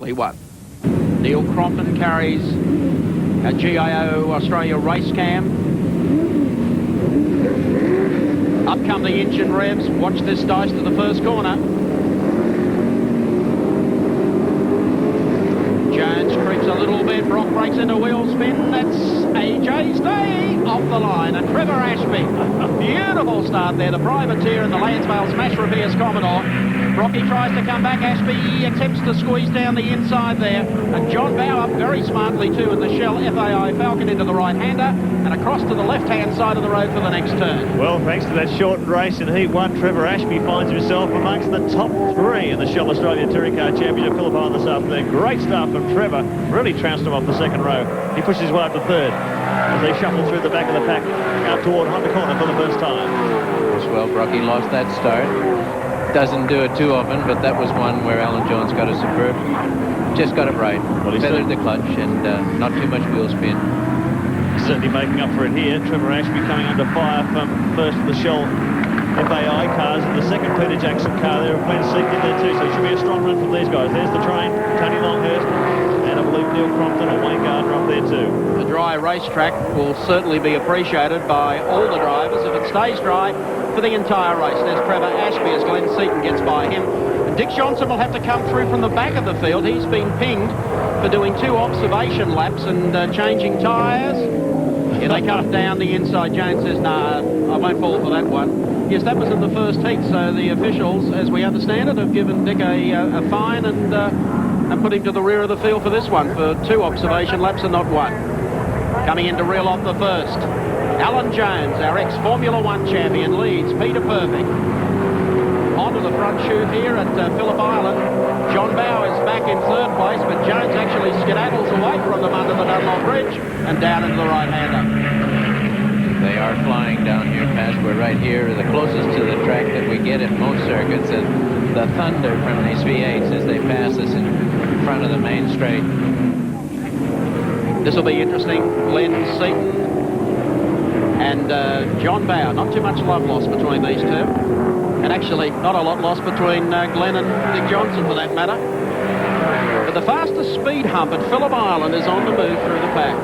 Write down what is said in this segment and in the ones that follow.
definitely won. Neil Crompton carries a GIO Australia race cam. Up come the engine revs. Watch this dice to the first corner. Jones creeps a little bit. Brock breaks into wheel spin. That's AJ's day off the line. And Trevor Ashby, beautiful start there. The privateer and the Lansvale Smash Repairs Commodore. Brocky tries to come back. Ashby attempts to squeeze down the inside there. And John Bow up very smartly too in the Shell FAI Falcon into the right-hander and across to the left-hand side of the road for the next turn. Well, thanks to that shortened race in Heat 1, Trevor Ashby finds himself amongst the top 3 in the Shell Australia Touring Car Championship. Phillip on this afternoon. Great start from Trevor. Really trounced him off the second row. He pushes his way up to third as they shuffle through the back of the pack out toward Honda Corner for the first time. Well, Brocky lost that start. Doesn't do it too often, but that was one where Alan Jones got a superb. Just got it right. Well, feathered the clutch and not too much wheel spin. Certainly making up for it here. Trevor Ashby coming under fire from first of the Shell FAI cars and the second Peter Jackson car there. Glenn Seek in there too, so it should be a strong run from these guys. There's the train, Tony Longhurst, and I believe Neil Crompton and Wayne Gardner up there too. The dry racetrack will certainly be appreciated by all the drivers if it stays dry for the entire race. There's Trevor Ashby as Glenn Seaton gets by him. And Dick Johnson will have to come through from the back of the field. He's been pinged for doing 2 observation laps and changing tyres. Here they come down the inside. Jones says, nah, I won't fall for that one. Yes, that was in the first heat, so the officials, as we understand it, have given Dick a fine and put him to the rear of the field for this one, for 2 observation laps and not 1. Coming in to reel off the first. Alan Jones, our ex-Formula 1 champion, leads Peter Perfect. Onto the front chute here at Phillip Island. John Bow is back in 3rd place, but Jones actually skedaddles away from them under the Dunlop Bridge and down into the right-hander. They are flying down here past. We're right here, the closest to the track that we get at most circuits. And the thunder from these V8s as they pass us in front of the main straight. This will be interesting. Glenn Seaton and John Bow. Not too much love lost between these two. And actually, not a lot lost between Glenn and Dick Johnson, for that matter. But the fastest speed hump at Phillip Island is on the move through the pack.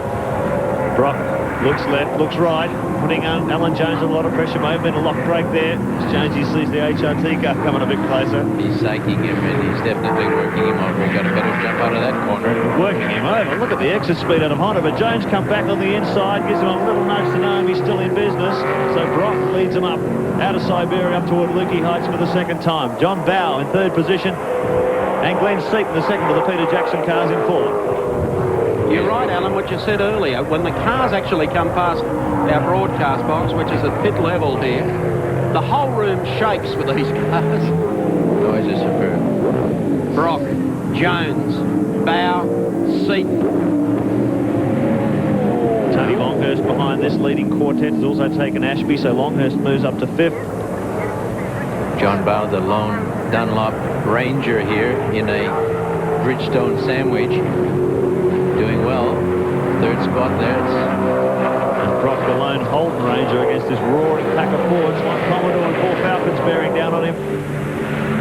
Brock looks left, looks right, putting Alan Jones a lot of pressure. May have been a lock break there. As Jonesy sees the HRT car coming a bit closer. He's psyching him, and he's definitely working him over. He got a better jump out of that corner. Working him over. Look at the exit speed out of Honda. But Jones come back on the inside, gives him a little nudge to know he's still in business. So Brock leads him up out of Siberia up toward Lukey Heights for the second time. John Bow in 3rd position, and Glenn Seaton the second of the Peter Jackson cars in 4th. You're right, Alan, what you said earlier. When the cars actually come past our broadcast box, which is at pit level here, the whole room shakes with these cars. Noise is superb. Brock, Jones, Bow, Seaton. Tony Longhurst behind this leading quartet has also taken Ashby, so Longhurst moves up to 5th. John Bow, the lone Dunlop Ranger here in a Bridgestone sandwich. Doing well. 3rd spot there. And Brock, the lone Holden Ranger against this roaring pack of Fords. 1 Commodore and 4 Falcons bearing down on him.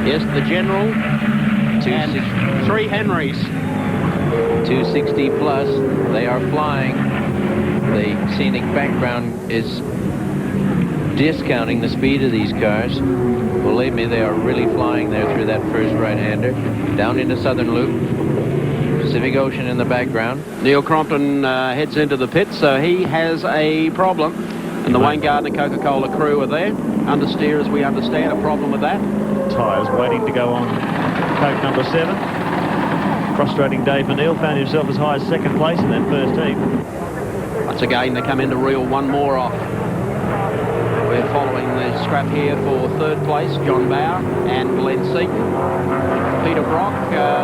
Yes, the General and 3 Henrys. 260 plus. They are flying. The scenic background is discounting the speed of these cars. Believe me, they are really flying there through that first right-hander. Down into Southern Loop. Pacific Ocean in the background. Neil Crompton heads into the pit, so he has a problem. And the Wayne Gardner Coca-Cola crew are there. Understeer, as we understand, a problem with that. Tyres waiting to go on Coke number 7. Frustrating day for Neil. Found himself as high as 2nd place in that first heat. Once again, they come in to reel 1 more off. We're following the scrap here for 3rd place, John Bow and Glenn Seaton. Peter Brock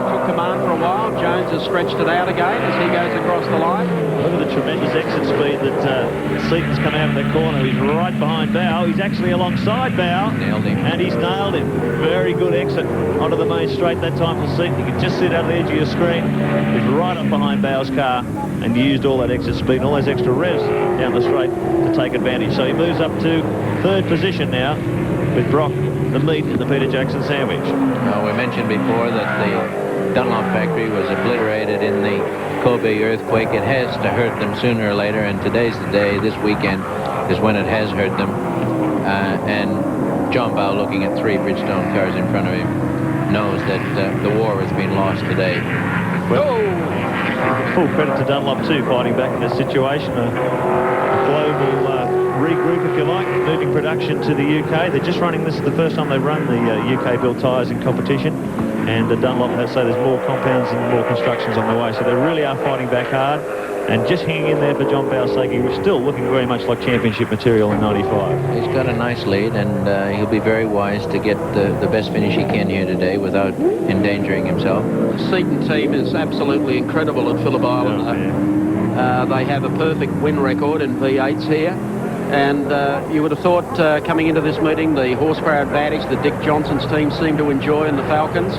took command for a while. Jones has stretched it out again as he goes across the line. Look at the tremendous exit speed that Seaton's come out of the corner. He's right behind Bow. He's actually alongside Bow. Nailed him. And he's nailed him. Very good exit onto the main straight that time for Seaton. You can just see it out of the edge of your screen. He's right up behind Bow's car and used all that exit speed and all those extra revs down the straight to take advantage. So he moves up to 3rd position now with Brock, the meat in the Peter Jackson sandwich. We mentioned before that the Dunlop factory was obliterated in the Kobe earthquake. It has to hurt them sooner or later, and today's the day. This weekend is when it has hurt them. And John Bow, looking at 3 Bridgestone cars in front of him, knows that the war has been lost today. Well, full credit to Dunlop too, fighting back in this situation. A global regroup, if you like, moving production to the UK. They're just running, this is the first time they've run the UK-built tyres in competition. And Dunlop has say there's more compounds and more constructions on the way. So they really are fighting back hard. And just hanging in there for John Bow's sake, he was still looking very much like championship material in 95. He's got a nice lead, and he'll be very wise to get the best finish he can here today without endangering himself. The Seaton team is absolutely incredible at Phillip Island. They have a perfect win record in V8s here. And you would have thought coming into this meeting, the horsepower advantage that Dick Johnson's team seemed to enjoy in the Falcons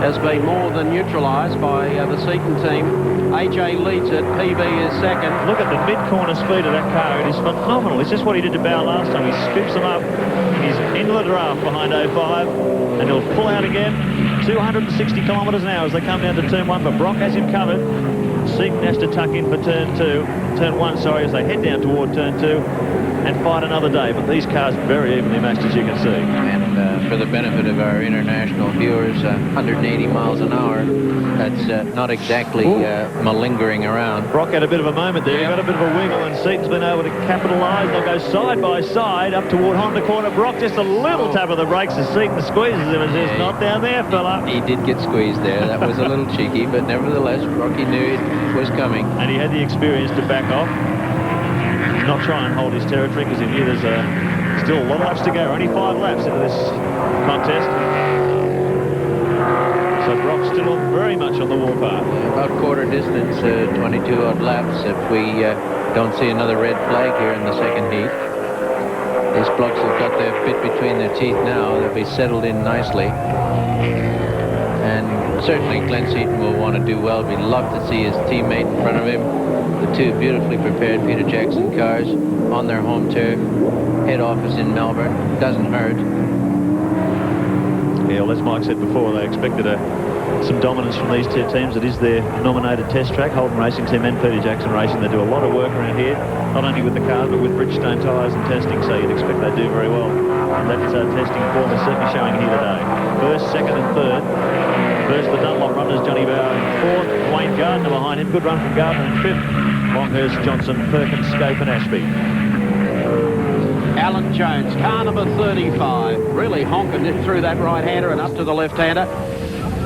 has been more than neutralised by the Seaton team. AJ leads it, PB is second. Look at the mid-corner speed of that car. It is phenomenal. It's just what he did to Bow last time. He scoops them up. He's into the draft behind 05, and he'll pull out again. 260 kilometres an hour as they come down to turn 1, but Brock has him covered. Seaton has to tuck in for turn 1, sorry, as they head down toward turn 2 and fight another day. But these cars very evenly matched, as you can see. And for the benefit of our international viewers, 180 miles an hour, that's not exactly malingering around. Brock had a bit of a moment there. He got a bit of a wiggle, and Seaton's been able to capitalise. They'll go side by side up toward Honda corner. Brock just a little tap of the brakes as Seaton squeezes him and says, not down there, fella. He did get squeezed there. That was a little cheeky, but nevertheless, Rocky knew it was coming. And he had the experience to back off, not try and hold his territory, because he knew there's still a lot of laps to go. Only 5 laps into this contest. So Brock's still very much on the warpath. About quarter distance, 22 odd laps, if we don't see another red flag here in the second heat. These blokes have got their bit between their teeth now. They'll be settled in nicely. And certainly Glenn Seaton will want to do well. We'd love to see his teammate in front of him. The 2 beautifully prepared Peter Jackson cars on their home turf. Head office in Melbourne. Doesn't hurt. Yeah, well, as Mike said before, they expected some dominance from these 2 teams. It is their nominated test track, Holden Racing Team and Peter Jackson Racing. They do a lot of work around here, not only with the cars, but with Bridgestone tyres and testing, so you'd expect they do very well. And that testing form is certainly showing here today. First, second and third. First, the Dunlop runners, Johnny Bow in 4th, Wayne Gardner behind him. Good run from Gardner in 5th. Longhurst, Johnson, Perkins, Scape and Ashby. Alan Jones, car number 35, really honking it through that right-hander and up to the left-hander.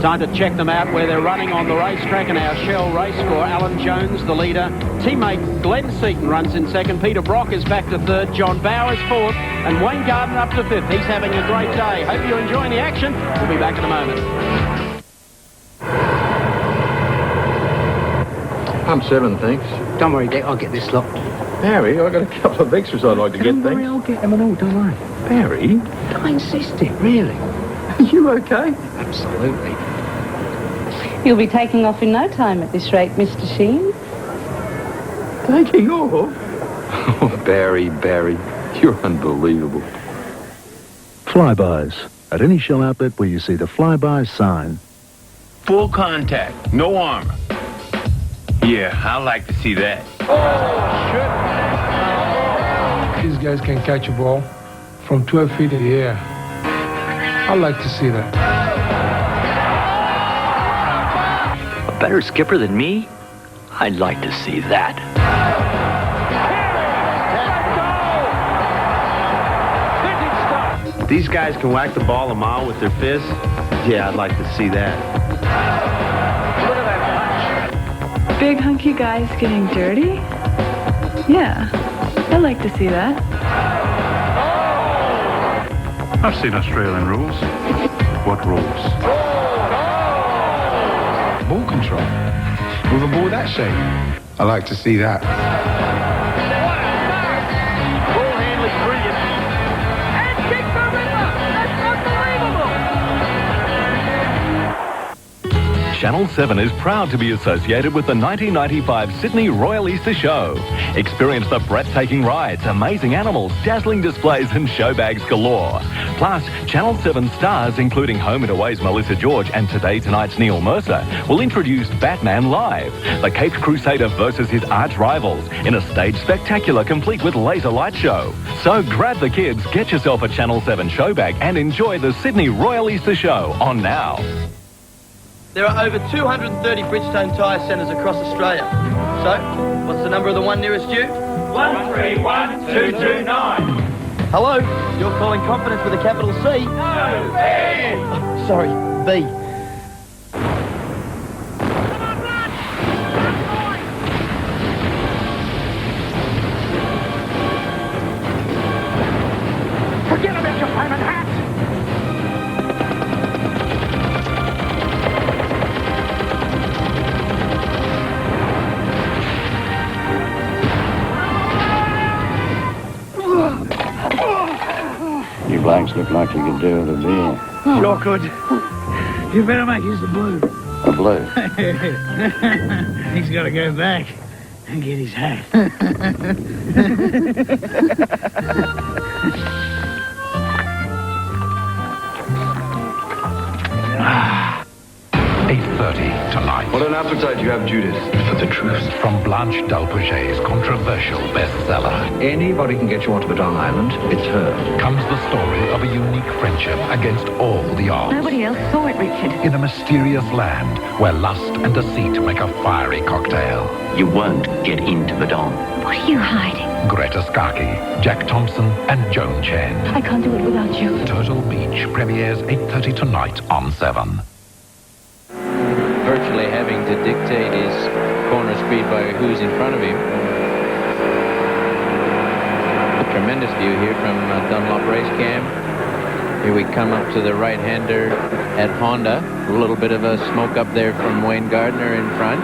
Time to check them out where they're running on the racetrack in our Shell race score. Alan Jones, the leader. Teammate Glenn Seaton runs in second. Peter Brock is back to third. John Bow is fourth. And Wayne Gardner up to fifth. He's having a great day. Hope you're enjoying the action. We'll be back in a moment. I'm 7, thanks. Don't worry, Dick, I'll get this lot. Barry, I've got a couple of extras I'd like to get, Don't worry, thanks. I'll get them and all, don't worry. Barry? I insist it, really. Are you okay? Absolutely. You'll be taking off in no time at this rate, Mr. Sheen. Taking off? Oh, Barry, you're unbelievable. Flybys. At any Shell outlet where you see the Flybys sign. Full contact, no armor. Yeah, I like to see that. These guys can catch a ball from 12 feet in the air. I like to see that. A better skipper than me? I'd like to see that. These guys can whack the ball a mile with their fists. Yeah, I'd like to see that. Big hunky guys getting dirty? Yeah, I'd like to see that. I've seen Australian rules. What rules? Ball control. With a ball that shape. I like to see that. Ball handling brilliant. And kick the river! That's unbelievable! Channel 7 is proud to be associated with the 1995 Sydney Royal Easter Show. Experience the breathtaking rides, amazing animals, dazzling displays and show bags galore. Plus, Channel 7 stars, including Home and Away's Melissa George and Today Tonight's Neil Mercer, will introduce Batman Live, the Caped Crusader versus his arch rivals, in a stage spectacular complete with laser light show. So grab the kids, get yourself a Channel 7 show bag and enjoy the Sydney Royal Easter Show on now. There are over 230 Bridgestone tyre centres across Australia. So, what's the number of the one nearest you? 131229. Hello, you're calling confidence with a capital C? No, B. Oh, sorry, B. Forget about your payment hat. You blokes look like you could do with a beer. Sure could. You better make use of blue. A blue? He's got to go back and get his hat. 8:30 tonight. What an appetite you have, Judith. For the truth from Blanche Dalpaget's controversial bestseller. Anybody can get you onto Badon Island. It's her. Comes the story of a unique friendship against all the odds. Nobody else saw it, Richard. In a mysterious land where lust and deceit make a fiery cocktail. You won't get into Badon. What are you hiding? Greta Skarki, Jack Thompson and Joan Chen. I can't do it without you. Turtle Beach premieres 8:30 tonight on 7. Virtually having to dictate his corner speed by who's in front of him. A tremendous view here from Dunlop Race Cam. Here we come up to the right-hander at Honda. A little bit of a smoke up there from Wayne Gardner in front.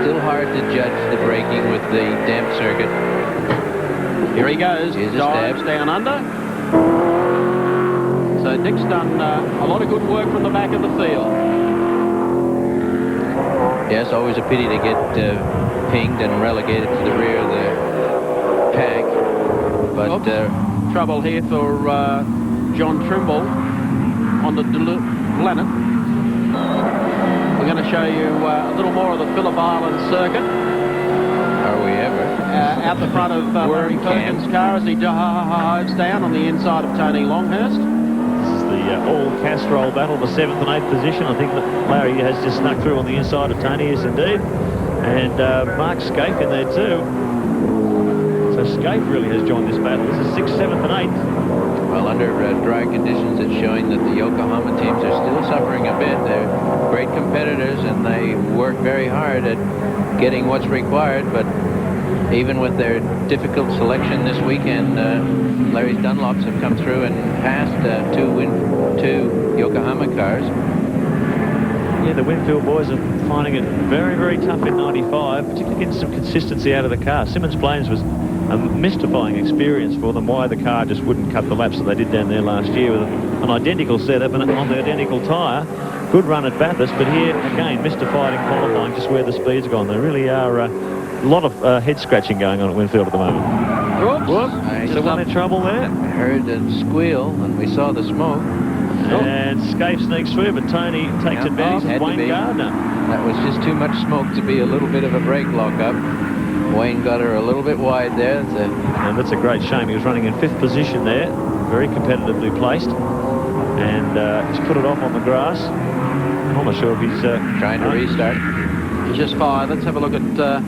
Still hard to judge the braking with the damp circuit. Here he goes. Here's a Dives stab. down under. So Dick's done a lot of good work from the back of the field. Yes, always a pity to get pinged and relegated to the rear of the pack. But trouble here for John Trimble on the Glennet. We're going to show you a little more of the Phillip Island circuit. Are we ever? Out the front of Larry Perkins' car as he dives down on the inside of Tony Longhurst. The all-Castrol battle for 7th and 8th position. I think that Larry has just snuck through on the inside of Tony, yes indeed. And Mark Scaife in there too. So Scaife really has joined this battle. This is 6th, 7th and 8th. Well, under dry conditions, it's showing that the Yokohama teams are still suffering a bit. They're great competitors and they work very hard at getting what's required, but even with their difficult selection this weekend, Larry's Dunlops have come through and passed two Yokohama cars. Yeah, the Winfield boys are finding it very, very tough in 95, particularly getting some consistency out of the car. Simmons Plains was a mystifying experience for them, why the car just wouldn't cut the laps that they did down there last year with an identical setup and on the identical tyre. Good run at Bathurst, but here, again, mystified in qualifying just where the speed's gone. There really are a lot of head scratching going on at Winfield at the moment. Whoops. Is one in trouble there? Heard a squeal and we saw the smoke. And Scaife sneaks through, but Tony takes advantage of Wayne Gardner. That was just too much smoke to be a little bit of a brake lock-up. Wayne got her a little bit wide there. And that's a great shame. He was running in 5th position there, very competitively placed. And he's put it off on the grass. I'm not sure if he's trying to restart. He's just fired. Let's have a look at a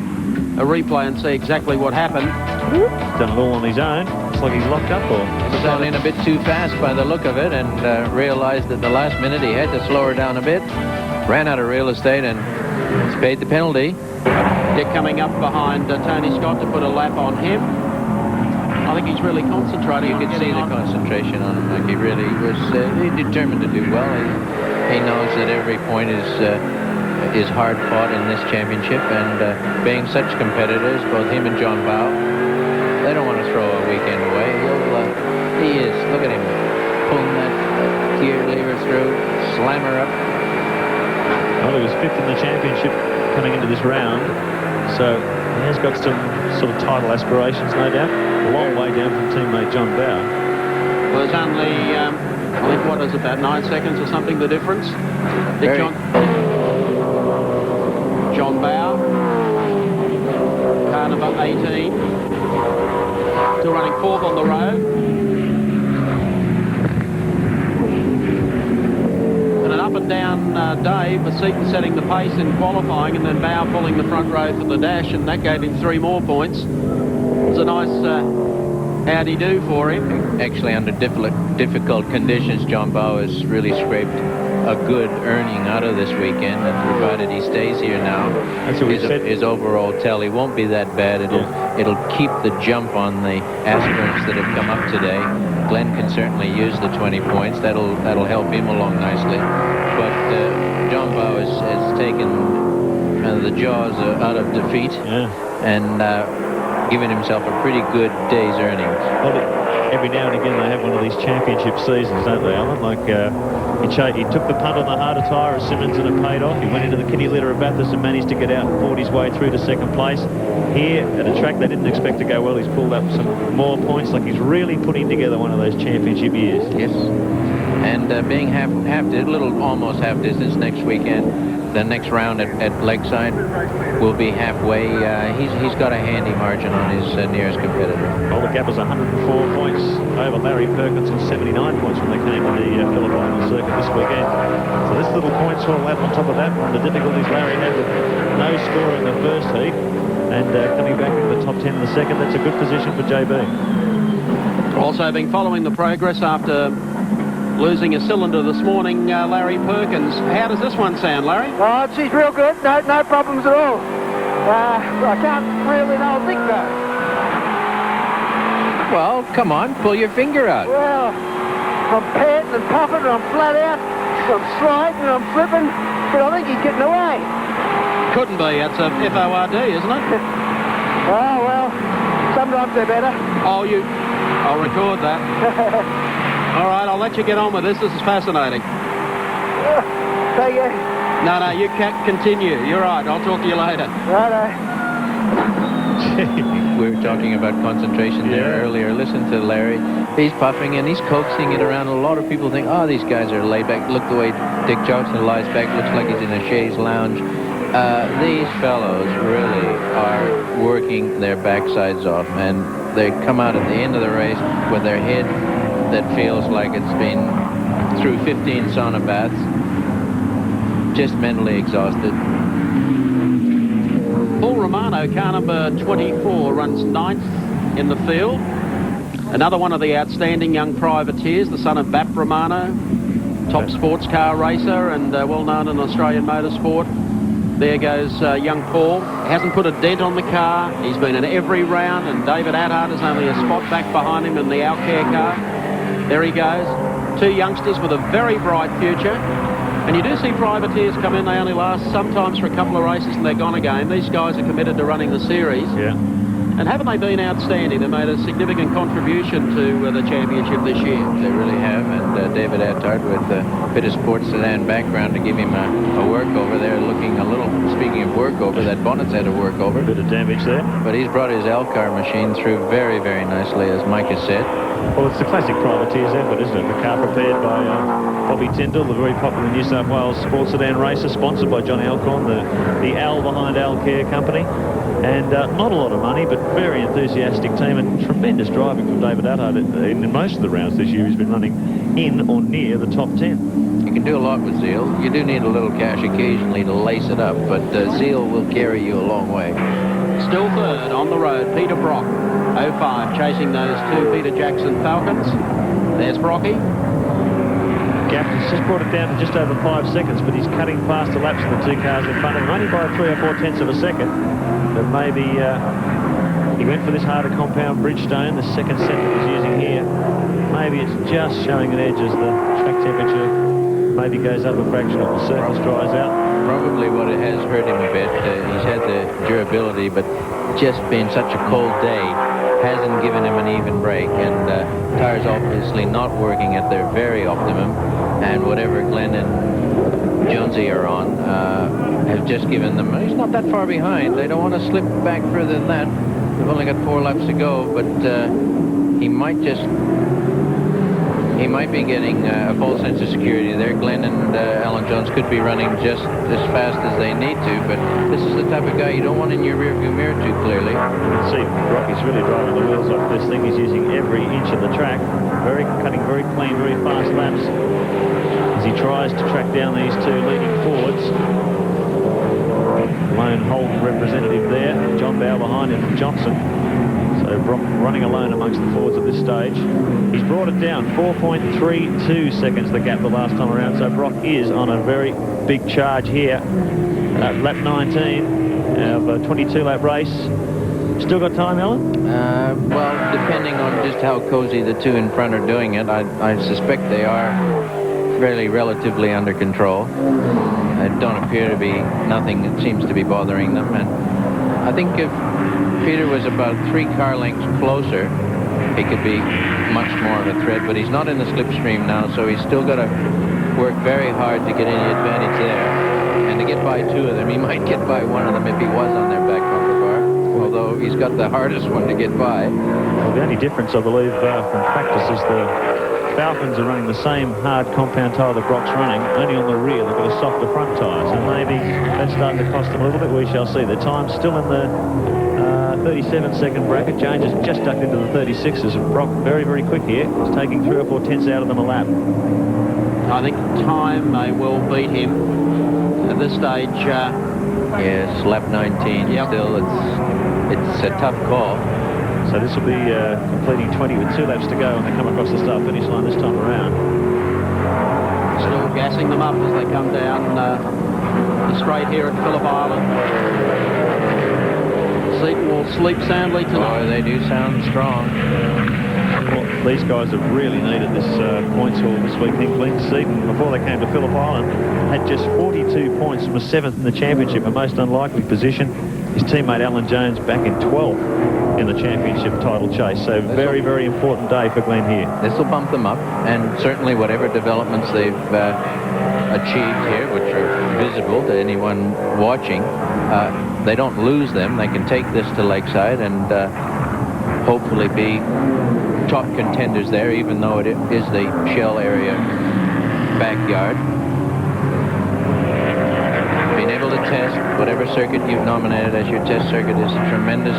replay and see exactly what happened. Done it all on his own. It's like he's locked up or... He's gone in a bit too fast by the look of it and realized at the last minute he had to slow her down a bit. Ran out of real estate and he's paid the penalty. Dick coming up behind Tony Scott to put a lap on him. I think he's really concentrating. You could see the concentration on him. Like he really was determined to do well. He knows that every point is hard fought in this championship, and being such competitors, both him and John Bowe, they don't want to throw a weekend away. He is. Look at him pulling that gear lever through, slam her up. Well, he was 5th in the championship coming into this round, so he has got some sort of title aspirations, no doubt. A long way down from teammate John Bower. Well, there's only, I think, what is it, about 9 seconds or something, the difference? John Bower, car number 18, still running 4th on the road. And an up and down day, with Seaton setting the pace in qualifying and then Bower pulling the front row for the dash, and that gave him 3 more points. It was a nice howdy-do for him. Actually, under difficult conditions, John Bower has really scraped a good earning out of this weekend, and provided he stays here now, his overall tally won't be that bad. It'll keep the jump on the aspirants that have come up today. Glenn can certainly use the 20 points. That'll help him along nicely. But John Bower has taken the jaws out of defeat and given himself a pretty good day's earnings. Well, every now and again they have one of these championship seasons, don't they, Alan? Like he took the punt on the harder tyre of Simmons and it paid off. He went into the kitty litter of Bathurst and managed to get out and fought his way through to 2nd place. Here at a track they didn't expect to go well, he's pulled up some more points. Like he's really putting together one of those championship years. Yes. And being almost half distance next weekend, the next round at Lakeside will be halfway. He's got a handy margin on his nearest competitor. Well, the gap was 104 points over Larry Perkins and 79 points when they came to the Phillip Island circuit this weekend. So this little points haul out on top of that, the difficulties Larry had with no score in the first heat and coming back into the top 10 in the second, that's a good position for JB. Also been following the progress after losing a cylinder this morning, Larry Perkins. How does this one sound, Larry? Oh, she's real good. No problems at all. I can't really know a thing though. Well, come on, pull your finger out. Well, I'm panting and puffing and I'm flat out. I'm sliding and I'm flipping, but I think he's getting away. Couldn't be. It's a FORD, isn't it? Oh, well, sometimes they're better. I'll record that. All right, I'll let you get on with this. This is fascinating. Thank you. No, you can't continue. You're right. I'll talk to you later. Righto. We were talking about concentration there earlier. Listen to Larry. He's puffing and he's coaxing it around. A lot of people think, oh, these guys are laid back. Look the way Dick Johnson lies back. Looks like he's in a chaise lounge. These fellows really are working their backsides off, and they come out at the end of the race with their head that feels like it's been through 15 sauna baths, just mentally exhausted. Paul Romano, car number 24, runs 9th in the field. Another one of the outstanding young privateers, the son of Bap Romano, top sports car racer and well known in Australian motorsport. There goes young Paul. He hasn't put a dent on the car. He's been in every round, and David Attard is only a spot back behind him in the Alcare car. There he goes. 2 youngsters with a very bright future. And you do see privateers come in. They only last sometimes for a couple of races and they're gone again. These guys are committed to running the series. Yeah. And haven't they been outstanding? They made a significant contribution to the championship this year. They really have. And David Attard with a bit of sports sedan background to give him a workover there, looking a little, speaking of workover, that bonnet's had a workover. Bit of damage there. But he's brought his L-car machine through very, very nicely, as Mike has said. Well, it's the classic privateers effort, isn't it? The car prepared by Bobby Tyndall, the very popular New South Wales sports sedan racer, sponsored by Johnny Alcorn, the Al behind Al Care Company. And not a lot of money, but very enthusiastic team and tremendous driving from David Attard. In most of the rounds this year, he's been running in or near the top 10. You can do a lot with zeal. You do need a little cash occasionally to lace it up, but zeal will carry you a long way. Still third on the road, Peter Brock, 05, chasing those 2 Peter Jackson Falcons. There's Brocky. Gap has just brought it down to just over 5 seconds, but he's cutting past the laps of the 2 cars in front of him, only by 3 or 4 tenths of a second. But maybe he went for this harder compound Bridgestone, the second set that he's using here. Maybe it's just showing an edge as the track temperature maybe goes up a fraction or the surface dries out. Probably what it has hurt him a bit. He's had the durability, but just being such a cold day hasn't given him an even break, and tires obviously not working at their very optimum, and whatever Glenn and Jonesy are on have just given them. He's not that far behind. They don't want to slip back further than that. They've only got 4 laps to go, but he might be getting a false sense of security there. Glenn and Alan Jones could be running just as fast as they need to, but this is the type of guy you don't want in your rearview mirror too clearly. You can see Rocky's really driving the wheels off this thing. He's using every inch of the track, cutting very clean, very fast laps as he tries to track down these 2 leading forwards. Lone Holden representative there, John Bow behind him from Johnson. So Brock running alone amongst the forwards at this stage. He's brought it down 4.32 seconds the gap the last time around. So Brock is on a very big charge here at lap 19 of a 22-lap race. Still got time, Alan? Well, depending on just how cozy the 2 in front are doing it, I suspect they are relatively under control. It don't appear to be nothing that seems to be bothering them. And I think if Peter was about 3 car lengths closer, he could be much more of a threat, but he's not in the slipstream now, so he's still got to work very hard to get any advantage there. And to get by 2 of them, he might get by 1 of them if he was on their back bumper car, although he's got the hardest one to get by. Well, the only difference, I believe, from practice is the Falcons are running the same hard compound tyre that Brock's running, only on the rear. They've got a softer front tyre, so maybe that's starting to cost them a little bit. We shall see. The time's still in the 37-second bracket. James has just ducked into the 36s, and Brock very, very quick here. He's taking 3 or 4 tenths out of them a lap. I think time may well beat him at this stage. Yes, lap 19 still. It's a tough call. So this will be completing 20 with 2 laps to go, and they come across the start-finish line this time around. Still gassing them up as they come down the straight here at Phillip Island. Seaton will sleep soundly tonight. Oh, they do sound strong. Well, these guys have really needed this points haul this week, Hinckley. Seaton, before they came to Phillip Island, had just 42 points and was 7th in the championship, a most unlikely position. His teammate Alan Jones back in 12th in the championship title chase. So very, very important day for Glenn here. This will bump them up, and certainly whatever developments they've achieved here, which are visible to anyone watching, they don't lose them. They can take this to Lakeside and hopefully be top contenders there, even though it is the Shell area backyard. Being able to test whatever circuit you've nominated as your test circuit is a tremendous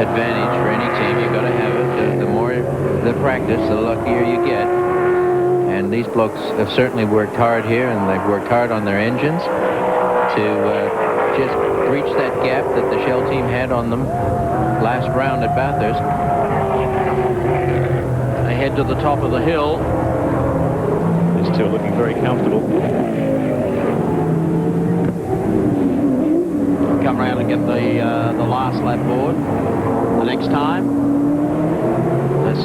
advantage for any team. You've got to have it. The more the practice, the luckier you get. And these blokes have certainly worked hard here, and they've worked hard on their engines to just breach that gap that the Shell team had on them last round at Bathurst. They head to the top of the hill. These 2 are looking very comfortable. Come around and get the last lap board the next time.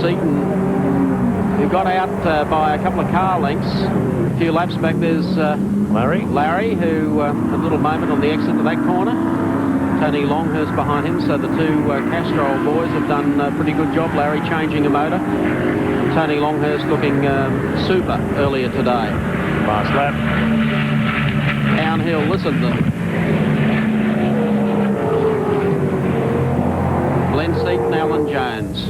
Seaton, who got out by a couple of car lengths a few laps back. There's Larry, who a little moment on the exit to that corner. Tony Longhurst behind him, so the 2 Castrol boys have done a pretty good job. Larry changing a motor. Tony Longhurst looking super earlier today. Last lap. Downhill, listen to them. Glenn Seaton, Alan Jones.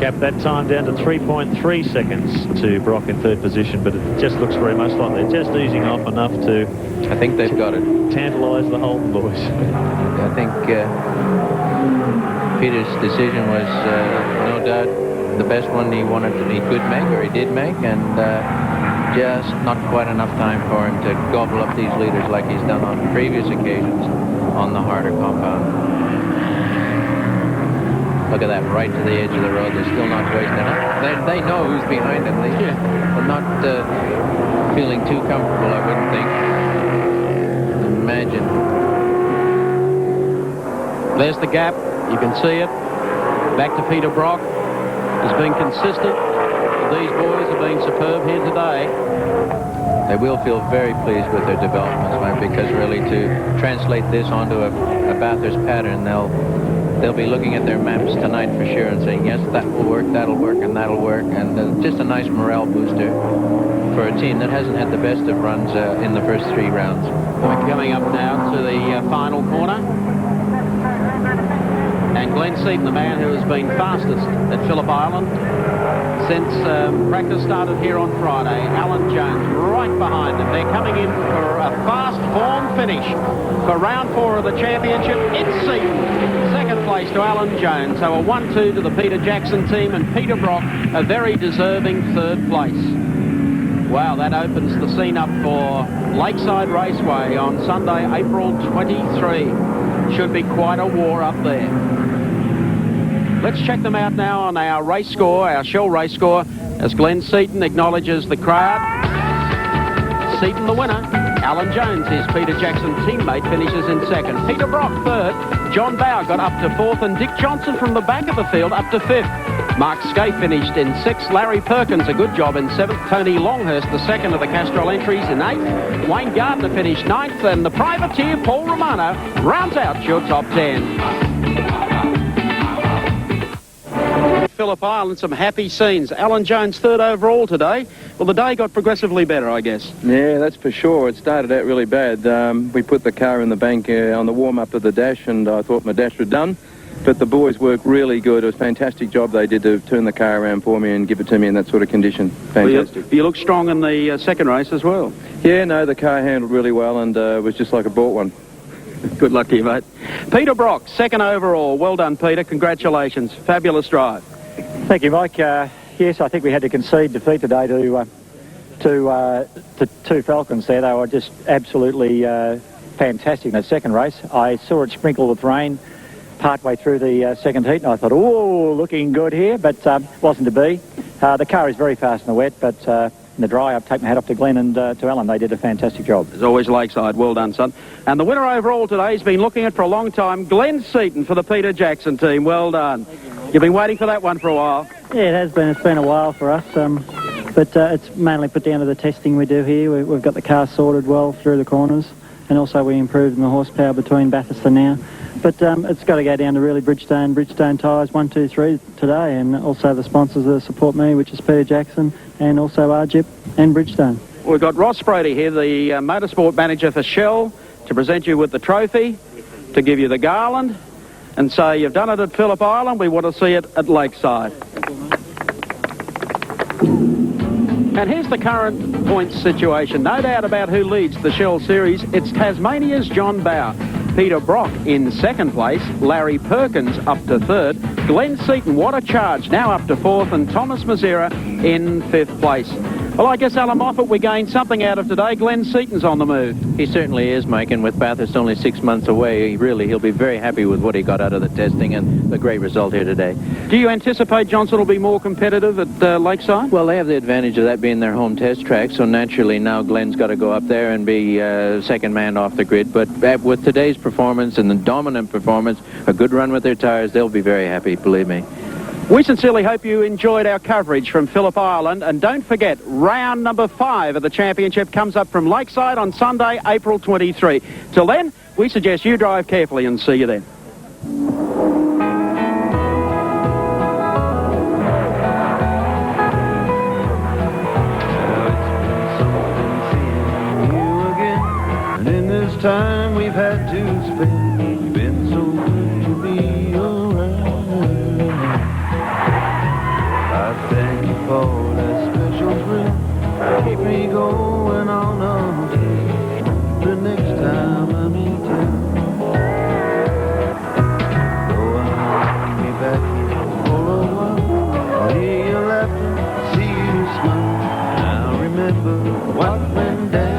Gap that time down to 3.3 seconds to Brock in 3rd position, but it just looks very much like they're just easing off enough to... I think they've got it. Tantalise the Holden boys. I think Peter's decision was no doubt the best one he could make, or he did make, and just not quite enough time for him to gobble up these leaders like he's done on previous occasions on the harder compound. Look at that, right to the edge of the road. They're still not wasting it. They know who's behind them. They're not feeling too comfortable, I wouldn't think. Imagine. There's the gap. You can see it. Back to Peter Brock. He's been consistent. These boys have been superb here today. They will feel very pleased with their developments, mate, because really to translate this onto a Bathurst pattern, they'll be looking at their maps tonight for sure and saying, yes, that will work, that'll work, and that'll work. And just a nice morale booster for a team that hasn't had the best of runs in the first 3 rounds. We're coming up now to the final corner. And Glenn Seaton, the man who has been fastest at Phillip Island since practice started here on Friday. Alan Jones right behind them. They're coming in for a fast form finish for round 4 of the championship. It's Seaton. Second place to Alan Jones. So a 1-2 to the Peter Jackson team, and Peter Brock a very deserving 3rd place. Wow, that opens the scene up for Lakeside Raceway on Sunday, April 23. Should be quite a war up there. Let's check them out now on our race score, our Shell race score, as Glenn Seaton acknowledges the crowd. Seaton the winner. Alan Jones, his Peter Jackson teammate, finishes in 2nd. Peter Brock 3rd. John Bowe got up to 4th, and Dick Johnson from the back of the field up to 5th. Mark Skate finished in 6th. Larry Perkins, a good job, in 7th. Tony Longhurst, the second of the Castrol entries, in 8th. Wayne Gardner finished 9th, and the privateer Paul Romano rounds out your top 10. Phillip Island, some happy scenes. Alan Jones 3rd overall today. Well, the day got progressively better, I guess. Yeah, that's for sure. It started out really bad. We put the car in the bank on the warm-up of the dash, and I thought my dash was done. But the boys worked really good. It was a fantastic job they did to turn the car around for me and give it to me in that sort of condition. Fantastic. Well, you looked strong in the second race as well. Yeah, no, the car handled really well, and it was just like I bought one. Good luck to you, mate. Peter Brock, 2nd overall. Well done, Peter. Congratulations. Fabulous drive. Thank you, Mike. Yes, I think we had to concede defeat today to 2 Falcons there. They were just absolutely fantastic in that second race. I saw it sprinkle with rain partway through the second heat, and I thought, oh, looking good here, but wasn't to be. The car is very fast in the wet, but in the dry, I've taken my hat off to Glenn and to Alan. They did a fantastic job. As always, Lakeside. Well done, son. And the winner overall today has been looking at for a long time, Glenn Seaton for the Peter Jackson team. Well done. You've been waiting for that one for a while. Yeah, it has been. It's been a while for us, but it's mainly put down to the testing we do here. We've got the car sorted well through the corners, and also we improved in the horsepower between Bathurst and now. But it's got to go down to really Bridgestone tyres, 1, 2, 3 today, and also the sponsors that support me, which is Peter Jackson and also RGIP and Bridgestone. We've got Ross Brody here, the motorsport manager for Shell, to present you with the trophy, to give you the garland, and say you've done it at Phillip Island, we want to see it at Lakeside. And here's the current points situation. No doubt about who leads the Shell Series. It's Tasmania's John Bowe. Peter Brock in 2nd place. Larry Perkins up to 3rd. Glenn Seaton, what a charge, now up to 4th. And Thomas Mazera in 5th place. Well, I guess, Alan Moffat, we gained something out of today. Glenn Seaton's on the move. He certainly is, Mike, and with Bathurst only 6 months away, he'll be very happy with what he got out of the testing and the great result here today. Do you anticipate Johnson will be more competitive at Lakeside? Well, they have the advantage of that being their home test track, so naturally now Glenn's got to go up there and be second man off the grid. But with today's performance and the dominant performance, a good run with their tires, they'll be very happy, believe me. We sincerely hope you enjoyed our coverage from Phillip Island, and don't forget, round number 5 of the championship comes up from Lakeside on Sunday, April 23. Till then, we suggest you drive carefully, and see you then. And in this time we've had to spend, you've been so good to be around. I thank you for that special thrill. Keep me going on until the next time I'm in town. Though I'll be back here for a while, I'll hear you laughing, see you smile. I'll remember what went down.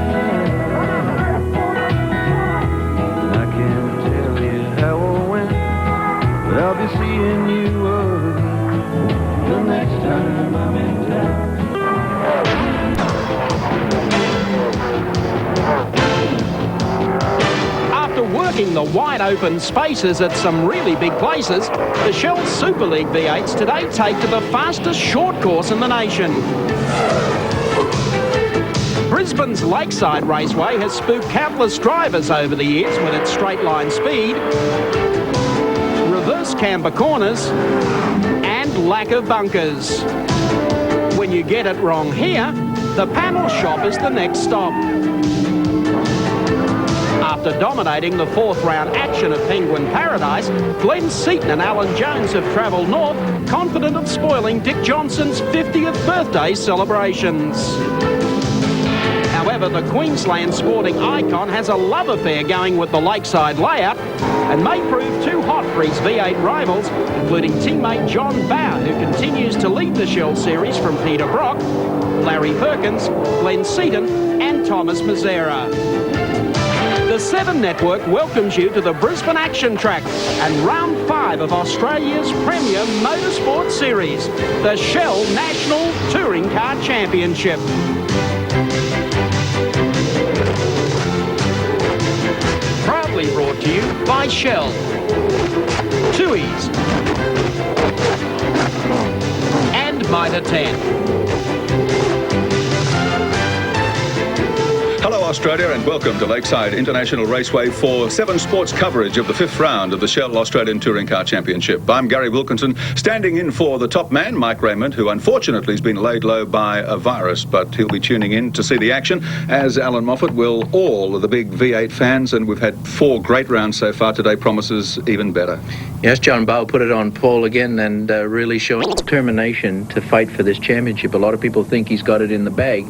And I can't tell you how or when, but I'll be seeing you again the next time I'm in town. After working the wide open spaces at some really big places, the Shell Super League V8s today take to the fastest short course in the nation. Brisbane's Lakeside Raceway has spooked countless drivers over the years with its straight line speed, reverse camber corners, and lack of bunkers. When you get it wrong here, The panel shop is the next stop. After dominating the fourth round action at Penguin Paradise, Glenn Seaton and Alan Jones have travelled north, confident of spoiling Dick Johnson's 50th birthday celebrations. However, the Queensland sporting icon has a love affair going with the Lakeside layout and may prove too hot for his V8 rivals, including teammate John Bower, who continues to lead the Shell Series from Peter Brock, Larry Perkins, Glenn Seaton and Thomas Mazzera. The 7 Network welcomes you to the Brisbane Action Track and round 5 of Australia's premier motorsport series, the Shell National Touring Car Championship. Proudly brought to you by Shell, Tui's and Mitre 10. Hello Australia and welcome to Lakeside International Raceway for 7 Sports coverage of the 5th round of the Shell Australian Touring Car Championship. I'm Gary Wilkinson, standing in for the top man, Mike Raymond, who unfortunately has been laid low by a virus, but he'll be tuning in to see the action, as Alan Moffat will all of the big V8 fans, and we've had 4 great rounds so far. Today promises even better. Yes, John Bowe put it on pole again and really showing determination to fight for this championship. A lot of people think he's got it in the bag,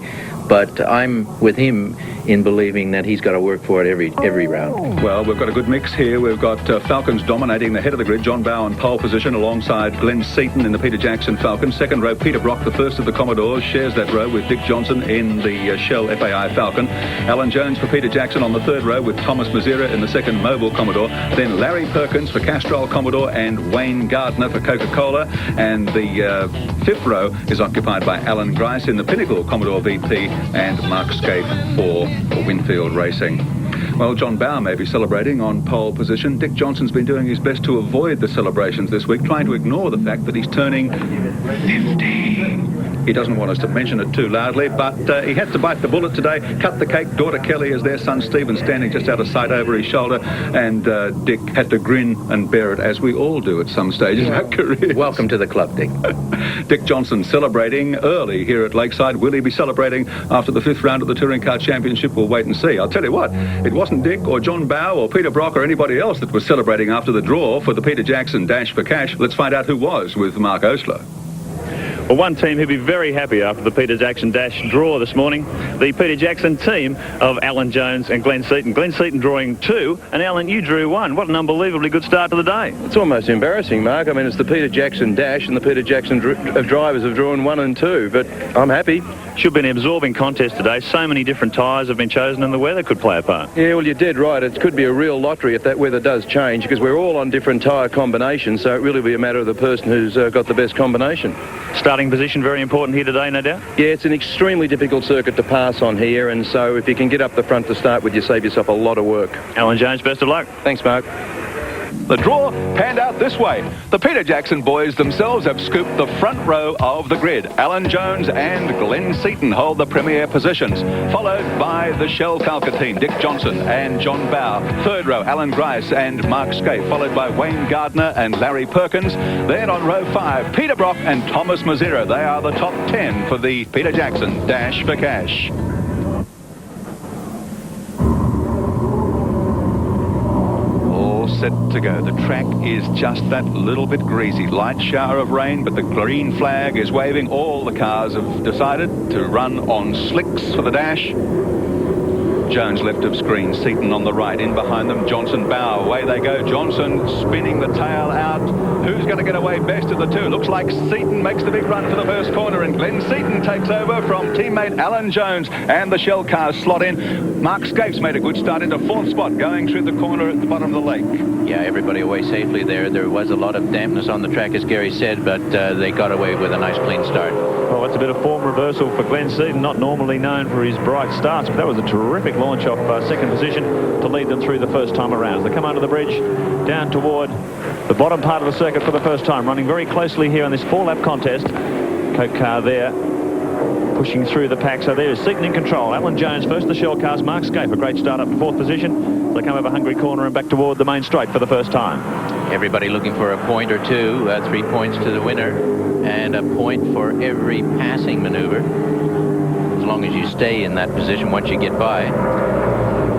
but I'm with him in believing that he's got to work for it every round. Well, we've got a good mix here. We've got Falcons dominating the head of the grid. John Bowe in pole position alongside Glenn Seaton in the Peter Jackson Falcon. Second row, Peter Brock, the first of the Commodores, shares that row with Dick Johnson in the Shell FAI Falcon. Alan Jones for Peter Jackson on the third row with Thomas Mazzera in the second Mobile Commodore. Then Larry Perkins for Castrol Commodore and Wayne Gardner for Coca-Cola. And the fifth row is occupied by Alan Grice in the Pinnacle Commodore VP and Mark Scaife for Winfield Racing. Well, John Bowe may be celebrating on pole position. Dick Johnson's been doing his best to avoid the celebrations this week, trying to ignore the fact that he's turning 50. He doesn't want us to mention it too loudly, but he had to bite the bullet today, cut the cake. Daughter Kelly is there, son Stephen standing just out of sight over his shoulder, and Dick had to grin and bear it, as we all do at some stage in our career. Welcome to the club, Dick. Dick Johnson celebrating early here at Lakeside. Will he be celebrating after the 5th round of the Touring Car Championship? We'll wait and see. I'll tell you what, it wasn't Dick or John Bowe or Peter Brock or anybody else that was celebrating after the draw for the Peter Jackson Dash for Cash. Let's find out who was with Mark Osler. Well, one team who'd be very happy after the Peter Jackson Dash draw this morning, the Peter Jackson team of Alan Jones and Glenn Seaton. Glenn Seaton drawing 2, and Alan, you drew 1. What an unbelievably good start to the day. It's almost embarrassing, Mark. I mean, it's the Peter Jackson Dash, and the Peter Jackson drivers have drawn 1 and 2, but I'm happy. Should be an absorbing contest today. So many different tyres have been chosen, and the weather could play a part. Yeah, well, you're dead right. It could be a real lottery if that weather does change, because we're all on different tyre combinations, so it really will be a matter of the person who's got the best combination. Starting position very important here today, no doubt? Yeah, it's an extremely difficult circuit to pass on here, and so if you can get up the front to start with, you save yourself a lot of work. Alan Jones, best of luck. Thanks, Mark. The draw panned out this way. The Peter Jackson boys themselves have scooped the front row of the grid. Alan Jones and Glenn Seaton hold the premier positions, followed by the Shell Falcon team, Dick Johnson and John Bowe. Third row, Alan Grice and Mark Scaife, followed by Wayne Gardner and Larry Perkins. Then on row 5, Peter Brock and Thomas Mazzera. They are the top 10 for the Peter Jackson Dash for Cash. Set to go. The track is just that little bit greasy. Light shower of rain, but the green flag is waving. All the cars have decided to run on slicks for the dash. Jones left of screen, Seaton on the right, in behind them Johnson, Bowe, away they go. Johnson spinning the tail out. Who's going to get away best of the two? Looks like Seaton makes the big run for the first corner, and Glenn Seaton takes over from teammate Alan Jones, and the Shell cars slot in. Mark Scaife's made a good start into 4th spot, going through the corner at the bottom of the lake. Yeah, everybody away safely there. There was a lot of dampness on the track, as Gary said, but they got away with a nice clean start. Well, that's a bit of form reversal for Glenn Seaton, not normally known for his bright starts, but that was a terrific launch off second position to lead them through the first time around. They come under the bridge, down toward the bottom part of the circuit for the first time, running very closely here in this 4-lap contest. Coke car there, pushing through the pack. So there is Seaton in control. Alan Jones first, the Shell cars. Mark Scaife, a great start up to 4th position. They come over Hungry Corner and back toward the main straight for the first time. Everybody looking for a point or two. 3 points to the winner, and a point for every passing maneuver. As long as you stay in that position once you get by.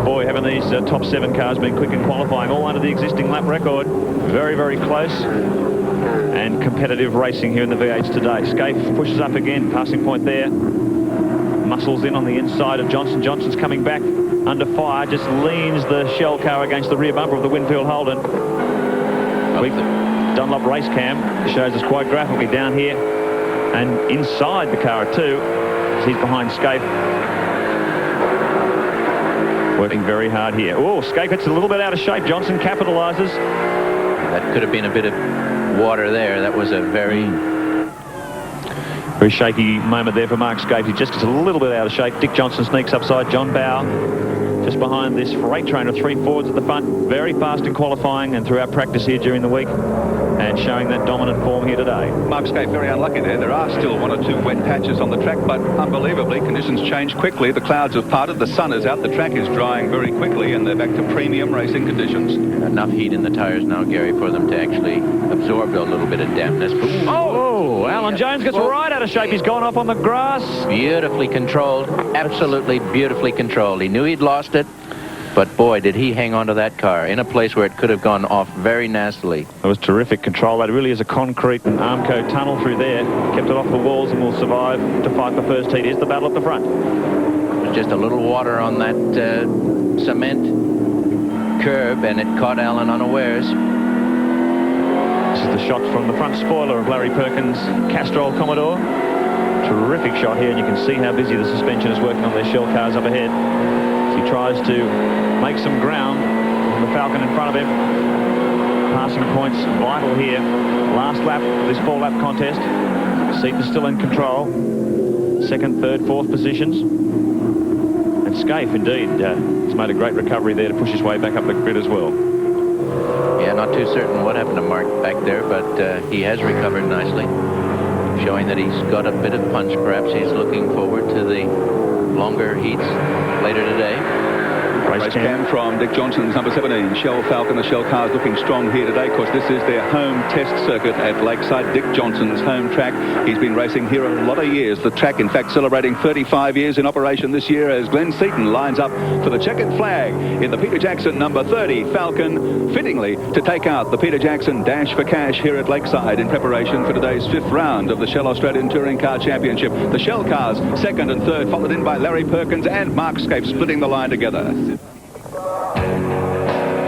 Boy, haven't these top 7 cars been quick in qualifying, all under the existing lap record. Very, very close and competitive racing here in the V8s today. Scaife pushes up again, passing point there. Muscles in on the inside of Johnson. Johnson's coming back under fire, just leans the Shell car against the rear bumper of the Winfield Holden. Dunlop race cam shows us quite graphically down here and inside the car too, as he's behind Scaife. Working very hard here. Oh, Scaife gets a little bit out of shape. Johnson capitalises. That could have been a bit of water there. That was a very shaky moment there for Mark Scaife. He just gets a little bit out of shape. Dick Johnson sneaks upside. John Bow just behind this freight train of 3 Fords at the front. Very fast in qualifying and throughout practice here during the week, and showing that dominant form here today. Mark Scaife very unlucky there. There are still 1 or 2 wet patches on the track, but unbelievably, conditions change quickly. The clouds have parted, the sun is out, the track is drying very quickly, and they're back to premium racing conditions. Enough heat in the tires now, Gary, for them to actually absorb a little bit of dampness. Oh, Alan Jones gets right out of shape. He's gone off on the grass. Beautifully controlled, absolutely beautifully controlled. He knew he'd lost it, but boy, did he hang on to that car in a place where it could have gone off very nastily. It was terrific control. That really is a concrete and Armco tunnel through there. Kept it off the walls and will survive to fight the first heat. Here's the battle at the front. There's just a little water on that cement curb, and it caught Alan unawares. This is the shot from the front spoiler of Larry Perkins' Castrol Commodore. Terrific shot here, and you can see how busy the suspension is working on their Shell cars up ahead. He tries to make some ground on the Falcon in front of him. Passing points vital here. Last lap of this 4-lap contest. Seaton still in control. 2nd, 3rd, 4th positions. And Scaife, indeed, has made a great recovery there to push his way back up the grid as well. Yeah, not too certain what happened to Mark back there, but he has recovered nicely, showing that he's got a bit of punch. Perhaps he's looking forward to the longer heats later today. Race cam from Dick Johnson's number 17, Shell Falcon. The Shell car's looking strong here today because this is their home test circuit at Lakeside, Dick Johnson's home track. He's been racing here a lot of years. The track, in fact, celebrating 35 years in operation this year as Glenn Seaton lines up for the checkered flag in the Peter Jackson number 30 Falcon, fittingly to take out the Peter Jackson Dash for Cash here at Lakeside in preparation for today's 5th round of the Shell Australian Touring Car Championship. The Shell cars 2nd and 3rd, followed in by Larry Perkins and Mark Scaife, splitting the line together.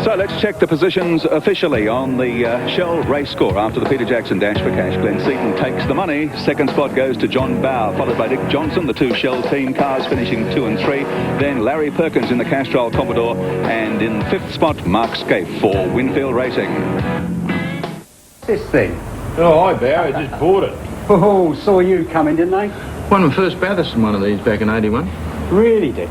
So let's check the positions officially on the Shell race score after the Peter Jackson Dash for Cash. Glenn Seaton takes the money. 2nd spot goes to John Bow, followed by Dick Johnson, the 2 Shell team cars finishing 2 and 3. Then Larry Perkins in the Castrol Commodore, and in 5th spot, Mark Scaife for Winfield Racing. This thing? Oh, hi, Bow. I just bought it. Oh, saw you coming, didn't they? Won my first Bathurst in one of these back in 81. Really, Dick?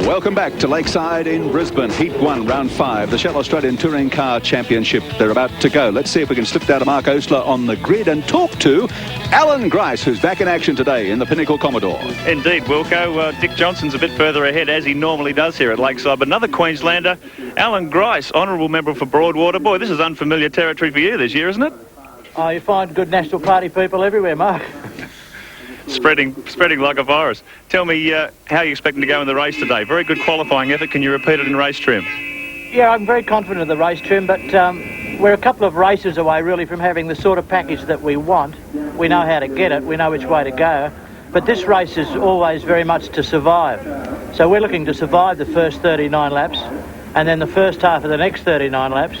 Welcome back to Lakeside in Brisbane. Heat 1, Round 5, the Shell Australian Touring Car Championship. They're about to go. Let's see if we can slip down to Mark Osler on the grid and talk to Alan Grice, who's back in action today in the Pinnacle Commodore. Indeed, Wilco. Dick Johnson's a bit further ahead, as he normally does here at Lakeside. But another Queenslander, Alan Grice, honourable member for Broadwater. Boy, this is unfamiliar territory for you this year, isn't it? Oh, you find good National Party people everywhere, Mark. Spreading like a virus. Tell me how you're expecting to go in the race today. Very good qualifying effort. Can you repeat it in race trim? Yeah, I'm very confident of the race trim, but we're a couple of races away, really, from having the sort of package that we want. We know how to get it. We know which way to go. But this race is always very much to survive. So we're looking to survive the first 39 laps, and then the first half of the next 39 laps,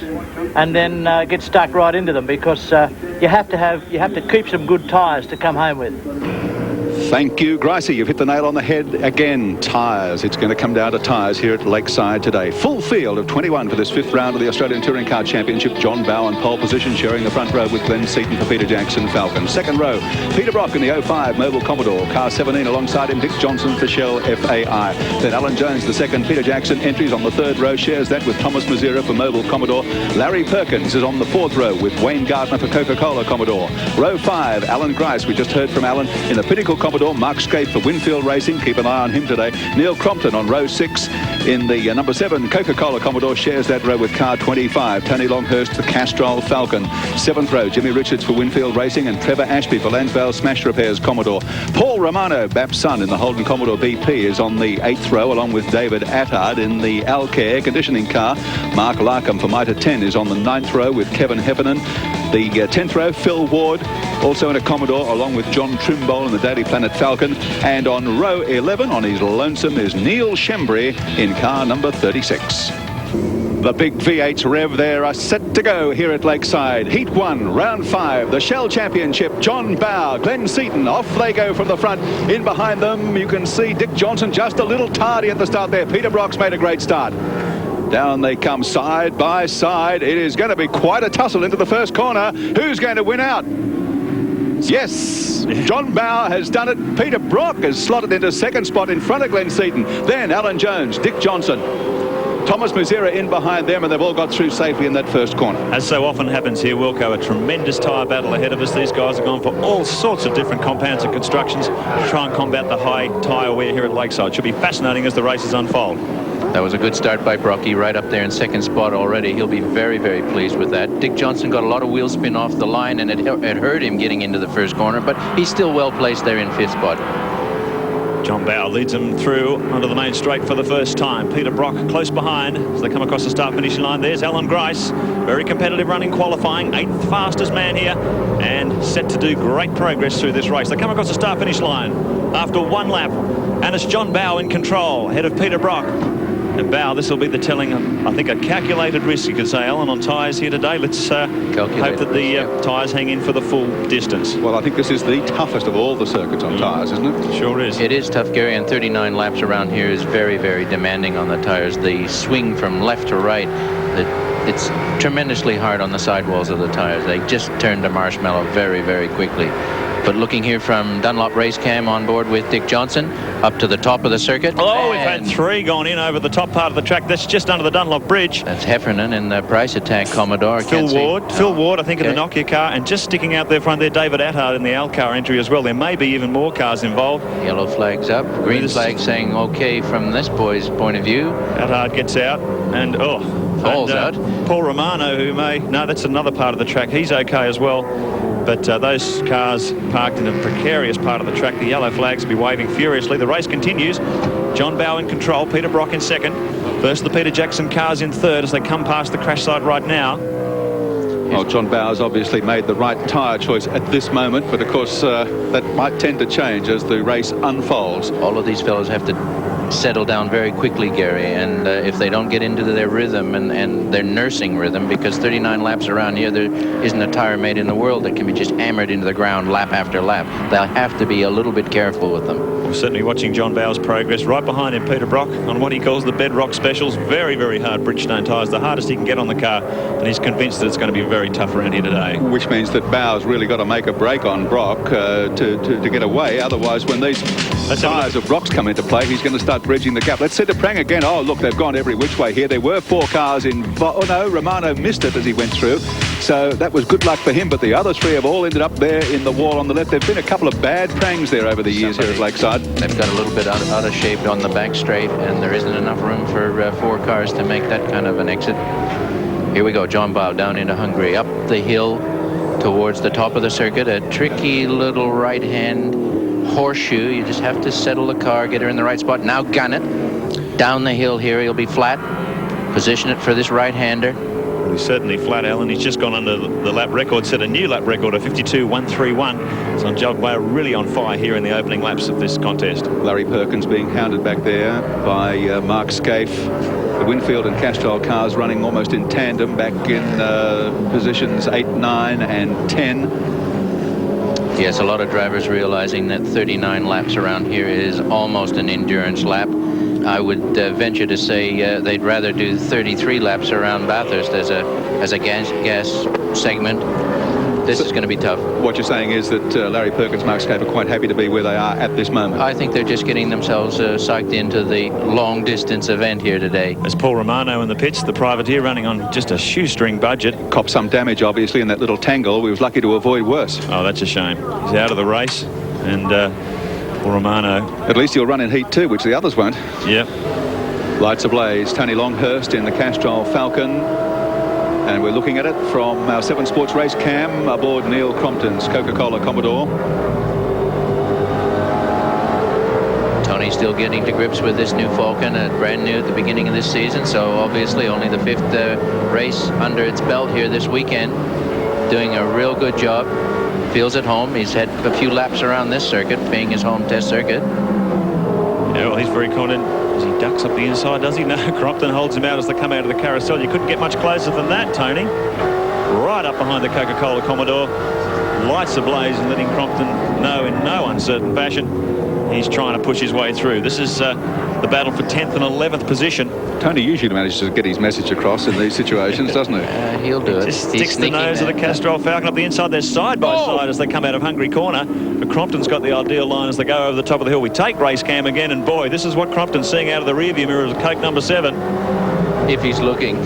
and then get stuck right into them, because you have to keep some good tyres to come home with. Thank you, Gricey. You've hit the nail on the head again. Tyres. It's going to come down to tyres here at Lakeside today. Full field of 21 for this 5th round of the Australian Touring Car Championship. John Bow on pole position, sharing the front row with Glenn Seaton for Peter Jackson Falcon. 2nd row, Peter Brock in the 05 Mobile Commodore. Car 17 alongside him, Dick Johnson for Shell FAI. Then Alan Jones, the 2nd Peter Jackson entries on the 3rd row, shares that with Thomas Mazira for Mobile Commodore. Larry Perkins is on the 4th row with Wayne Gardner for Coca-Cola Commodore. Row 5, Alan Grice. We just heard from Alan in the Pinnacle Commodore Commodore. Mark Scaife for Winfield Racing. Keep an eye on him today. Neil Crompton on row 6 in the number 7 Coca-Cola Commodore shares that row with car 25. Tony Longhurst for Castrol Falcon. 7th row, Jimmy Richards for Winfield Racing and Trevor Ashby for Lansvale Smash Repairs Commodore. Paul Romano, Bap's son in the Holden Commodore BP, is on the 8th row along with David Attard in the Alcare air conditioning car. Mark Larkham for Mitre 10 is on the 9th row with Kevin Heffernan. The 10th row, Phil Ward, also in a Commodore, along with John Trimble in the Daily Planet Falcon. And on row 11, on his lonesome, is Neil Shembry in car number 36. The big V8s rev there are set to go here at Lakeside. Heat 1, round 5, the Shell Championship. John Bow, Glenn Seaton, off they go from the front. In behind them, you can see Dick Johnson just a little tardy at the start there. Peter Brock's made a great start. Down they come side by side. It is going to be quite a tussle into the first corner. Who's going to win out? Yes, John Bow has done it. Peter Brock has slotted into second spot in front of Glenn Seaton. Then Alan Jones, Dick Johnson, Thomas Mazera in behind them, and they've all got through safely in that first corner. As so often happens here, Wilco, a tremendous tyre battle ahead of us. These guys have gone for all sorts of different compounds and constructions to try and combat the high tyre wear here at Lakeside. Should be fascinating as the races unfold. That was a good start by Brocky, right up there in second spot already. He'll be very, very pleased with that. Dick Johnson got a lot of wheel spin off the line, and it hurt him getting into the first corner, but he's still well placed there in fifth spot. John Bow leads them through onto the main straight for the first time. Peter Brock close behind as they come across the start-finish line. There's Alan Grice, very competitive running, qualifying, 8th fastest man here, and set to do great progress through this race. They come across the start-finish line after one lap, and it's John Bow in control, ahead of Peter Brock. And Bow, this will be the telling, I think, a calculated risk, you could say, Alan, on tyres here today. Let's hope that the tyres hang in for the full distance. Well, I think this is the toughest of all the circuits on tyres, isn't it? Sure is. It is tough, Gary, and 39 laps around here is very, very demanding on the tyres. The swing from left to right, it's tremendously hard on the sidewalls of the tyres. They just turn to marshmallow very, very quickly. But looking here from Dunlop Race Cam on board with Dick Johnson up to the top of the circuit. Oh, we've had 3 gone in over the top part of the track. That's just under the Dunlop Bridge. That's Heffernan in the Price Attack Commodore. Phil Ward, I think, in the Nokia car, and just sticking out there front there, David Attard in the Alcar entry as well. There may be even more cars involved. Yellow flags up, green flag saying okay from this boy's point of view. Attard gets out and falls out. Paul Romano, who that's another part of the track. He's okay as well. But those cars parked in a precarious part of the track. The yellow flags will be waving furiously. The race continues. John Bow in control. Peter Brock in second. First, the Peter Jackson cars in third as they come past the crash site right now. Well, John Bow's obviously made the right tyre choice at this moment, but of course that might tend to change as the race unfolds. All of these fellows have to settle down very quickly, Gary, and if they don't get into their rhythm and their nursing rhythm, because 39 laps around here, there isn't a tire made in the world that can be just hammered into the ground lap after lap. They'll have to be a little bit careful with them. We're certainly watching John Bow's progress. Right behind him, Peter Brock on what he calls the bedrock specials. Very, very hard Bridgestone tyres, the hardest he can get on the car, and he's convinced that it's going to be very tough around here today. Which means that Bow's really got to make a break on Brock to get away. Otherwise, when these tyres of Brock's come into play, he's going to start bridging the gap. Let's see the Prang again. Oh, look, they've gone every which way here. There were 4 cars in. Oh, no, Romano missed it as he went through. So that was good luck for him, but the other 3 have all ended up there in the wall on the left. There have been a couple of bad Prangs there over the years here at Lakeside. They've got a little bit out of shape on the back straight, and there isn't enough room for 4 cars to make that kind of an exit. Here we go, John Bow down into Hungary, up the hill towards the top of the circuit. A tricky little right-hand horseshoe. You just have to settle the car, get her in the right spot. Now gun it. Down the hill here, he'll be flat. Position it for this right-hander. Well, he's certainly flat, Alan. He's just gone under the lap record, set a new lap record of 52.131. So John Bow really on fire here in the opening laps of this contest. Larry Perkins being hounded back there by Mark Scaife. The Winfield and Castrol cars running almost in tandem back in positions 8, 9 and 10. Yes, a lot of drivers realizing that 39 laps around here is almost an endurance lap. I would venture to say they'd rather do 33 laps around Bathurst as a gas segment. This is going to be tough. What you're saying is that Larry Perkins, Mark Scaife are quite happy to be where they are at this moment. I think they're just getting themselves psyched into the long-distance event here today. There's Paul Romano in the pits, the privateer running on just a shoestring budget. Copped some damage, obviously, in that little tangle. We was lucky to avoid worse. Oh, that's a shame. He's out of the race, and Well, Romano. At least he'll run in heat 2, which the others won't. Yep. Lights ablaze. Tony Longhurst in the Castrol Falcon. And we're looking at it from our 7 Sports race cam aboard Neil Crompton's Coca-Cola Commodore. Tony's still getting to grips with this new Falcon, brand new at the beginning of this season, so obviously only the 5th race under its belt here this weekend. Doing a real good job. Feels at home. He's had a few laps around this circuit, being his home test circuit. Yeah, well, he's very confident as he ducks up the inside, does he? No, Crompton holds him out as they come out of the carousel. You couldn't get much closer than that, Tony. Right up behind the Coca-Cola Commodore. Lights ablaze and letting Crompton know in no uncertain fashion he's trying to push his way through. This is the battle for 10th and 11th position. Tony usually manages to get his message across in these situations, doesn't he? He'll do it. Just sticks the nose of the Castrol Falcon up the inside. They're side by side as they come out of Hungry Corner. But Crompton's got the ideal line as they go over the top of the hill. We take race cam again, and boy, this is what Crompton's seeing out of the rearview mirror of Coke number 7. If he's looking.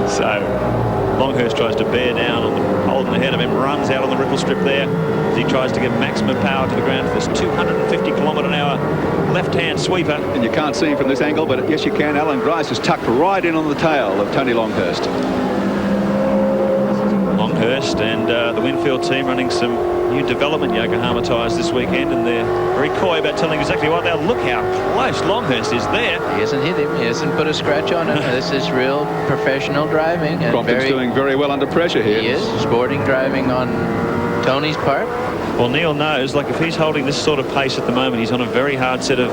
So Longhurst tries to bear down on the Holden ahead of him, runs out on the ripple strip there as he tries to get maximum power to the ground for this 250km/h left-hand sweeper. And you can't see him from this angle, but yes, you can. Alan Grice is tucked right in on the tail of Tony Longhurst. Longhurst and the Winfield team running some new development Yokohama tyres this weekend, and they're very coy about telling exactly what they'll. Look how close Longhurst is there. He hasn't hit him. He hasn't put a scratch on him. This is real professional driving. And Crompton's doing very well under pressure here. He is. Sporting driving on Tony's part. Well, Neil knows, like, if he's holding this sort of pace at the moment, he's on a very hard set of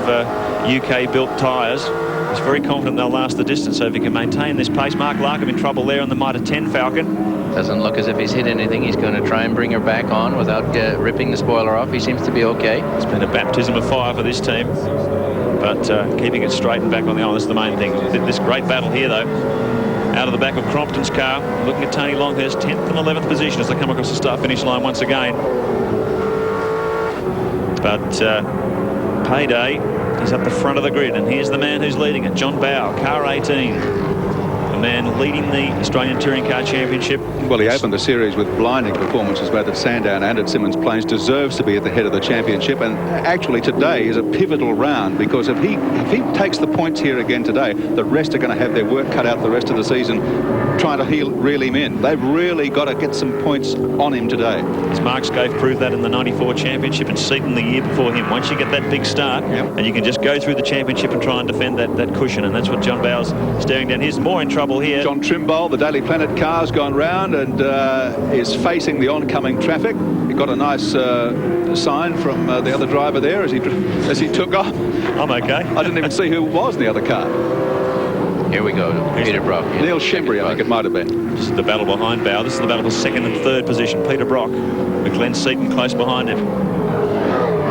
UK-built tyres. He's very confident they'll last the distance, so if he can maintain this pace. Mark Larkham in trouble there on the Mitre 10 Falcon. Doesn't look as if he's hit anything. He's going to try and bring her back on without ripping the spoiler off. He seems to be okay. It's been a baptism of fire for this team, but keeping it straight and back on the island is the main thing. This great battle here, though, out of the back of Crompton's car, looking at Tony Longhurst, 10th and 11th position as they come across the start-finish line once again. But Payday is at the front of the grid, and here's the man who's leading it, John Bowe, car 18. The man leading the Australian Touring Car Championship. Well, he opened the series with blinding performances both at Sandown and at Symmons Plains. Deserves to be at the head of the championship, and actually today is a pivotal round, because if he takes the points here again today, the rest are going to have their work cut out the rest of the season trying to reel him in. They've really got to get some points on him today. As Mark Scaife proved that in the 94 championship, and Seaton the year before him. Once you get that big start, and you can just go through the championship and try and defend that cushion, and that's what John Bowe's staring down. He's more in trouble here. John Trimble, the Daily Planet car's gone round and is facing the oncoming traffic. He got a nice sign from the other driver there as he took off. I'm okay. I didn't even see who was in the other car. Here we go. Peter Brock. Neil Shembry, I think it might have been. This is the battle behind Bowe. This is the battle for 2nd and 3rd position. Peter Brock with Glenn Seaton close behind him.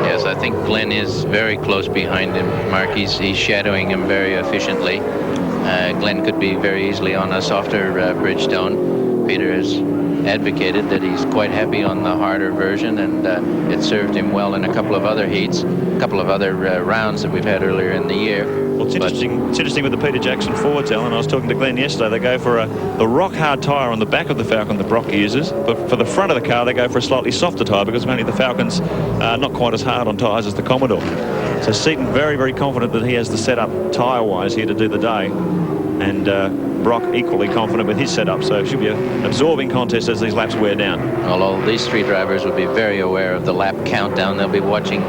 Yes, I think Glenn is very close behind him. Mark, he's shadowing him very efficiently. Glenn could be very easily on a softer Bridgestone. Peter has advocated that he's quite happy on the harder version, and it served him well in a couple of other heats, a couple of other rounds that we've had earlier in the year. Well, it's interesting with the Peter Jackson Fords, Alan. I was talking to Glenn yesterday. They go for the rock-hard tyre on the back of the Falcon that Brock uses, but for the front of the car, they go for a slightly softer tyre because apparently the Falcon's not quite as hard on tyres as the Commodore. So Seaton very, very confident that he has the setup tyre-wise here to do the day. And Brock equally confident with his setup, so it should be an absorbing contest as these laps wear down. Although these three drivers will be very aware of the lap countdown. They'll be watching,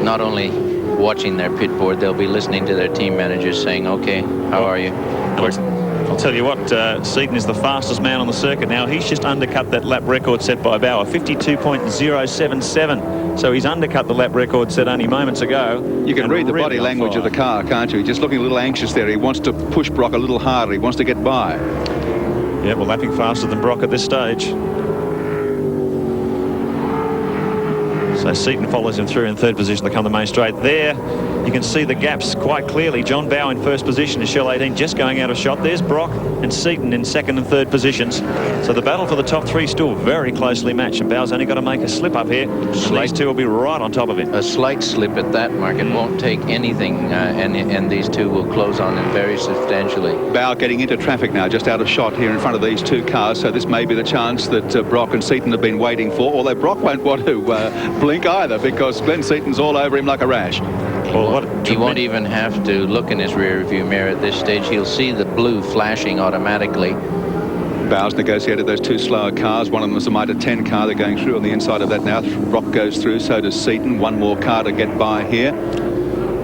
not only watching their pit board, they'll be listening to their team managers saying, okay, how are you? I'll tell you what, Seaton is the fastest man on the circuit now. He's just undercut that lap record set by Bowe, 52.077. So he's undercut the lap record set only moments ago. You can read the body language of the car, can't you? He's just looking a little anxious there. He wants to push Brock a little harder. He wants to get by. Yeah, well, lapping faster than Brock at this stage. So Seaton follows him through in 3rd position to come the main straight. There You can see the gaps quite clearly. John Bow in first position is Shell 18 just going out of shot. There's Brock and Seaton in second and third positions. So the battle for the top three still very closely matched, and Bow's only got to make a slip up here. These two will be right on top of him. A slight slip at that, Mark. It won't take anything, and these two will close on him very substantially. Bow getting into traffic now, just out of shot here in front of these two cars, so this may be the chance that Brock and Seaton have been waiting for, although Brock won't want to blink either, because Glenn Seaton's all over him like a rash. He won't even have to look in his rear view mirror at this stage. He'll see the blue flashing automatically. Bow's negotiated those two slower cars. One of them is a Mitre 10 car. They're going through on the inside of that now. Brock goes through, so does Seaton. One more car to get by here.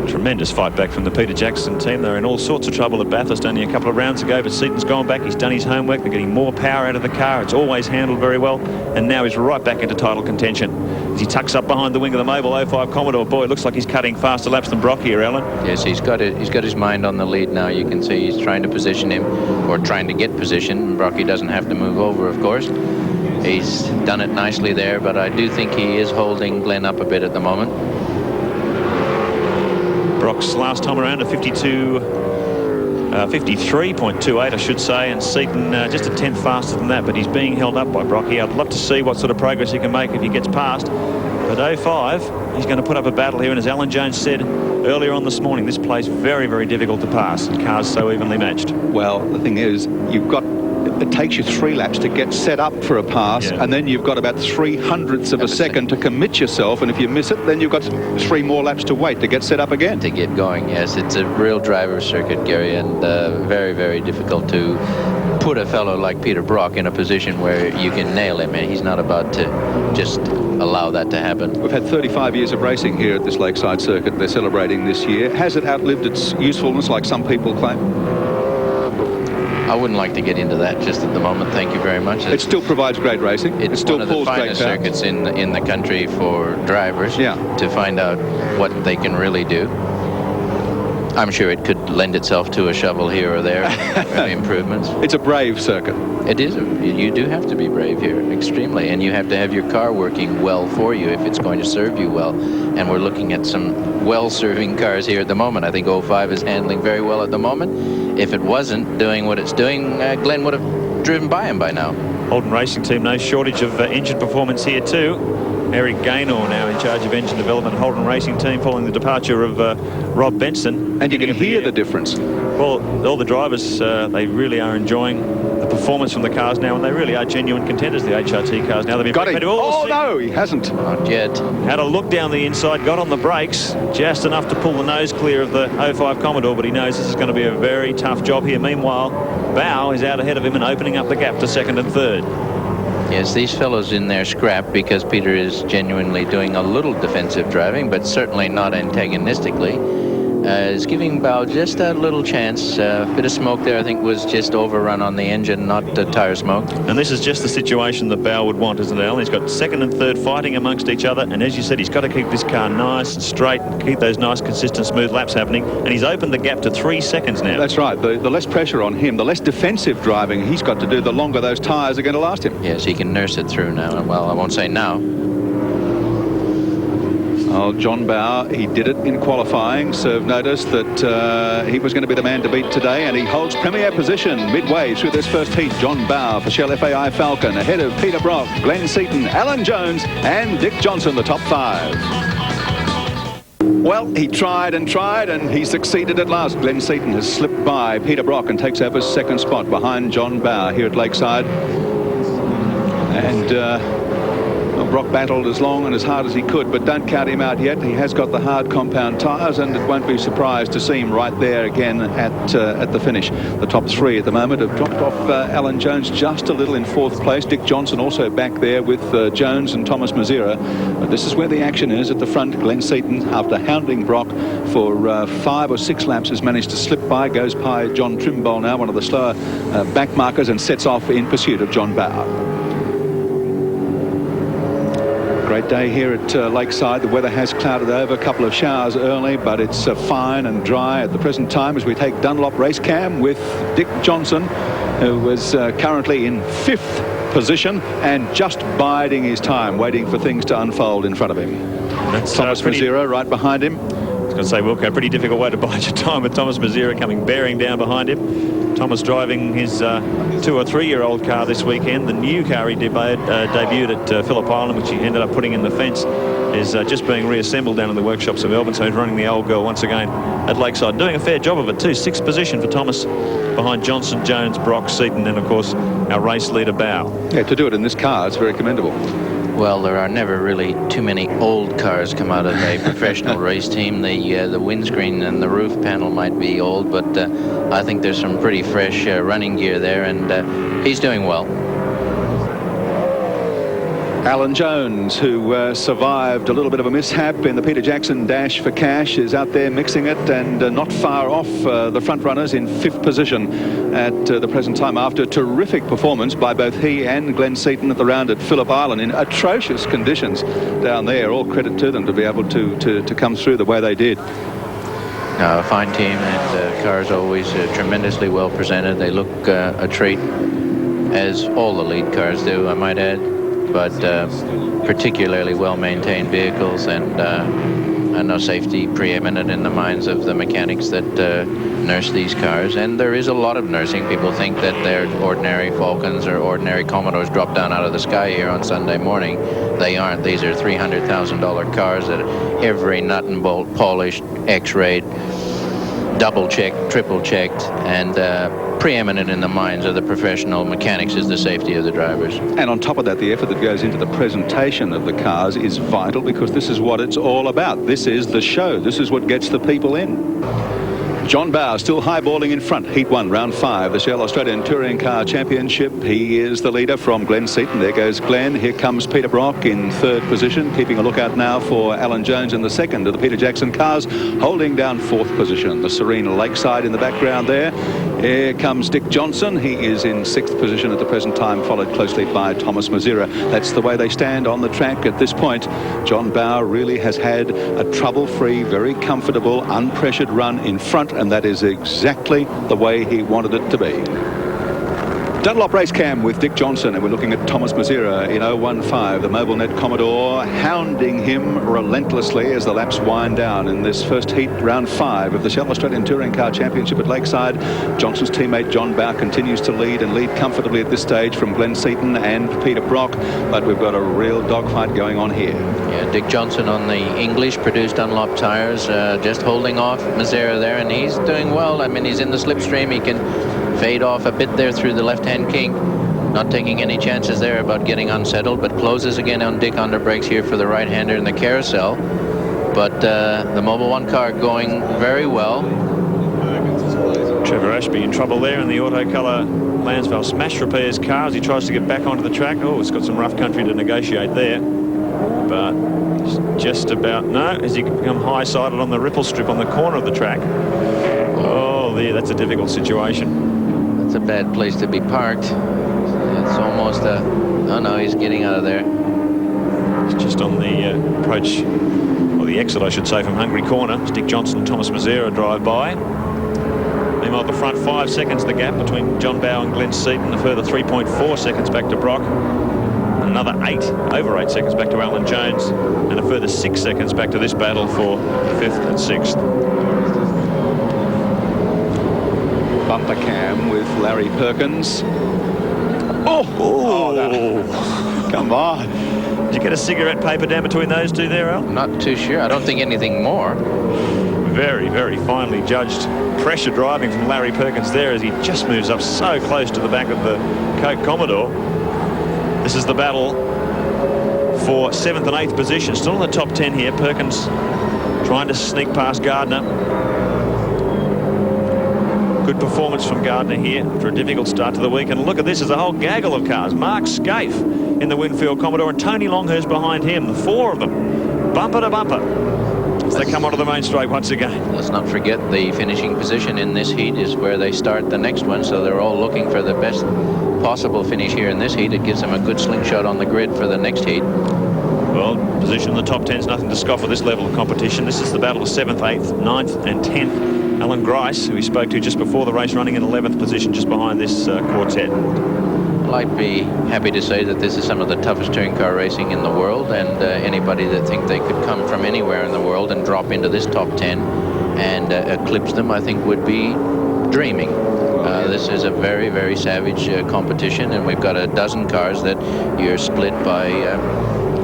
Tremendous fight back from the Peter Jackson team. They're in all sorts of trouble at Bathurst only a couple of rounds ago, but Seaton's gone back. He's done his homework. They're getting more power out of the car. It's always handled very well, and now he's right back into title contention. As he tucks up behind the wing of the Mobile 05 Commodore, boy, it looks like he's cutting faster laps than Brock here, Alan. Yes, he's got his mind on the lead now. You can see he's trying to position him, or trying to get position. Brocky doesn't have to move over, of course. He's done it nicely there, but I do think he is holding Glenn up a bit at the moment. Brock's last time around a 53.28, I should say, and Seaton just a tenth faster than that, but he's being held up by Brocky. I'd love to see what sort of progress he can make if he gets past. But 05, he's going to put up a battle here, and as Alan Jones said earlier on this morning, this plays very, very difficult to pass. Cars so evenly matched. Well, the thing is, it takes you 3 laps to get set up for a pass, and then you've got about 0.03 of a second to commit yourself, and if you miss it, then you've got 3 more laps to wait to get set up again. To get going, yes. It's a real driver's circuit, Gary, and very, very difficult to put a fellow like Peter Brock in a position where you can nail him, and he's not about to just allow that to happen. We've had 35 years of racing here at this Lakeside circuit they're celebrating this year. Has it outlived its usefulness like some people claim? I wouldn't like to get into that just at the moment. Thank you very much. It still provides great racing. It still pulls great power. It's one of the finest circuits in the country for drivers to find out what they can really do. I'm sure it could lend itself to a shovel here or there, improvements. It's a brave circuit. It is. You do have to be brave here, extremely, and you have to have your car working well for you if it's going to serve you well. And we're looking at some well-serving cars here at the moment. I think 05 is handling very well at the moment. If it wasn't doing what it's doing, Glenn would have driven by him by now. Holden Racing Team, no shortage of engine performance here too. Eric Gaynor now in charge of engine development at Holden Racing Team following the departure of Rob Benson. And you can hear the difference. Well, all the drivers, they really are enjoying the performance from the cars now, and they really are genuine contenders, the HRT cars now. They've been got him. Oh, no, he hasn't. Not yet. Had a look down the inside, got on the brakes, just enough to pull the nose clear of the 05 Commodore, but he knows this is going to be a very tough job here. Meanwhile, Bow is out ahead of him and opening up the gap to second and third. Yes, these fellows in there scrap because Peter is genuinely doing a little defensive driving, but certainly not antagonistically. Is giving Bow just a little chance. A bit of smoke there, I think, was just overrun on the engine, not tire smoke. And this is just the situation that Bow would want, isn't it, Alan? He's got second and third fighting amongst each other, and as you said, he's got to keep this car nice and straight, keep those nice, consistent, smooth laps happening, and he's opened the gap to 3 seconds now. That's right. The less pressure on him, the less defensive driving he's got to do, the longer those tyres are going to last him. Yes, he can nurse it through now. Well, I won't say now. Oh, John Bow, he did it in qualifying. Serve notice that he was going to be the man to beat today, and he holds premier position midway through this first heat. John Bow for Shell FAI Falcon, ahead of Peter Brock, Glenn Seaton, Alan Jones, and Dick Johnson, the top 5. Well, he tried, and he succeeded at last. Glenn Seaton has slipped by Peter Brock and takes over second spot behind John Bow here at Lakeside. And Brock battled as long and as hard as he could, but don't count him out yet. He has got the hard compound tyres, and it won't be surprised to see him right there again at the finish. The top 3 at the moment have dropped off Alan Jones just a little in 4th place. Dick Johnson also back there with Jones and Thomas Mazira. But this is where the action is at the front. Glenn Seaton, after hounding Brock for 5 or 6 laps, has managed to slip by, goes by John Trimble now, one of the slower back markers, and sets off in pursuit of John Bow. Great day here at Lakeside. The weather has clouded over, a couple of showers early, but it's fine and dry at the present time as we take Dunlop Race Cam with Dick Johnson, who is currently in 5th position and just biding his time, waiting for things to unfold in front of him. That's Thomas Mazira right behind him. going to say, Wilco, pretty difficult way to bide your time with Thomas Mazera coming bearing down behind him. Thomas driving his 2 or 3-year-old car this weekend. The new car he debuted at Phillip Island, which he ended up putting in the fence, is just being reassembled down in the workshops of Melbourne. So he's running the old girl once again at Lakeside, doing a fair job of it too. 6th position for Thomas, behind Johnson, Jones, Brock, Seaton, and of course our race leader Bow. Yeah, to do it in this car, it's very commendable. Well, there are never really too many old cars come out of a professional race team. The windscreen and the roof panel might be old, but I think there's some pretty fresh running gear there, and he's doing well. Alan Jones, who survived a little bit of a mishap in the Peter Jackson Dash for Cash, is out there mixing it and not far off the front runners in 5th position at the present time, after a terrific performance by both he and Glenn Seaton at the round at Phillip Island in atrocious conditions down there. All credit to them to be able to come through the way they did. A fine team, and cars always tremendously well presented. They look a treat, as all the lead cars do, I might add. But particularly well-maintained vehicles, and no safety preeminent in the minds of the mechanics that nurse these cars. And there is a lot of nursing. People think that they're ordinary Falcons or ordinary Commodores drop down out of the sky here on Sunday morning. They aren't. These are $300,000 cars that are every nut and bolt polished, x-rayed, double-checked, triple-checked, and preeminent in the minds of the professional mechanics is the safety of the drivers. And on top of that, the effort that goes into the presentation of the cars is vital, because this is what it's all about. This is the show. This is what gets the people in. John Bow still highballing in front. Heat 1, round 5, the Shell Australian Touring Car Championship. He is the leader from Glenn Seaton. There goes Glenn. Here comes Peter Brock in 3rd position, keeping a lookout now for Alan Jones in the 2nd of the Peter Jackson cars, holding down 4th position. The serene Lakeside in the background there. Here comes Dick Johnson. He is in 6th position at the present time, followed closely by Thomas Mazera. That's the way they stand on the track at this point. John Bow really has had a trouble-free, very comfortable, unpressured run in front, and that is exactly the way he wanted it to be. Dunlop Race Cam with Dick Johnson, and we're looking at Thomas Mazera in 015, the MobileNet Commodore, hounding him relentlessly as the laps wind down in this first heat, round 5 of the Shell Australian Touring Car Championship at Lakeside. Johnson's teammate John Bow continues to lead, and lead comfortably at this stage from Glenn Seaton and Peter Brock, but we've got a real dogfight going on here. Yeah, Dick Johnson on the English-produced Dunlop tyres, just holding off Mazera there, and he's doing well. I mean, he's in the slipstream. He can fade off a bit there through the left-hand kink, not taking any chances there about getting unsettled, but closes again on Dick under brakes here for the right-hander in the carousel. But the Mobil 1 car going very well. Trevor Ashby in trouble there in the auto-colour Lansvale Smash Repairs car as he tries to get back onto the track. Oh, it's got some rough country to negotiate there, but just about, no, as he can become high-sided on the ripple strip on the corner of the track. Oh, there, that's a difficult situation. It's a bad place to be parked. It's almost a... Oh no, he's getting out of there. It's just on the approach, or the exit I should say, from Hungry Corner. Dick Johnson and Thomas Mazera drive by. Meanwhile, at the front, 5 seconds the gap between John Bow and Glenn Seaton. A further 3.4 seconds back to Brock. And another over 8 seconds back to Alan Jones. And a further 6 seconds back to this battle for 5th and 6th. Bumper cam with Larry Perkins. Come on. Did you get a cigarette paper down between those two there, Al? Not too sure. I don't think anything more. Very, very finely judged pressure driving from Larry Perkins there as he just moves up so close to the back of the Coke Commodore. This is the battle for 7th and 8th position. Still in the top 10 here. Perkins trying to sneak past Gardner. Good performance from Gardner here after a difficult start to the week. And look at this, there's a whole gaggle of cars. Mark Scaife in the Winfield Commodore and Tony Longhurst behind him. The 4 of them, bumper to bumper, as they come onto the main straight once again. Let's not forget the finishing position in this heat is where they start the next one, so they're all looking for the best possible finish here in this heat. It gives them a good slingshot on the grid for the next heat. Well, position in the top 10 is nothing to scoff at this level of competition. This is the battle of 7th, 8th, 9th and 10th. Alan Grice, who we spoke to just before the race, running in 11th position just behind this quartet. I'd be happy to say that this is some of the toughest touring car racing in the world, and anybody that think they could come from anywhere in the world and drop into this top 10 and eclipse them, I think would be dreaming. This is a very, very savage competition, and we've got a dozen cars that you're split by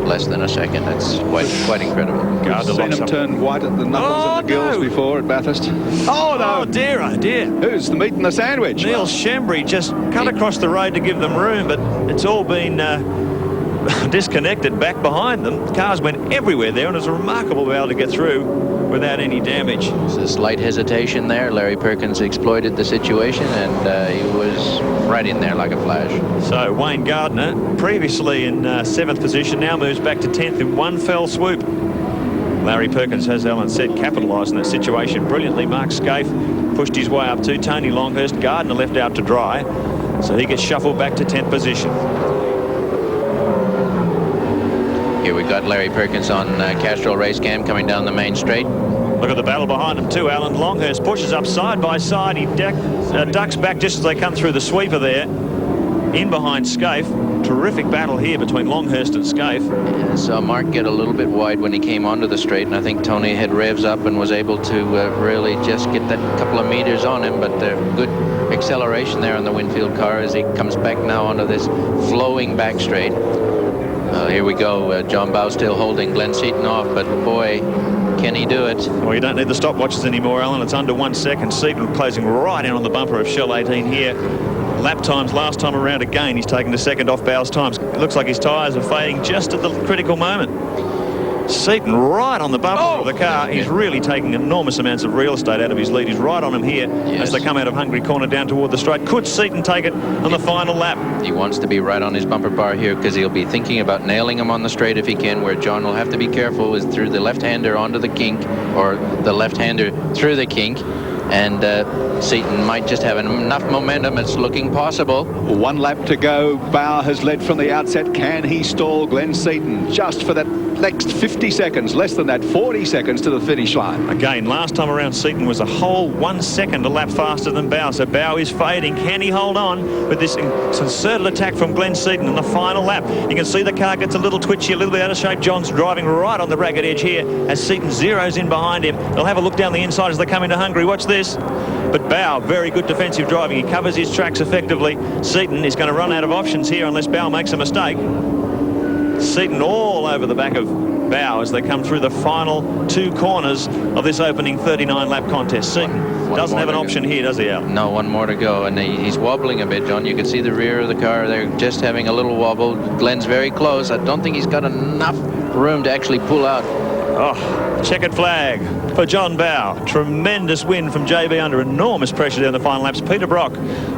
less than a second. It's quite incredible. We've seen him turn white at the knuckles and the gills before at Bathurst. Oh, no. Oh, dear, oh, dear. Who's the meat and the sandwich? Neil Shembry just cut across the road to give them room, but it's all been disconnected back behind them. Cars went everywhere there, and it's remarkable to be able to get through without any damage. There's a slight hesitation there. Larry Perkins exploited the situation, and he was right in there like a flash. So Wayne Gardner, previously in 7th position, now moves back to 10th in one fell swoop. Larry Perkins, as Alan said, capitalised on that situation brilliantly. Mark Scaife pushed his way up to Tony Longhurst. Gardner left out to dry, so he gets shuffled back to 10th position. Here we got Larry Perkins on Castrol race cam coming down the main straight. Look at the battle behind him too. Alan Longhurst pushes up side by side. He ducks back just as they come through the sweeper there. In behind Scaife. Terrific battle here between Longhurst and Scaife. Yeah, saw Mark get a little bit wide when he came onto the straight, and I think Tony had revs up and was able to really just get that couple of meters on him, but good acceleration there on the Winfield car as he comes back now onto this flowing back straight. Here we go. John Bowe still holding Glenn Seaton off, but boy, can he do it? Well, you don't need the stopwatches anymore, Alan. It's under 1 second. Seaton closing right in on the bumper of Shell 18 here. Lap times last time around again. He's taken the second off Bowe's times. It looks like his tyres are fading just at the critical moment. Seaton right on the bumper of the car. He's really taking enormous amounts of real estate out of his lead. He's right on him here as they come out of Hungary Corner down toward the straight. Could Seaton take it on the final lap? He wants to be right on his bumper bar here because he'll be thinking about nailing him on the straight if he can, where John will have to be careful is through the left-hander onto the kink, or the left-hander through the kink. And Seaton might just have enough momentum. It's looking possible. 1 lap to go. Bowe has led from the outset. Can he stall Glenn Seaton just for that next 50 seconds? Less than that, 40 seconds to the finish line. Again, last time around, Seaton was a whole 1 second a lap faster than Bowe. So Bowe is fading. Can he hold on with this concerted attack from Glenn Seaton in the final lap? You can see the car gets a little twitchy, a little bit out of shape. John's driving right on the ragged edge here as Seaton zeroes in behind him. They'll have a look down the inside as they come into Hungary. Watch this. But Bowe, very good defensive driving. He covers his tracks effectively. Seaton is going to run out of options here unless Bowe makes a mistake. Seaton all over the back of Bowe as they come through the final 2 corners of this opening 39-lap contest. Seaton doesn't have an option here, does he, Al? No, 1 more to go, and he's wobbling a bit, John. You can see the rear of the car. They're just having a little wobble. Glenn's very close. I don't think he's got enough room to actually pull out. Oh, checkered flag for John Bowe. Tremendous win from JB under enormous pressure down the final laps. Peter Brock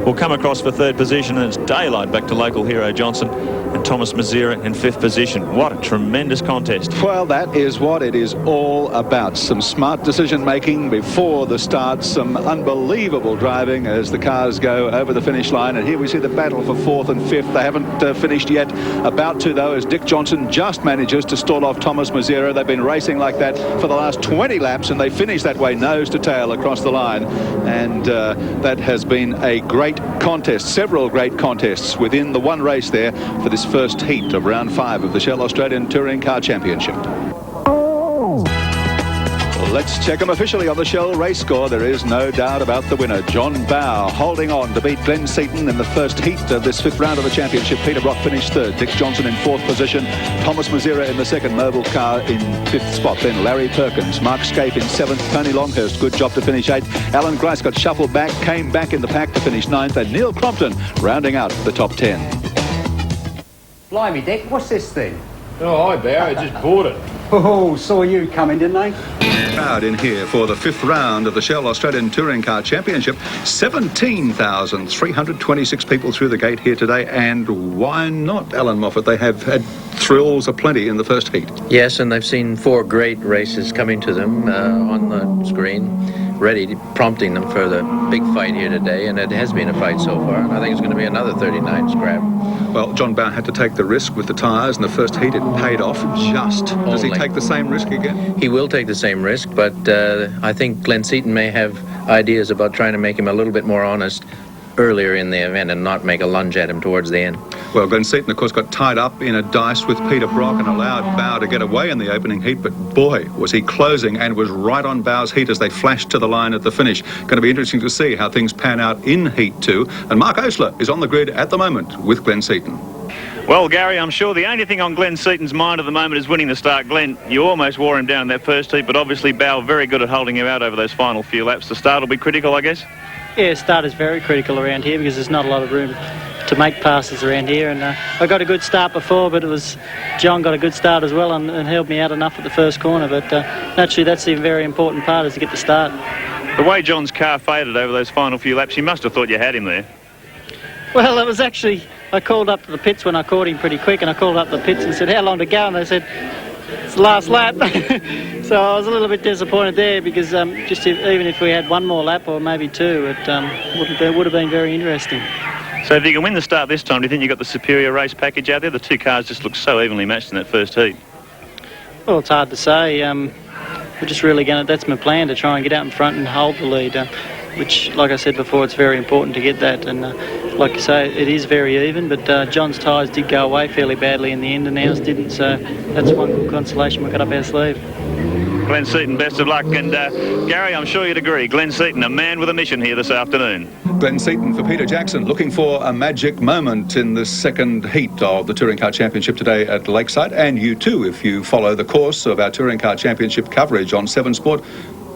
will come across for 3rd position, and it's daylight back to local hero Johnson and Thomas Mazira in 5th position. What a tremendous contest. Well, that is what it is all about. Some smart decision making before the start, some unbelievable driving as the cars go over the finish line, and here we see the battle for 4th and 5th. They haven't finished yet. About to, though, as Dick Johnson just manages to stall off Thomas Mazira. They've been racing like that for the last 20 laps, and they finish that way, nose to tail across the line, and that has been a great contest, several great contests within the one race there for this first heat of round 5 of the Shell Australian Touring Car Championship. Let's check them officially on the Shell race score. There is no doubt about the winner. John Bowe holding on to beat Glenn Seaton in the first heat of this 5th round of the championship. Peter Brock finished 3rd. Dick Johnson in 4th position. Thomas Mazira in the 2nd mobile car in 5th spot. Then Larry Perkins. Mark Scaife in 7th. Tony Longhurst, good job to finish 8th. Alan Grice got shuffled back, came back in the pack to finish 9th. And Neil Crompton rounding out the top 10. Blimey, Dick, what's this thing? Oh, hi, Bowe. I just bought it. Oh, saw you coming, didn't they? Crowd in here for the 5th round of the Shell Australian Touring Car Championship. 17,326 people through the gate here today, and why not, Alan Moffat? They have had thrills aplenty in the first heat. Yes, and they've seen 4 great races coming to them on the screen, ready, prompting them for the big fight here today, and it has been a fight so far, and I think it's going to be another 39 scrap. Well, John Bowe had to take the risk with the tyres in the first heat. It paid off just. Does he take the same risk again? He will take the same risk, but I think Glenn Seaton may have ideas about trying to make him a little bit more honest earlier in the event and not make a lunge at him towards the end. Well, Glenn Seaton, of course, got tied up in a dice with Peter Brock and allowed Bow to get away in the opening heat, but boy, was he closing and was right on Bow's heat as they flashed to the line at the finish. Going to be interesting to see how things pan out in Heat 2. And Mark Osler is on the grid at the moment with Glenn Seaton. Well, Gary, I'm sure the only thing on Glenn Seaton's mind at the moment is winning the start. Glenn, you almost wore him down in that first heat, but obviously Bow very good at holding him out over those final few laps. The start will be critical, I guess? Yeah, start is very critical around here because there's not a lot of room to make passes around here. And I got a good start before, but it was John got a good start as well and held me out enough at the first corner. But naturally, that's the very important part, is to get the start. The way John's car faded over those final few laps, you must have thought you had him there. Well, it was actually, I called up to the pits when I caught him pretty quick, and I called up the pits and said, how long to go? And they said, it's the last lap. So I was a little bit disappointed there because even if we had one more lap or maybe two, it would have been very interesting. So if you can win the start this time, do you think you got the superior race package out there? The two cars just look so evenly matched in that first heat. Well, it's hard to say. We're just really that's my plan, to try and get out in front and hold the lead, which, like I said before, it's very important to get that. And like you say, it is very even, but John's tyres did go away fairly badly in the end and ours didn't, so that's one good consolation we got up our sleeve. Glenn Seaton, best of luck. And Gary, I'm sure you'd agree, Glenn Seaton, a man with a mission here this afternoon. Glenn Seaton for Peter Jackson, looking for a magic moment in the second heat of the Touring Car Championship today at Lakeside. And you too, if you follow the course of our Touring Car Championship coverage on 7 Sport,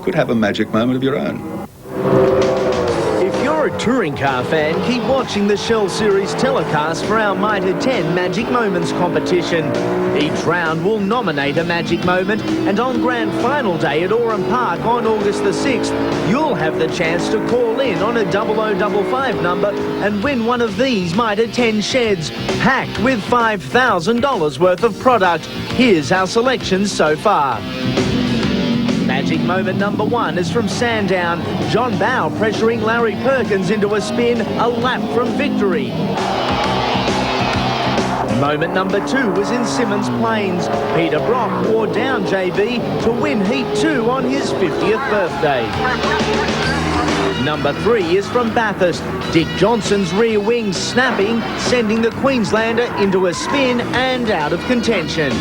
could have a magic moment of your own. If you're a touring car fan, keep watching the Shell Series telecast for our Mitre 10 Magic Moments competition. Each round will nominate a magic moment, and on Grand Final Day at Oran Park on August the 6th, you'll have the chance to call in on a 0055 number and win one of these Mitre 10 sheds, packed with $5,000 worth of product. Here's our selections so far. Magic moment number 1 is from Sandown. John Bow pressuring Larry Perkins into a spin, a lap from victory. Moment number 2 was in Symonds Plains. Peter Brock wore down JB to win Heat 2 on his 50th birthday. Number 3 is from Bathurst. Dick Johnson's rear wing snapping, sending the Queenslander into a spin and out of contention.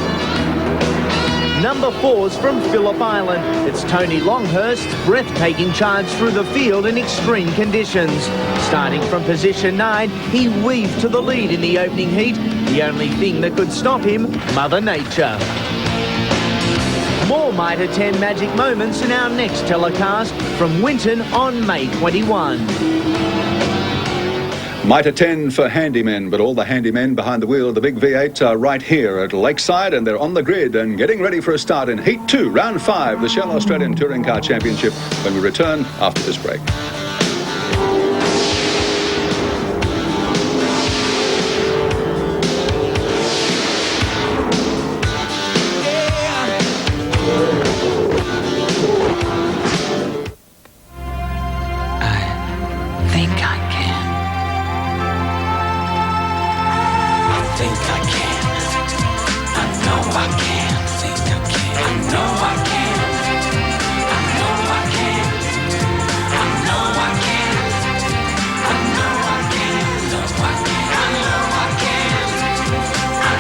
Number 4's from Phillip Island. It's Tony Longhurst's breathtaking charge through the field in extreme conditions. Starting from position 9, he weaved to the lead in the opening heat. The only thing that could stop him, Mother Nature. More Mitre 10 magic moments in our next telecast from Winton on May 21. Mitre 10 for handymen, but all the handymen behind the wheel of the big V8 are right here at Lakeside, and they're on the grid and getting ready for a start in Heat 2, Round 5, the Shell Australian Touring Car Championship, when we return after this break.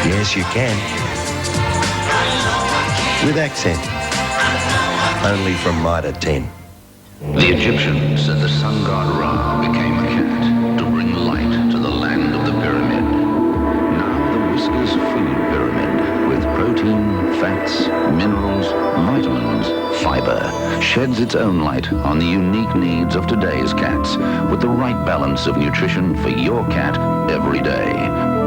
Yes, you can. With accent. Only from Mitre 10. The Egyptians said the sun god Ra became a cat to bring light to the land of the pyramid. Now the Whiskers Food Pyramid, with protein, fats, minerals, vitamins, fiber, sheds its own light on the unique needs of today's cats, with the right balance of nutrition for your cat every day.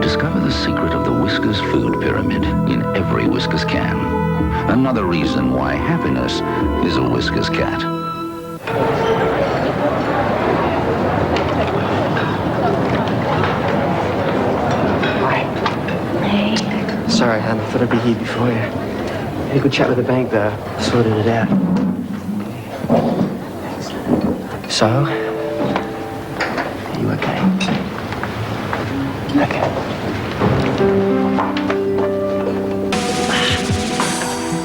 Discover the secret of the Whiskers Food Pyramid in every Whiskers can. Another reason why happiness is a Whiskers cat. Sorry, hon. I thought I'd be here before you. Had a good chat with the bank, though. Sorted it out. So? Are you okay? Okay.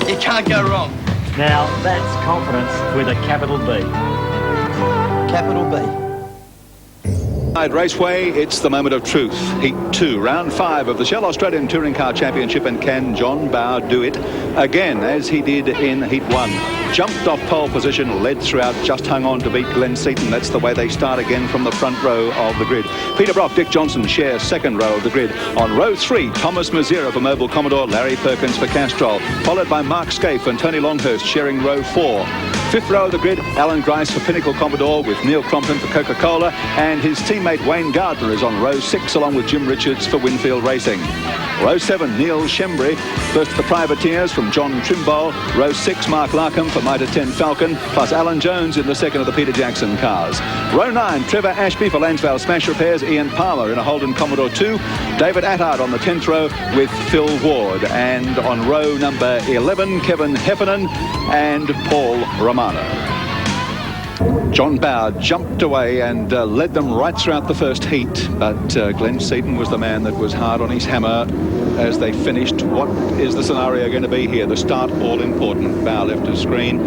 You can't go wrong. Now, that's confidence with a capital B. Capital B. Raceway, it's the moment of truth. Heat 2, round 5 of the Shell Australian Touring Car Championship, and can John Bowe do it again as he did in Heat 1? Jumped off pole position, led throughout, just hung on to beat Glenn Seaton. That's the way they start again from the front row of the grid. Peter Brock, Dick Johnson share second row of the grid. On row 3, Thomas Mazera for Mobile Commodore, Larry Perkins for Castrol, followed by Mark Scaife and Tony Longhurst sharing row 4. Fifth row of the grid, Alan Grice for Pinnacle Commodore with Neil Crompton for Coca-Cola, and his teammate Wayne Gardner is on row 6 along with Jim Richards for Winfield Racing. Row 7, Neil Shembry, first the Privateers from John Trimble. Row 6, Mark Larkham for Mitre 10 Falcon, plus Alan Jones in the second of the Peter Jackson cars. Row 9, Trevor Ashby for Lansvale Smash Repairs, Ian Palmer in a Holden Commodore 2, David Attard on the 10th row with Phil Ward, and on row number 11, Kevin Heffernan and Paul Romano. John Bowe jumped away and led them right throughout the first heat, but Glenn Seaton was the man that was hard on his hammer as they finished. What is the scenario going to be here? The start all important. Bowe left his screen.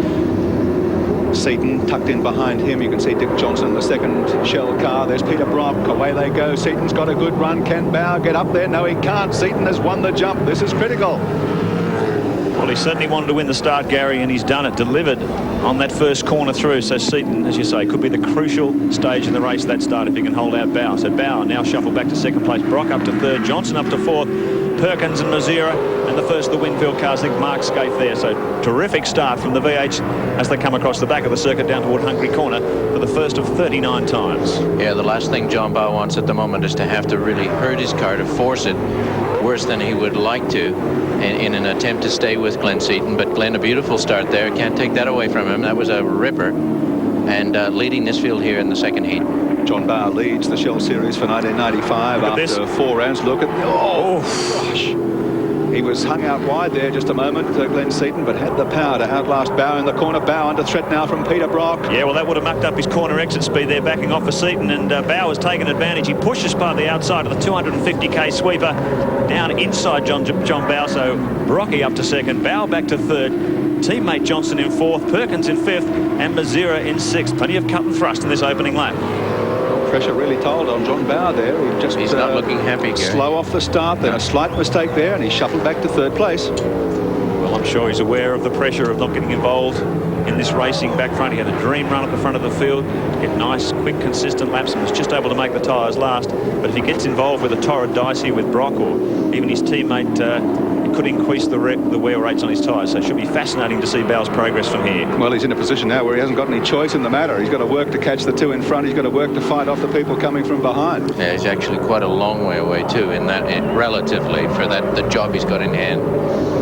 Seaton tucked in behind him. You can see Dick Johnson, the second Shell car. There's Peter Brock. Away they go. Seaton's got a good run. Can Bowe get up there? No, he can't. Seaton has won the jump. This is critical. Well, he certainly wanted to win the start, Gary, and he's done it, delivered on that first corner through. So Seaton, as you say, could be the crucial stage in the race, that start, if he can hold out Bowe. So Bowe now shuffled back to second place. Brock up to third. Johnson up to fourth. Perkins and Mazera, and the first of the Winfield cars. I think Mark Scaife there. So terrific start from the VH as they come across the back of the circuit down toward Hungry Corner for the first of 39 times. Yeah, the last thing John Bowe wants at the moment is to have to really hurt his car, to force it worse than he would like to in an attempt to stay with Glenn Seaton. But Glenn, a beautiful start there. Can't take that away from him. That was a ripper. And leading this field here in the second heat. John Bowe leads the Shell Series for 1995 after 4 rounds. Look at... Oh, gosh. He was hung out wide there just a moment, Glenn Seaton, but had the power to outlast Bowe in the corner. Bowe under threat now from Peter Brock. Yeah, well, that would have mucked up his corner exit speed there, backing off for Seaton, and Bowe has taken advantage. He pushes by the outside of the 250k sweeper down inside John Bowe, so Brocky up to second, Bowe back to third. Teammate Johnson in fourth, Perkins in fifth, and Mazera in sixth. Plenty of cut and thrust in this opening lap. Pressure really told on John Bowe there. He's not looking happy, Gary. Slow off the start, then a slight mistake there, and he shuffled back to third place. Well, I'm sure he's aware of the pressure of not getting involved in this racing back front. He had a dream run at the front of the field, get nice, quick, consistent laps, and was just able to make the tyres last. But if he gets involved with a torrid dice here with Brock or even his teammate, it could increase the wear rates on his tyres. So it should be fascinating to see Bowe's progress from here. Well, he's in a position now where he hasn't got any choice in the matter. He's got to work to catch the two in front. He's got to work to fight off the people coming from behind. Yeah, he's actually quite a long way away too, relatively, for the job he's got in hand.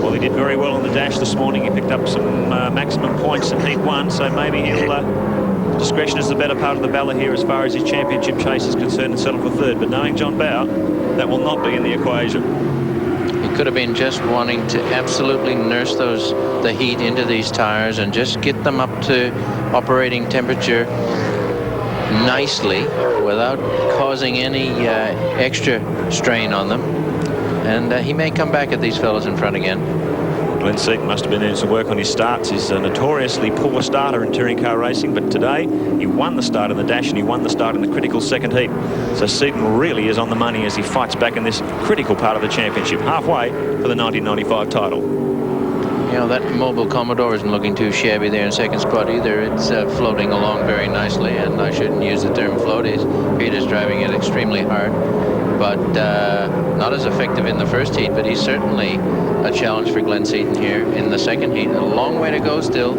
Well, he did very well on the dash this morning. He picked up some maximum points in Heat 1, so maybe he'll... discretion is the better part of the ballot here as far as his championship chase is concerned, and settle for third. But knowing John Bowe, that will not be in the equation. He could have been just wanting to absolutely nurse the heat into these tires and just get them up to operating temperature nicely without causing any extra strain on them. And he may come back at these fellas in front again. Glenn Seaton must have been doing some work on his starts. He's a notoriously poor starter in touring car racing, but today he won the start in the dash and he won the start in the critical second heat. So Seaton really is on the money as he fights back in this critical part of the championship, halfway for the 1995 title. You know, that Mobile Commodore isn't looking too shabby there in second spot either. It's floating along very nicely, and I shouldn't use the term floaties. Peter's driving it extremely hard, but not as effective in the first heat, but he's certainly a challenge for Glenn Seaton here in the second heat. A long way to go still.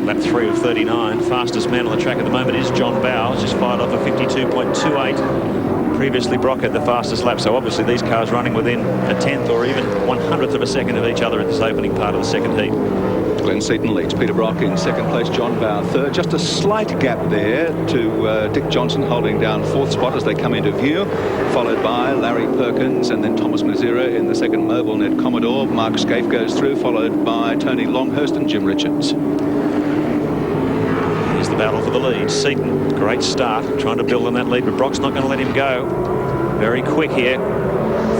Lap 3 of 39. Fastest man on the track at the moment is John Bowe. Just fired off a 52.28. Previously, Brock had the fastest lap, so obviously these cars running within a 10th or even 100th of a second of each other at this opening part of the second heat. Glenn Seaton leads. Peter Brock in second place. John Bowe third. Just a slight gap there to Dick Johnson holding down fourth spot as they come into view, followed by Larry Perkins and then Thomas Mazera in the second Mobile Net Commodore. Mark Scaife goes through, followed by Tony Longhurst and Jim Richards. Here's the battle for the lead. Seaton, great start, trying to build on that lead, but Brock's not going to let him go. Very quick here.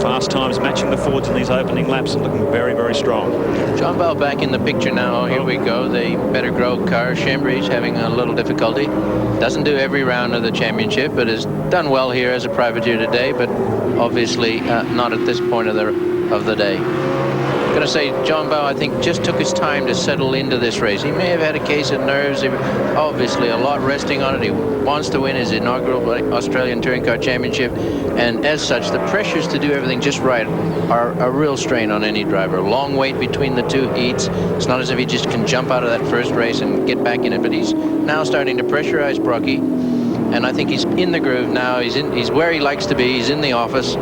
Fast times matching the Fords in these opening laps and looking very, very strong. John Bell back in the picture now. Here we go. The better grow car. Chambry's having a little difficulty. Doesn't do every round of the championship, but has done well here as a privateer today, but obviously not at this point of the day. I'm going to say John Bow, I think, just took his time to settle into this race. He may have had a case of nerves. Obviously, a lot resting on it. He wants to win his inaugural Australian Touring Car Championship. And as such, the pressures to do everything just right are a real strain on any driver. Long wait between the two heats. It's not as if he just can jump out of that first race and get back in it. But he's now starting to pressurize Brocky. And I think he's in the groove now. He's where he likes to be. He's in the office.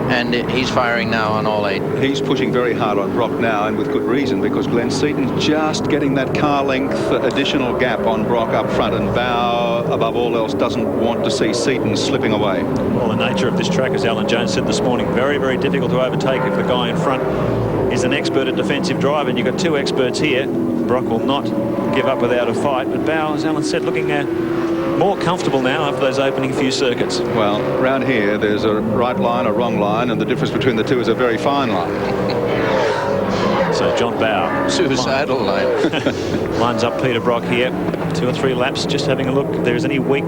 And he's firing now on all 8. He's pushing very hard on Brock now, and with good reason, because Glenn Seaton's just getting that car length additional gap on Brock up front, and Bow, above all else, doesn't want to see Seaton slipping away. Well, the nature of this track, as Alan Jones said this morning, very, very difficult to overtake if the guy in front is an expert at defensive drive, and you've got 2 experts here. Brock will not give up without a fight, but Bow, as Alan said, looking more comfortable now after those opening few circuits. Well, around here there's a right line, a wrong line, and the difference between the two is a very fine line. So John Bow, suicidal line, lines up Peter Brock here. 2 or 3 laps, just having a look if there's any weak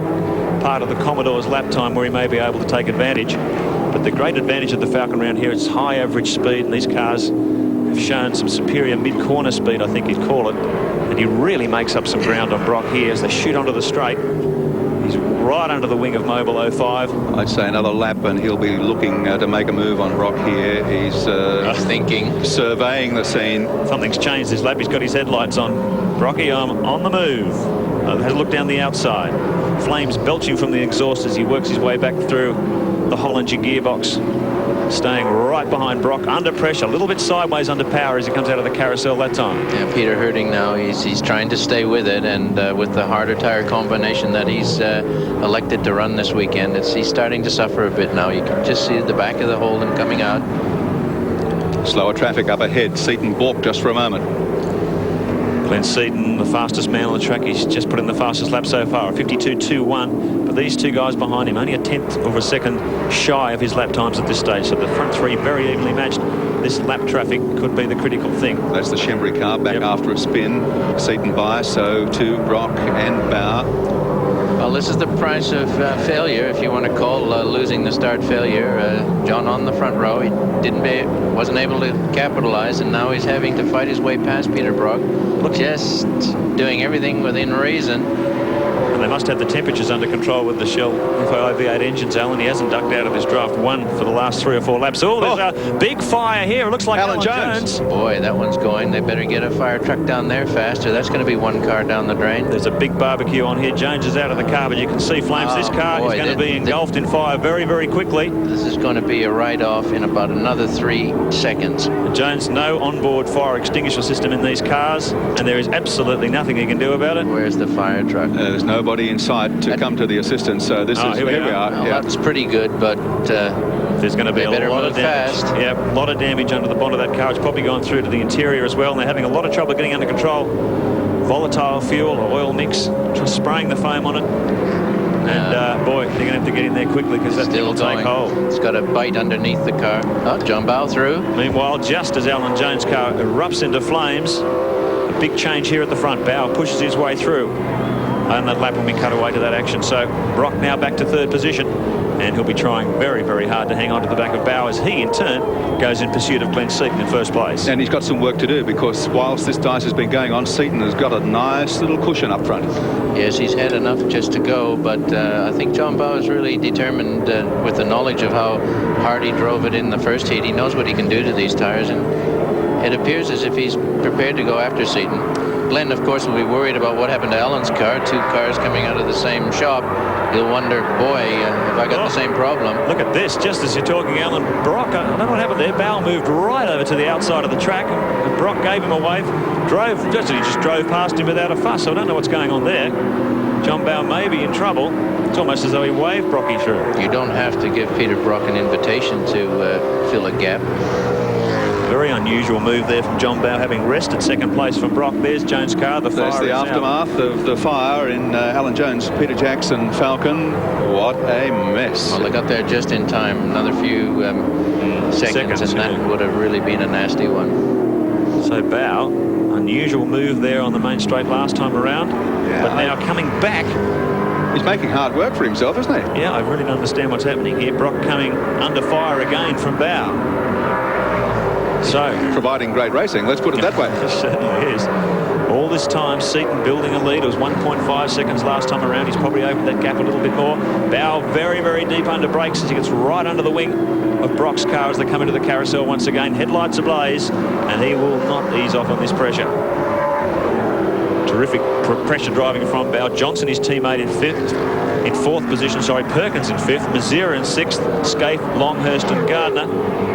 part of the Commodore's lap time where he may be able to take advantage. But the great advantage of the Falcon around here is high average speed, and these cars have shown some superior mid-corner speed, I think you'd call it. And he really makes up some ground on Brock here as they shoot onto the straight. He's right under the wing of Mobile 05. I'd say another lap and he'll be looking to make a move on Brock here. He's thinking, surveying the scene. Something's changed this lap. He's got his headlights on. Brocky on the move. Has a look down the outside. Flames belching from the exhaust as he works his way back through the Hollinger gearbox. Staying right behind Brock, under pressure, a little bit sideways under power as he comes out of the carousel that time. Yeah, Peter Herding now, he's trying to stay with it, and with the harder tire combination that he's elected to run this weekend, he's starting to suffer a bit now. You can just see the back of the Holden coming out. Slower traffic up ahead. Seaton balked just for a moment. Glenn Seaton, the fastest man on the track. He's just put in the fastest lap so far, 52.21. But these 2 guys behind him, only a 1/10 of a second shy of his lap times at this stage. So the front 3 very evenly matched. This lap traffic could be the critical thing. That's the Chembry car back after a spin. Seaton by, so to Brock and Bow. Well, this is the price of failure, if you want to call losing the start failure. John on the front row, he wasn't able to capitalize, and now he's having to fight his way past Peter Brock. Just doing everything within reason. And they must have the temperatures under control with the Shell FAI V8 engines, Alan. He hasn't ducked out of his draft 1 for the last 3 or 4 laps. Oh, there's a big fire here. It looks like Alan Jones. Boy, that one's going. They better get a fire truck down there faster. That's going to be 1 car down the drain. There's a big barbecue on here. Jones is out of the car, but you can see flames. This car is going to be engulfed in fire very, very quickly. This is going to be a write-off in about another 3 seconds. Jones, no onboard fire extinguisher system in these cars, and there is absolutely nothing he can do about it. Where's the fire truck? There's nobody in sight to come to the assistance, so this is... Here we are. Well, that's pretty good, but... there's going to be a lot of damage. Fast. Yeah, a lot of damage under the bonnet of that car. It's probably gone through to the interior as well, and they're having a lot of trouble getting under control. Volatile fuel or oil mix, just spraying the foam on it. And boy, they're going to have to get in there quickly because that thing will take hold. It's got a bite underneath the car. Oh, John Bow through. Meanwhile, just as Alan Jones' car erupts into flames, a big change here at the front. Bow pushes his way through. And that lap when we cut away to that action. So Brock now back to 3rd position, and he'll be trying very, very hard to hang on to the back of Bow as he in turn goes in pursuit of Glenn Seaton in 1st place. And he's got some work to do, because whilst this dice has been going on, Seaton has got a nice little cushion up front. Yes, he's had enough just to go, but I think John Bow is really determined with the knowledge of how hard he drove it in the first heat. He knows what he can do to these tires, and it appears as if he's prepared to go after Seaton. Glenn, of course, will be worried about what happened to Alan's car. 2 cars coming out of the same shop. He'll wonder, boy, have I got the same problem? Look at this. Just as you're talking, Alan, Brock, I don't know what happened there. Bow moved right over to the outside of the track. And Brock gave him a wave. He just drove past him without a fuss. So I don't know what's going on there. John Bow may be in trouble. It's almost as though he waved Brocky through. You don't have to give Peter Brock an invitation to fill a gap. Very unusual move there from John Bow, having wrested 2nd place from Brock. There's Jones' car. The fire. There's the aftermath of the fire in Alan Jones' Peter Jackson Falcon. What a mess. Well, they got there just in time. Another few seconds, and that would have really been a nasty one. So Bow, unusual move there on the main straight last time around, but now coming back. He's making hard work for himself, isn't he? Yeah, I really don't understand what's happening here. Brock coming under fire again from Bow. So providing great racing, let's put it that way. It certainly is. All this time, Seaton building a lead. It was 1.5 seconds last time around. He's probably opened that gap a little bit more. Bow very, very deep under brakes as he gets right under the wing of Brock's car as they come into the carousel once again. Headlights ablaze, and he will not ease off on this pressure. Terrific pressure driving from Bow. Johnson, his teammate, in fourth position. Perkins in fifth. Mazira in sixth. Scaife, Longhurst and Gardner.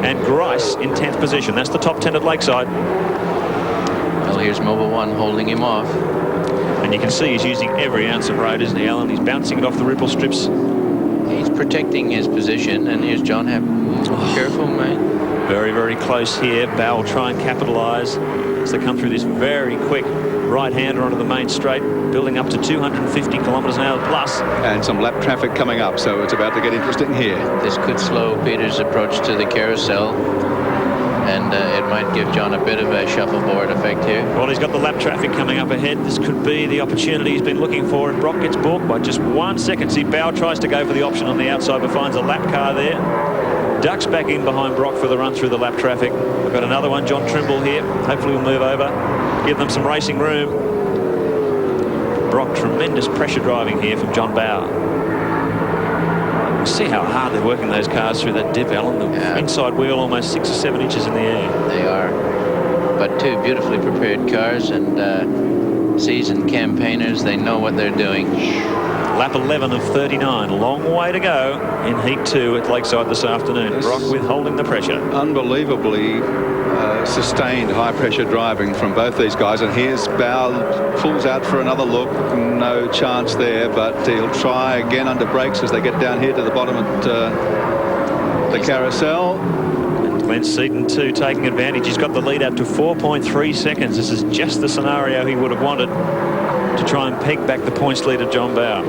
And Grice in 10th position. That's the top 10 at Lakeside. Well, here's Mobile One holding him off. And you can see he's using every ounce of road, isn't he, Alan? He's bouncing it off the ripple strips. He's protecting his position, and here's John Happ. Careful, mate. Very, very close here. Bow will try and capitalise as they come through this very quick right-hander onto the main straight, building up to 250 kilometres an hour plus. And some lap traffic coming up, so it's about to get interesting here. This could slow Peter's approach to the carousel, and it might give John a bit of a shuffleboard effect here. Well, he's got the lap traffic coming up ahead. This could be the opportunity he's been looking for, and Brock gets balked by just 1 second. See, Bow tries to go for the option on the outside, but finds a lap car there. Ducks back in behind Brock for the run through the lap traffic. We've got another one, John Trimble here. Hopefully we'll move over, give them some racing room. Brock, tremendous pressure driving here from John Bow. See how hard they're working those cars through that dip, Alan. The inside wheel almost 6 or 7 inches in the air. They are. But two beautifully prepared cars, and seasoned campaigners. They know what they're doing. Lap 11 of 39. Long way to go in Heat 2 at Lakeside this afternoon. Brock withholding the pressure. Unbelievably sustained high-pressure driving from both these guys. And here's Bow, pulls out for another look. No chance there, but he'll try again under brakes as they get down here to the bottom at the carousel. And Glenn Seaton, too, taking advantage. He's got the lead up to 4.3 seconds. This is just the scenario he would have wanted to try and peg back the points lead of John Bow.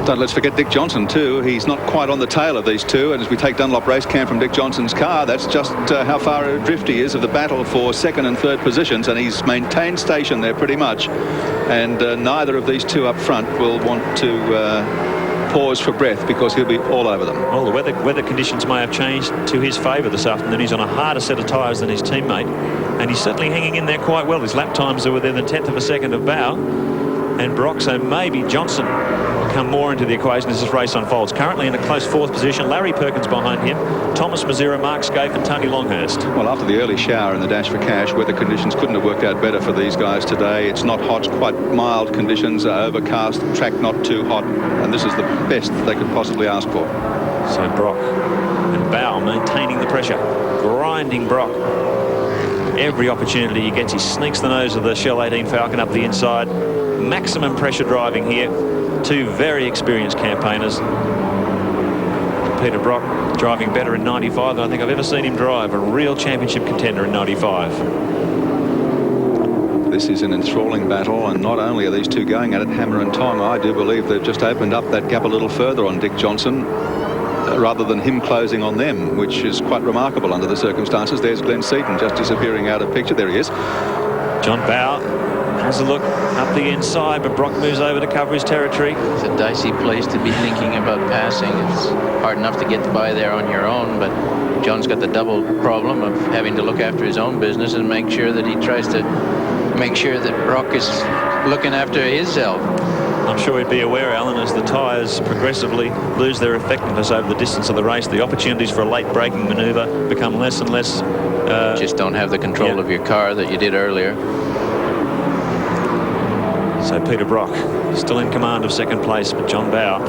Don't let's forget Dick Johnson too. He's not quite on the tail of these two, and as we take Dunlop race cam from Dick Johnson's car, that's just how far adrift he is of the battle for second and third positions, and he's maintained station there pretty much, and neither of these two up front will want to pause for breath because he'll be all over them. Well, the weather conditions may have changed to his favour this afternoon. He's on a harder set of tyres than his teammate, and he's certainly hanging in there quite well. His lap times are within a tenth of a second of Bow and Brock, so maybe Johnson will come more into the equation as this race unfolds. Currently in a close fourth position, Larry Perkins behind him, Thomas Mazira, Mark Scaife and Tony Longhurst. Well, after the early shower in the Dash for Cash, weather conditions couldn't have worked out better for these guys today. It's not hot, quite mild conditions, overcast, track not too hot, and this is the best they could possibly ask for. So Brock and Bow maintaining the pressure, grinding Brock. Every opportunity he gets, he sneaks the nose of the Shell 18 Falcon up the inside. Maximum pressure driving here. Two very experienced campaigners. Peter Brock driving better in 95 than I think I've ever seen him drive. A real championship contender in 95. This is an enthralling battle, and not only are these two going at it hammer and tong, I do believe they've just opened up that gap a little further on Dick Johnson rather than him closing on them, which is quite remarkable under the circumstances. There's Glenn Seaton just disappearing out of picture. There he is. John Bow has a look up the inside, but Brock moves over to cover his territory. It's a dicey place to be thinking about passing. It's hard enough to get by there on your own, but John's got the double problem of having to look after his own business and make sure that he tries to make sure that Brock is looking after his health. I'm sure he'd be aware, Alan, as the tyres progressively lose their effectiveness over the distance of the race, the opportunities for a late braking manoeuvre become less and less. Just don't have the control of your car that you did earlier. So Peter Brock still in command of second place, but John Bow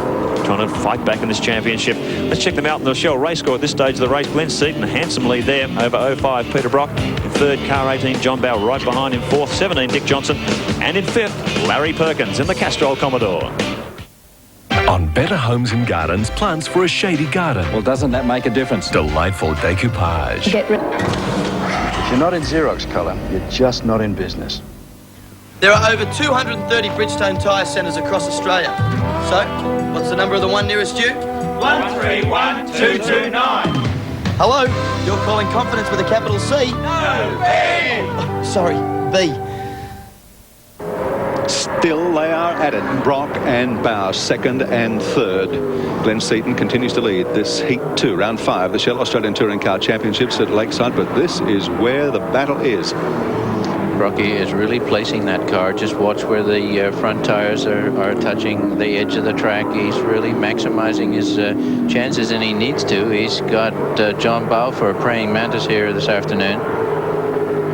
trying to fight back in this championship. Let's check them out in the Shell race score at this stage of the race. Glenn Seaton, a handsome lead there over 05 Peter Brock. In third, car 18 John Bow right behind him. Fourth, 17 Dick Johnson. And in fifth, Larry Perkins in the Castrol Commodore. On Better Homes and Gardens, plants for a shady garden. Well, doesn't that make a difference? Delightful decoupage. Get rid. If you're not in Xerox colour, you're just not in business. There are over 230 Bridgestone tyre centres across Australia. So, what's the number of the one nearest you? 131229. Hello? You're calling confidence with a capital C? No, B! Sorry, B. Still they are at it. Brock and Bow, second and third. Glenn Seaton continues to lead this Heat 2, round 5, the Shell Australian Touring Car Championships at Lakeside, but this is where the battle is. Brocky is really placing that car. Just watch where the front tires are touching the edge of the track. He's really maximizing his chances, and he needs to. He's got John Bow for a praying mantis here this afternoon.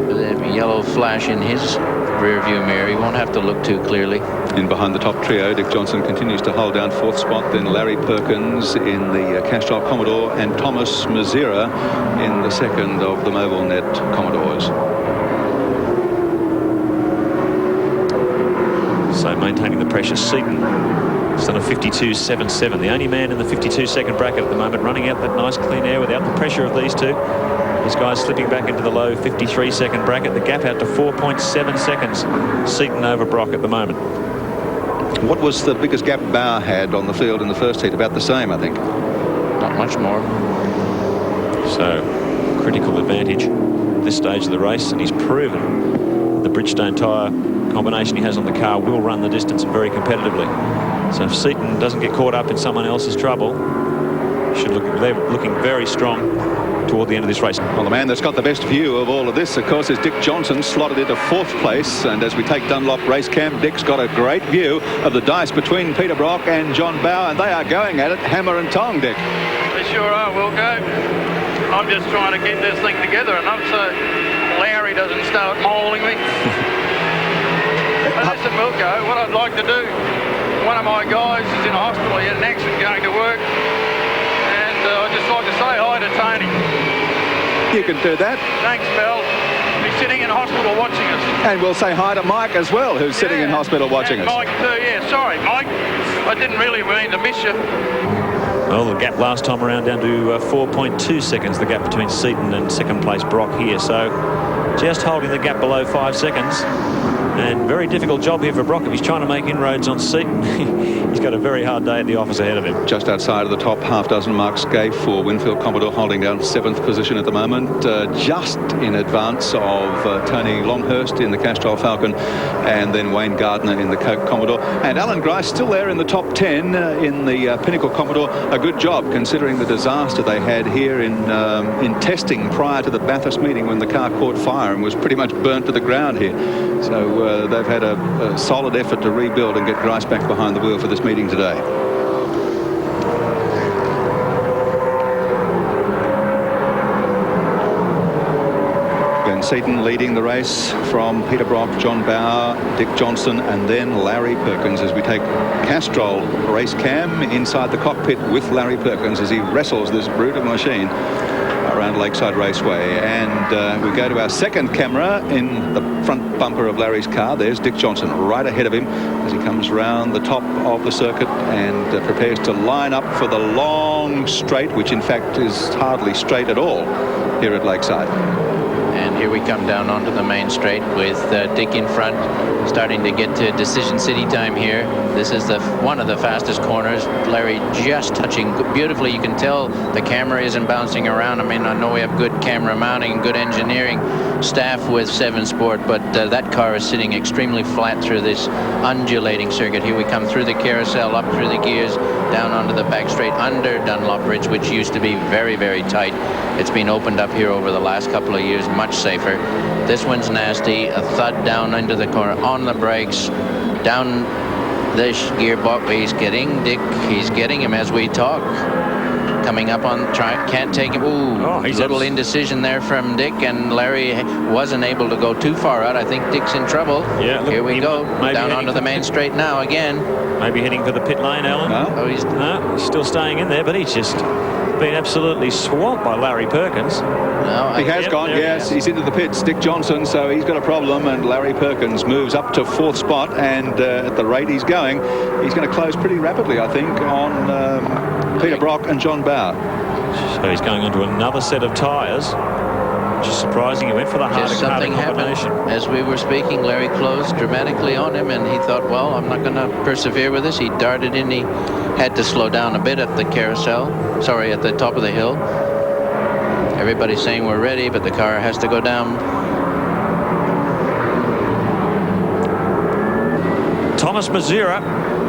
With a yellow flash in his rear view mirror, he won't have to look too clearly. In behind the top trio, Dick Johnson continues to hold down 4th spot, then Larry Perkins in the Castrol Commodore and Thomas Mazira in the second of the Mobile Net Commodores. So maintaining the pressure, Seaton is on a 52.77, the only man in the 52-second bracket at the moment, running out that nice clean air without the pressure of these two. These guys slipping back into the low 53-second bracket. The gap out to 4.7 seconds. Seaton over Brock at the moment. What was the biggest gap Bow had on the field in the first heat? About the same, I think. Not much more. So, critical advantage at this stage of the race, and he's proven the Bridgestone tyre combination he has on the car will run the distance very competitively. So if Seaton doesn't get caught up in someone else's trouble, they're looking very strong toward the end of this race. Well, the man that's got the best view of all of this, of course, is Dick Johnson, slotted into 4th place. And as we take Dunlop race cam, Dick's got a great view of the dice between Peter Brock and John Bow, and they are going at it hammer and tong, Dick. They sure are, Wilco. I'm just trying to get this thing together enough so Larry doesn't start mauling me. Listen, Wilco, what I'd like to do, one of my guys is in hospital. He had an accident going to work, and I'd just like to say hi to Tony. You can do that. Thanks, Mel. He's sitting in hospital watching us. And we'll say hi to Mike as well, who's sitting in hospital watching us. Mike too, yeah. Sorry, Mike. I didn't really mean to miss you. Well, the gap last time around down to 4.2 seconds, the gap between Seaton and second place Brock here. So just holding the gap below 5 seconds. And very difficult job here for Brock. If he's trying to make inroads on Seaton, he's got a very hard day at the office ahead of him. Just outside of the top half dozen, Mark Scaife for Winfield Commodore, holding down 7th position at the moment, just in advance of Tony Longhurst in the Castrol Falcon, and then Wayne Gardner in the Coke Commodore. And Alan Grice still there in the top 10 in the Pinnacle Commodore. A good job considering the disaster they had here in testing prior to the Bathurst meeting, when the car caught fire and was pretty much burnt to the ground here. So they've had a solid effort to rebuild and get Grice back behind the wheel for this meeting today. Glenn Seaton leading the race from Peter Brock, John Bow, Dick Johnson, and then Larry Perkins, as we take Castrol race cam inside the cockpit with Larry Perkins as he wrestles this brutal machine around Lakeside Raceway. And we go to our second camera in the front bumper of Larry's car. There's Dick Johnson right ahead of him as he comes round the top of the circuit and prepares to line up for the long straight, which in fact is hardly straight at all here at Lakeside. And here we come down onto the main straight with Dick in front, starting to get to decision city time here. This is one of the fastest corners. Larry just touching beautifully. You can tell the camera isn't bouncing around. I mean, I know we have good camera mounting and good engineering staff with 7 Sport, but that car is sitting extremely flat through this undulating circuit. Here we come through the carousel, up through the gears, down onto the back straight under Dunlop Bridge, which used to be very, very tight. It's been opened up here over the last couple of years, much safer. This one's nasty. A thud down into the corner, on the brakes, down this gearbox. He's getting Dick. He's getting him as we talk. Coming up on, can't take him. Ooh, little indecision there from Dick, and Larry wasn't able to go too far out. I think Dick's in trouble. Yeah, look, here we go. Down onto the main straight now again. Maybe heading for the pit lane, Alan. No? He's still staying in there, but he's just been absolutely swamped by Larry Perkins. No, he has gone, yes. He's into the pits, Dick Johnson, so he's got a problem, and Larry Perkins moves up to 4th spot, and at the rate he's going, he's going to close pretty rapidly, I think, on Peter Brock and John Bow. So he's going on to another set of tyres, which is surprising. He went for the harder combination. As we were speaking, Larry closed dramatically on him, and he thought, well, I'm not going to persevere with this. He darted in. He had to slow down a bit at the carousel. Sorry, at the top of the hill. Everybody's saying we're ready, but the car has to go down. Thomas Mazira,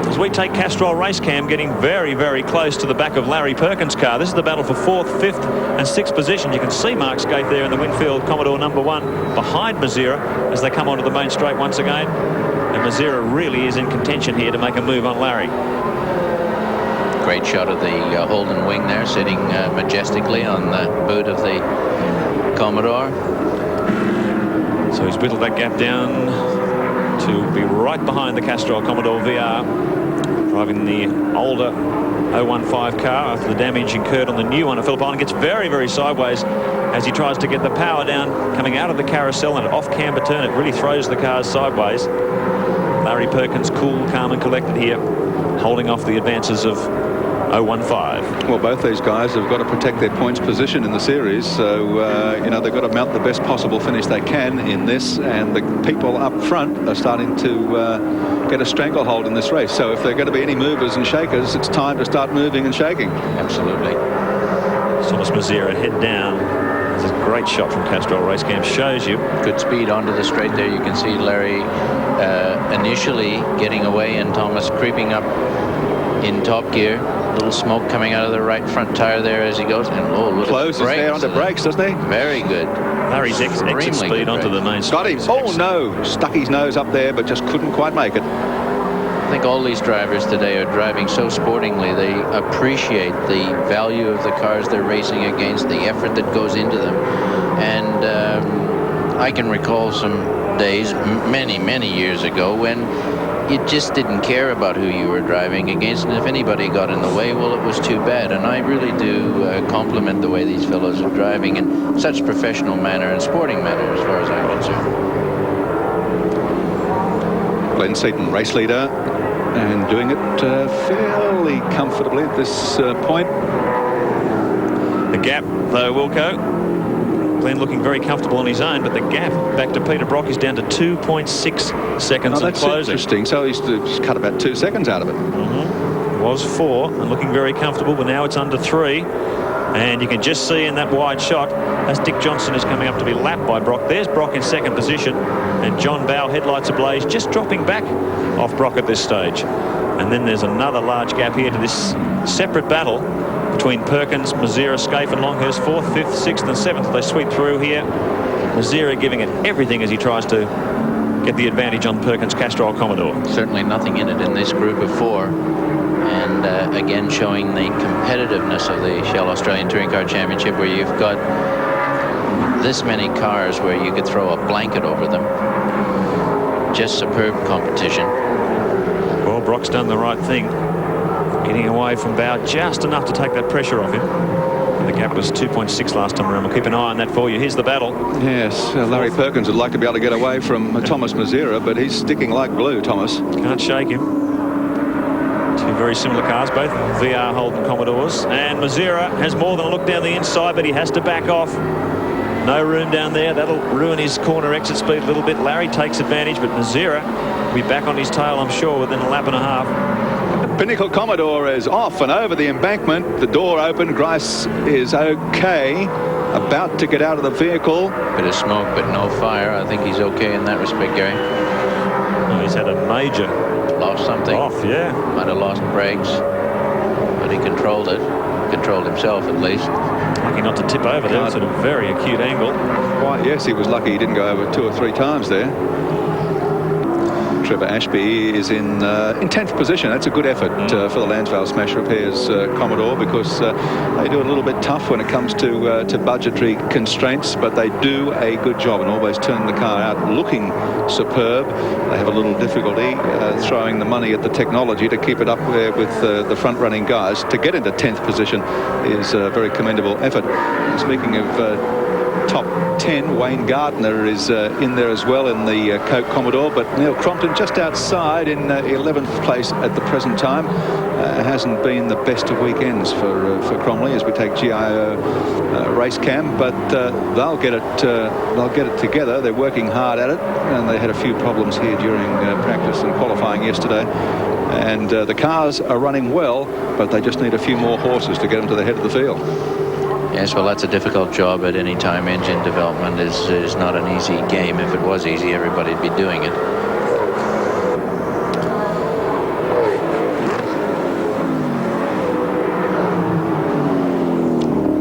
as we take Castrol Race Cam, getting very, very close to the back of Larry Perkins' car. This is the battle for 4th, 5th and 6th position. You can see Mark's gate there in the Winfield Commodore number 1 behind Mazira as they come onto the main straight once again. And Mazira really is in contention here to make a move on Larry. Great shot of the Holden wing there, sitting majestically on the boot of the Commodore. So he's whittled that gap down to be right behind the Castrol Commodore VR, driving the older 015 car after the damage incurred on the new one at Phillip Island. Gets very, very sideways as he tries to get the power down coming out of the carousel, and an off-camber turn. It really throws the cars sideways. Larry Perkins, cool, calm and collected here, holding off the advances of 015. Well, both these guys have got to protect their points position in the series, so you know, they've got to mount the best possible finish they can in this, and the people up front are starting to get a stranglehold in this race. So if there are going to be any movers and shakers, it's time to start moving and shaking. Absolutely. Thomas Mazira head down. This is a great shot from Castrol Race Cam. Shows you good speed onto the straight there. You can see Larry initially getting away and Thomas creeping up in top gear. Little smoke coming out of the right front tire there as he goes, and oh, look, closes at the there onto brakes, doesn't he? Very good. Larry's exit speed onto the main straight. Got him. Oh no, stuck his nose up there, but just couldn't quite make it. I think all these drivers today are driving so sportingly. They appreciate the value of the cars they're racing against, the effort that goes into them. And I can recall some days, many years ago, when you just didn't care about who you were driving against, and if anybody got in the way, well, it was too bad. And I really do compliment the way these fellows are driving in such professional manner and sporting manner, as far as I'm concerned. Glenn Seaton, race leader, and doing it fairly comfortably at this point. The gap, though, Wilco. Glenn looking very comfortable on his own, but the gap back to Peter Brock is down to 2.6 seconds that's closing. Interesting. So he's just cut about 2 seconds out of it. Was 4 and looking very comfortable, but now it's under 3. And you can just see in that wide shot as Dick Johnson is coming up to be lapped by Brock. There's Brock in second position, and John Bowe, headlights ablaze, just dropping back off Brock at this stage. And then there's another large gap here to this separate battle between Perkins, Mazira, Scaife and Longhurst, 4th, 5th, 6th and 7th. They sweep through here. Mazira giving it everything as he tries to get the advantage on Perkins' Castrol Commodore. Certainly nothing in it in this group of 4. And again showing the competitiveness of the Shell Australian Touring Car Championship, where you've got this many cars where you could throw a blanket over them. Just superb competition. Well, Brock's done the right thing, getting away from Bowe just enough to take that pressure off him. And the gap was 2.6 last time around. We'll keep an eye on that for you. Here's the battle. Yes, Larry Perkins would like to be able to get away from Thomas Mazira, but he's sticking like glue, Thomas. Can't shake him. Two very similar cars, both VR Holden Commodores. And Mazira has more than a look down the inside, but he has to back off. No room down there. That'll ruin his corner exit speed a little bit. Larry takes advantage, but Mazira will be back on his tail, I'm sure, within a lap and a half. Pinnacle Commodore is off and over the embankment. The door open. Grice is okay. About to get out of the vehicle. Bit of smoke, but no fire. I think he's okay in that respect, Gary. Oh, he's had a major... Lost something. Off, yeah. Might have lost brakes, but he controlled it. Controlled himself, at least. Lucky not to tip over there. It's at a very acute angle. Why, yes, he was lucky he didn't go over 2 or 3 times there. Trevor Ashby is in 10th position. That's a good effort for the Lansvale Smash Repairs Commodore, because they do it a little bit tough when it comes to budgetary constraints, but they do a good job and always turn the car out looking superb. They have a little difficulty throwing the money at the technology to keep it up there with the front-running guys. To get into 10th position is a very commendable effort. And speaking of top 10, Wayne Gardner is in there as well in the Coke Commodore, but Neil Crompton just outside in 11th place at the present time. Hasn't been the best of weekends for Cromley as we take GIO race cam, but they'll get it together. They're working hard at it, and they had a few problems here during practice and qualifying yesterday. And the cars are running well, but they just need a few more horses to get them to the head of the field. Yes, well, that's a difficult job at any time. Engine development is not an easy game. If it was easy, everybody'd be doing it.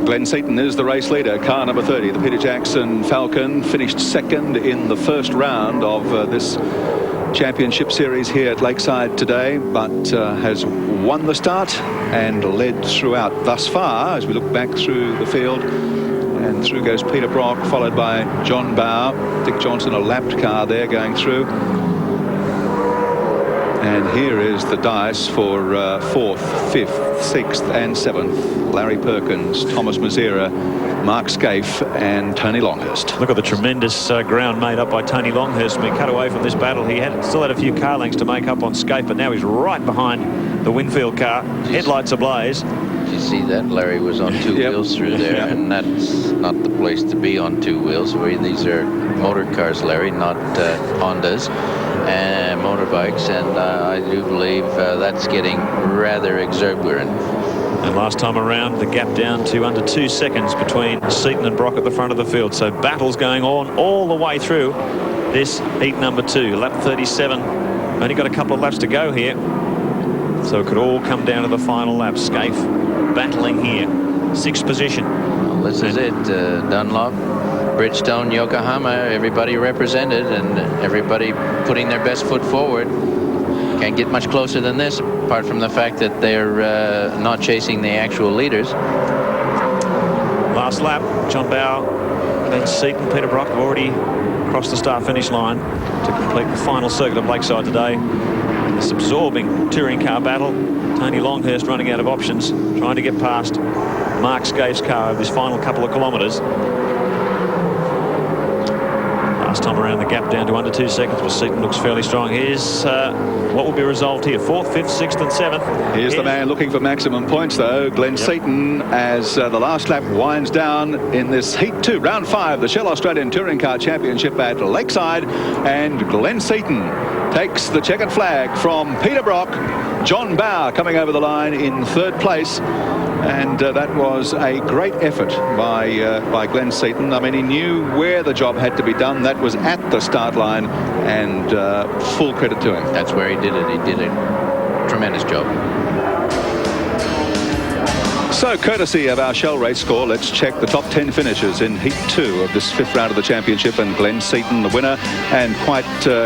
Glenn Seaton is the race leader. Car number 30, the Peter Jackson Falcon, finished second in the first round of this championship series here at Lakeside today, but has won the start and led throughout thus far as we look back through the field. And through goes Peter Brock, followed by John Bow. Dick Johnson, a lapped car there going through. And here is the dice for 4th, 5th, 6th and 7th. Larry Perkins, Thomas Mazera, Mark Scaife and Tony Longhurst. Look at the tremendous ground made up by Tony Longhurst. When we cut away from this battle, he still had a few car lengths to make up on Scaife, but now he's right behind the Winfield car. Headlights ablaze. Did you see that? Larry was on two wheels through there, and that's not the place to be on two wheels. These are motor cars, Larry, not Hondas and motorbikes, and I do believe that's getting rather exuberant. And last time around, the gap down to under 2 seconds between Seaton and Brock at the front of the field. So battles going on all the way through this heat number 2. Lap 37. Only got a couple of laps to go here. So it could all come down to the final lap. Scaife battling here. 6th position. Well, this is it. Dunlop, Bridgestone, Yokohama, everybody represented and everybody putting their best foot forward. Can't get much closer than this, apart from the fact that they're not chasing the actual leaders. Last lap, John Bow, Glenn Seaton, Peter Brock have already crossed the start-finish line to complete the final circuit of Lakeside today. This absorbing touring car battle. Tony Longhurst running out of options, trying to get past Mark Scaife's car over his final couple of kilometres. Last time around, the gap down to under 2 seconds, but Seaton looks fairly strong. Here's what will be resolved here. 4th, 5th, 6th and 7th. Here's the man looking for maximum points, though, Glenn Seaton, as the last lap winds down in this Heat 2, Round 5, the Shell Australian Touring Car Championship at Lakeside. And Glenn Seaton takes the checkered flag from Peter Brock. John Bow coming over the line in 3rd place. And that was a great effort by Glenn Seaton. I mean, he knew where the job had to be done. That was at the start line, and full credit to him. That's where he did it. He did a tremendous job. So, courtesy of our Shell race score, let's check the top 10 finishers in Heat 2 of this 5th round of the championship, and Glenn Seaton the winner, and quite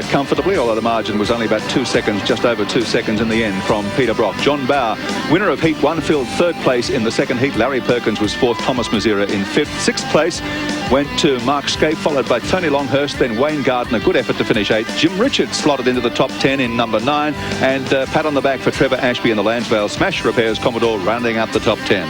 comfortably, although the margin was only about 2 seconds, just over 2 seconds in the end from Peter Brock. John Bow, winner of Heat 1, filled 3rd place in the 2nd heat. Larry Perkins was 4th, Thomas Mazera in 5th. 6th place went to Mark Scaife, followed by Tony Longhurst, then Wayne Gardner. Good effort to finish 8th. Jim Richards slotted into the top 10 in number 9, and pat on the back for Trevor Ashby in the Lansvale Smash Repairs Commodore, rounding out the top 10.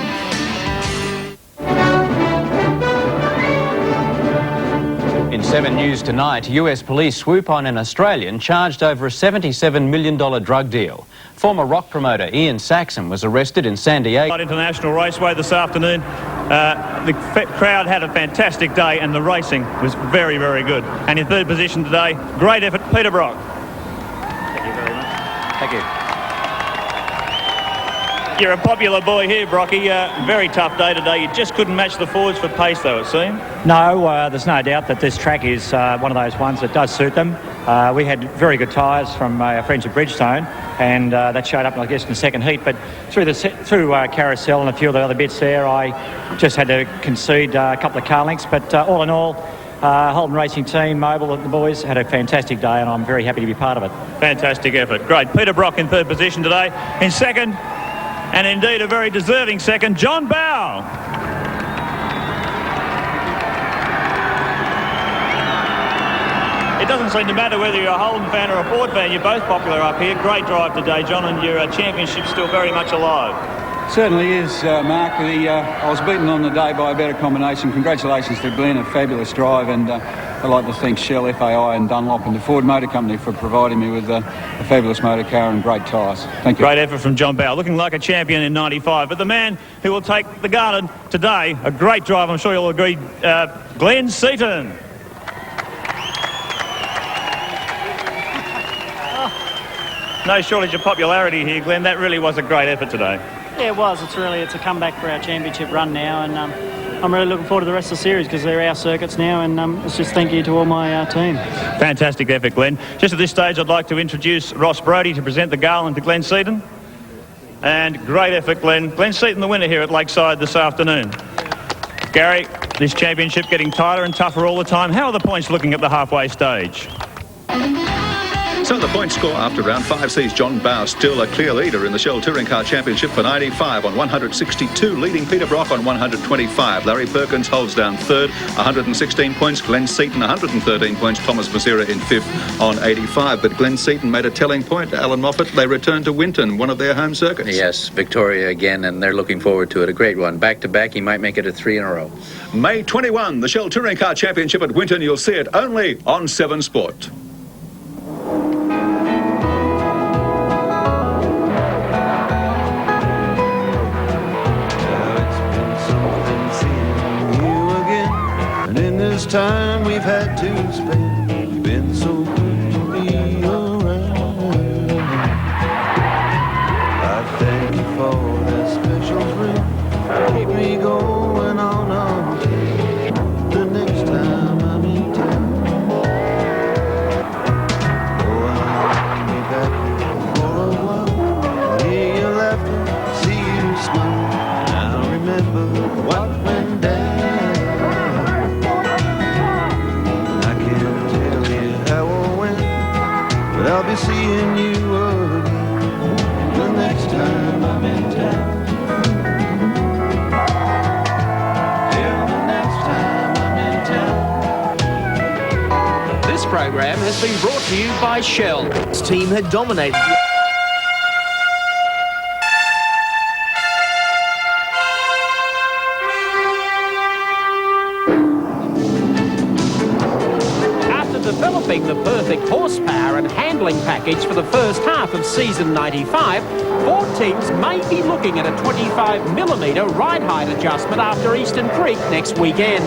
In 7 News tonight, US police swoop on an Australian charged over a $77 million drug deal. Former rock promoter Ian Saxon was arrested in San Diego. International Raceway this afternoon. The crowd had a fantastic day and the racing was very, very good. And in 3rd position today, great effort, Peter Brock. Thank you very much. Thank you. You're a popular boy here, Brocky. Very tough day today. You just couldn't match the Fords for pace, though, it seemed. No, there's no doubt that this track is one of those ones that does suit them. We had very good tyres from our friends at Bridgestone, and that showed up, I guess, in the 2nd heat. But through carousel and a few of the other bits there, I just had to concede a couple of car lengths. But all in all, Holden Racing Team, Mobile, the boys had a fantastic day, and I'm very happy to be part of it. Fantastic effort. Great. Peter Brock in 3rd position today. In 2nd, and indeed a very deserving 2nd, John Bow. It doesn't seem to matter whether you're a Holden fan or a Ford fan, you're both popular up here. Great drive today, John, and your championship's still very much alive. Certainly is, Mark. I was beaten on the day by a better combination. Congratulations to Glenn, a fabulous drive, and I'd like to thank Shell, FAI and Dunlop and the Ford Motor Company for providing me with a fabulous motor car and great tyres. Thank you. Great effort from John Bow, looking like a champion in 95. But the man who will take the garland today, a great drive, I'm sure you'll agree, Glenn Seaton. No shortage of popularity here, Glenn. That really was a great effort today. Yeah, it was. It's a comeback for our championship run now, and I'm really looking forward to the rest of the series because they're our circuits now, and it's just thank you to all my team. Fantastic effort, Glenn. Just at this stage, I'd like to introduce Ross Brody to present the Garland to Glenn Seaton. And great effort, Glenn. Glenn Seaton, the winner here at Lakeside this afternoon. Gary, this championship getting tighter and tougher all the time. How are the points looking at the halfway stage? So the point score after round 5 sees John Bow still a clear leader in the Shell Touring Car Championship for 95 on 162, leading Peter Brock on 125. Larry Perkins holds down third, 116 points. Glenn Seaton, 113 points. Thomas Masira in fifth on 85. But Glenn Seaton made a telling point. Alan Moffat, they returned to Winton, one of their home circuits. Yes, Victoria again, and they're looking forward to it. A great one. Back to back, he might make it a 3 in a row. May 21, the Shell Touring Car Championship at Winton. You'll see it only on 7 Sport. This time we've had to spend, you've been so good to be around. I thank you for that special thrill, keep me going on the next time I'm in town. Oh, I'll be back for a while, I'll hear your laughter, see you smile, I'll remember what went down. But I'll be seeing you again the next time I'm in town. Yeah, the next time I'm in town. This program has been brought to you by Shell. Its team had dominated. Developing the perfect horsepower and handling package for the first half of season 95, 4 teams may be looking at a 25mm ride height adjustment after Eastern Creek next weekend.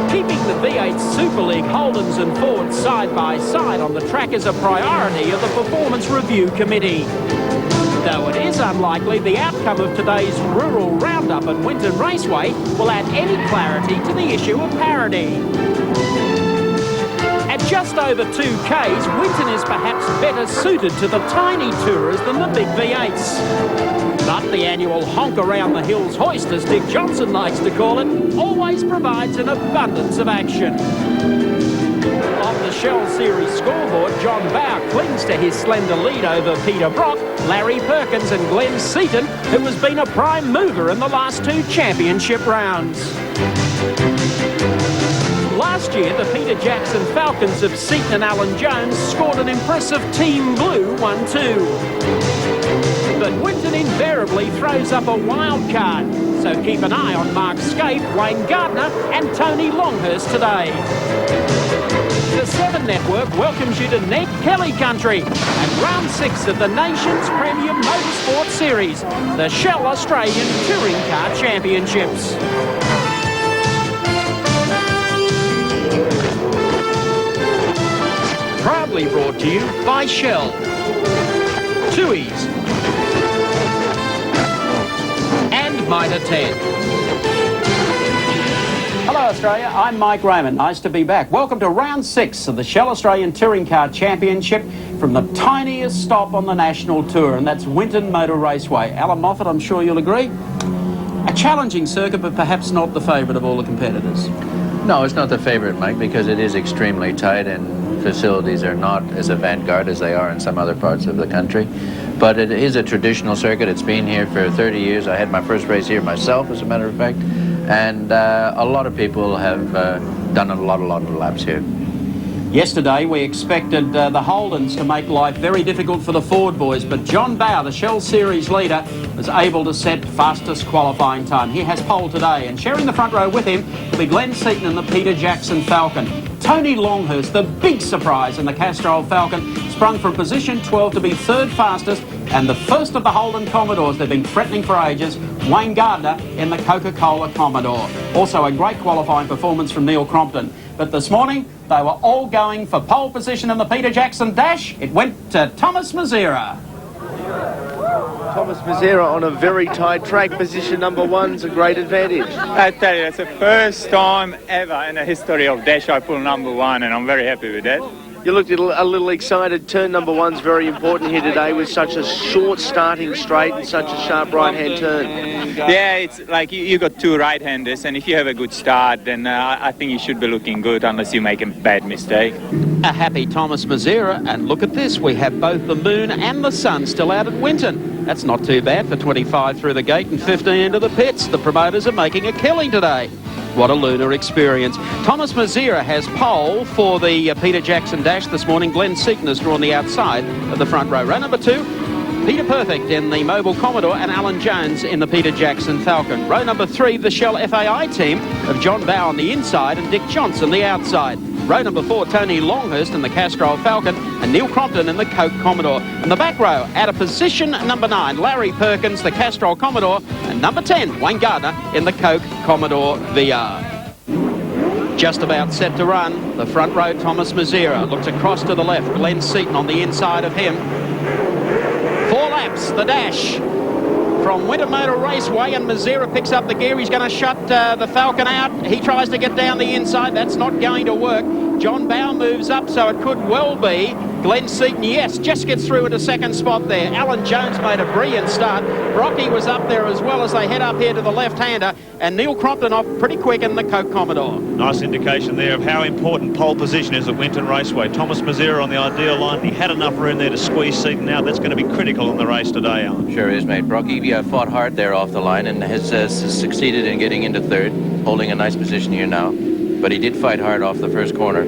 Keeping the V8 Super League Holdens and Fords side by side on the track is a priority of the Performance Review Committee. Though it is unlikely the outcome of today's rural roundup at Winton Raceway will add any clarity to the issue of parity. At just over 2 Ks, Winton is perhaps better suited to the tiny tourers than the big V8s. But the annual honk around the hills hoist, as Dick Johnson likes to call it, always provides an abundance of action. On the Shell Series scoreboard, John Bow clings to his slender lead over Peter Brock, Larry Perkins and Glenn Seaton, who has been a prime mover in the last 2 championship rounds. Last year, the Peter Jackson Falcons of Seaton and Alan Jones scored an impressive Team Blue 1-2. But Winton invariably throws up a wild card, so keep an eye on Mark Scape, Wayne Gardner and Tony Longhurst today. The 7 Network welcomes you to Ned Kelly Country at round 6 of the nation's premium motorsport series, the Shell Australian Touring Car Championships. Proudly brought to you by Shell, Tui's and Mitre 10. Hello Australia, I'm Mike Raymond. Nice to be back. Welcome to round 6 of the Shell Australian Touring Car Championship from the tiniest stop on the national tour, and that's Winton Motor Raceway. Alan Moffat, I'm sure you'll agree. A challenging circuit, but perhaps not the favourite of all the competitors. No, it's not the favourite, Mike, because it is extremely tight and facilities are not as avant-garde as they are in some other parts of the country. But it is a traditional circuit. It's been here for 30 years. I had my first race here myself, as a matter of fact. And a lot of people have done a lot of laps here. Yesterday we expected the Holdens to make life very difficult for the Ford boys, but John Bow, the Shell Series leader, was able to set fastest qualifying time. He has pole today, and sharing the front row with him will be Glenn Seaton and the Peter Jackson Falcon. Tony Longhurst, the big surprise in the Castrol Falcon, sprung from position 12 to be 3rd fastest, and the first of the Holden Commodores they've been threatening for ages, Wayne Gardner in the Coca-Cola Commodore. Also a great qualifying performance from Neil Crompton. But this morning, they were all going for pole position in the Peter Jackson Dash. It went to Thomas Masira. Thomas Mazzera on a very tight track. Position number one's a great advantage. I tell you, it's the first time ever in the history of Dash I pull number one, and I'm very happy with that. You looked a little excited. Turn number one's very important here today with such a short starting straight and such a sharp right-hand turn. Yeah, it's like you got two right-handers, and if you have a good start, then I think you should be looking good unless you make a bad mistake. A happy Thomas Mazzera, and look at this, we have both the moon and the sun still out at Winton. That's not too bad for 25 through the gate and 15 into the pits. The promoters are making a killing today. What a lunar experience. Thomas Mazzera has pole for the Peter Jackson Dash this morning. Glenn Seaton has drawn the outside of the front row. Row number 2, Peter Perfect in the Mobile Commodore and Alan Jones in the Peter Jackson Falcon. Row number 3, the Shell FAI team of John Bow on the inside and Dick Johnson the outside. Row number 4, Tony Longhurst in the Castrol Falcon and Neil Crompton in the Coke Commodore. And the back row, out of position number 9, Larry Perkins, the Castrol Commodore, and number 10, Wayne Gardner in the Coke Commodore VR. Just about set to run, the front row, Thomas Mazzera looks across to the left, Glenn Seaton on the inside of him. 4 laps, the dash from Winter Motor Raceway, and Mazzera picks up the gear. He's going to shut the Falcon out. He tries to get down the inside. That's not going to work. John Bow moves up, so it could well be Glenn Seaton. Yes, just gets through into second spot there. Alan Jones made a brilliant start. Brocky was up there as well as they head up here to the left-hander, and Neil Crompton off pretty quick in the Coke Commodore. Nice indication there of how important pole position is at Winton Raceway. Thomas Mazzera on the ideal line. He had enough room there to squeeze Seaton out. That's going to be critical in the race today, Alan. Sure is, mate. Brocky fought hard there off the line and has succeeded in getting into third, holding a nice position here now. But he did fight hard off the first corner.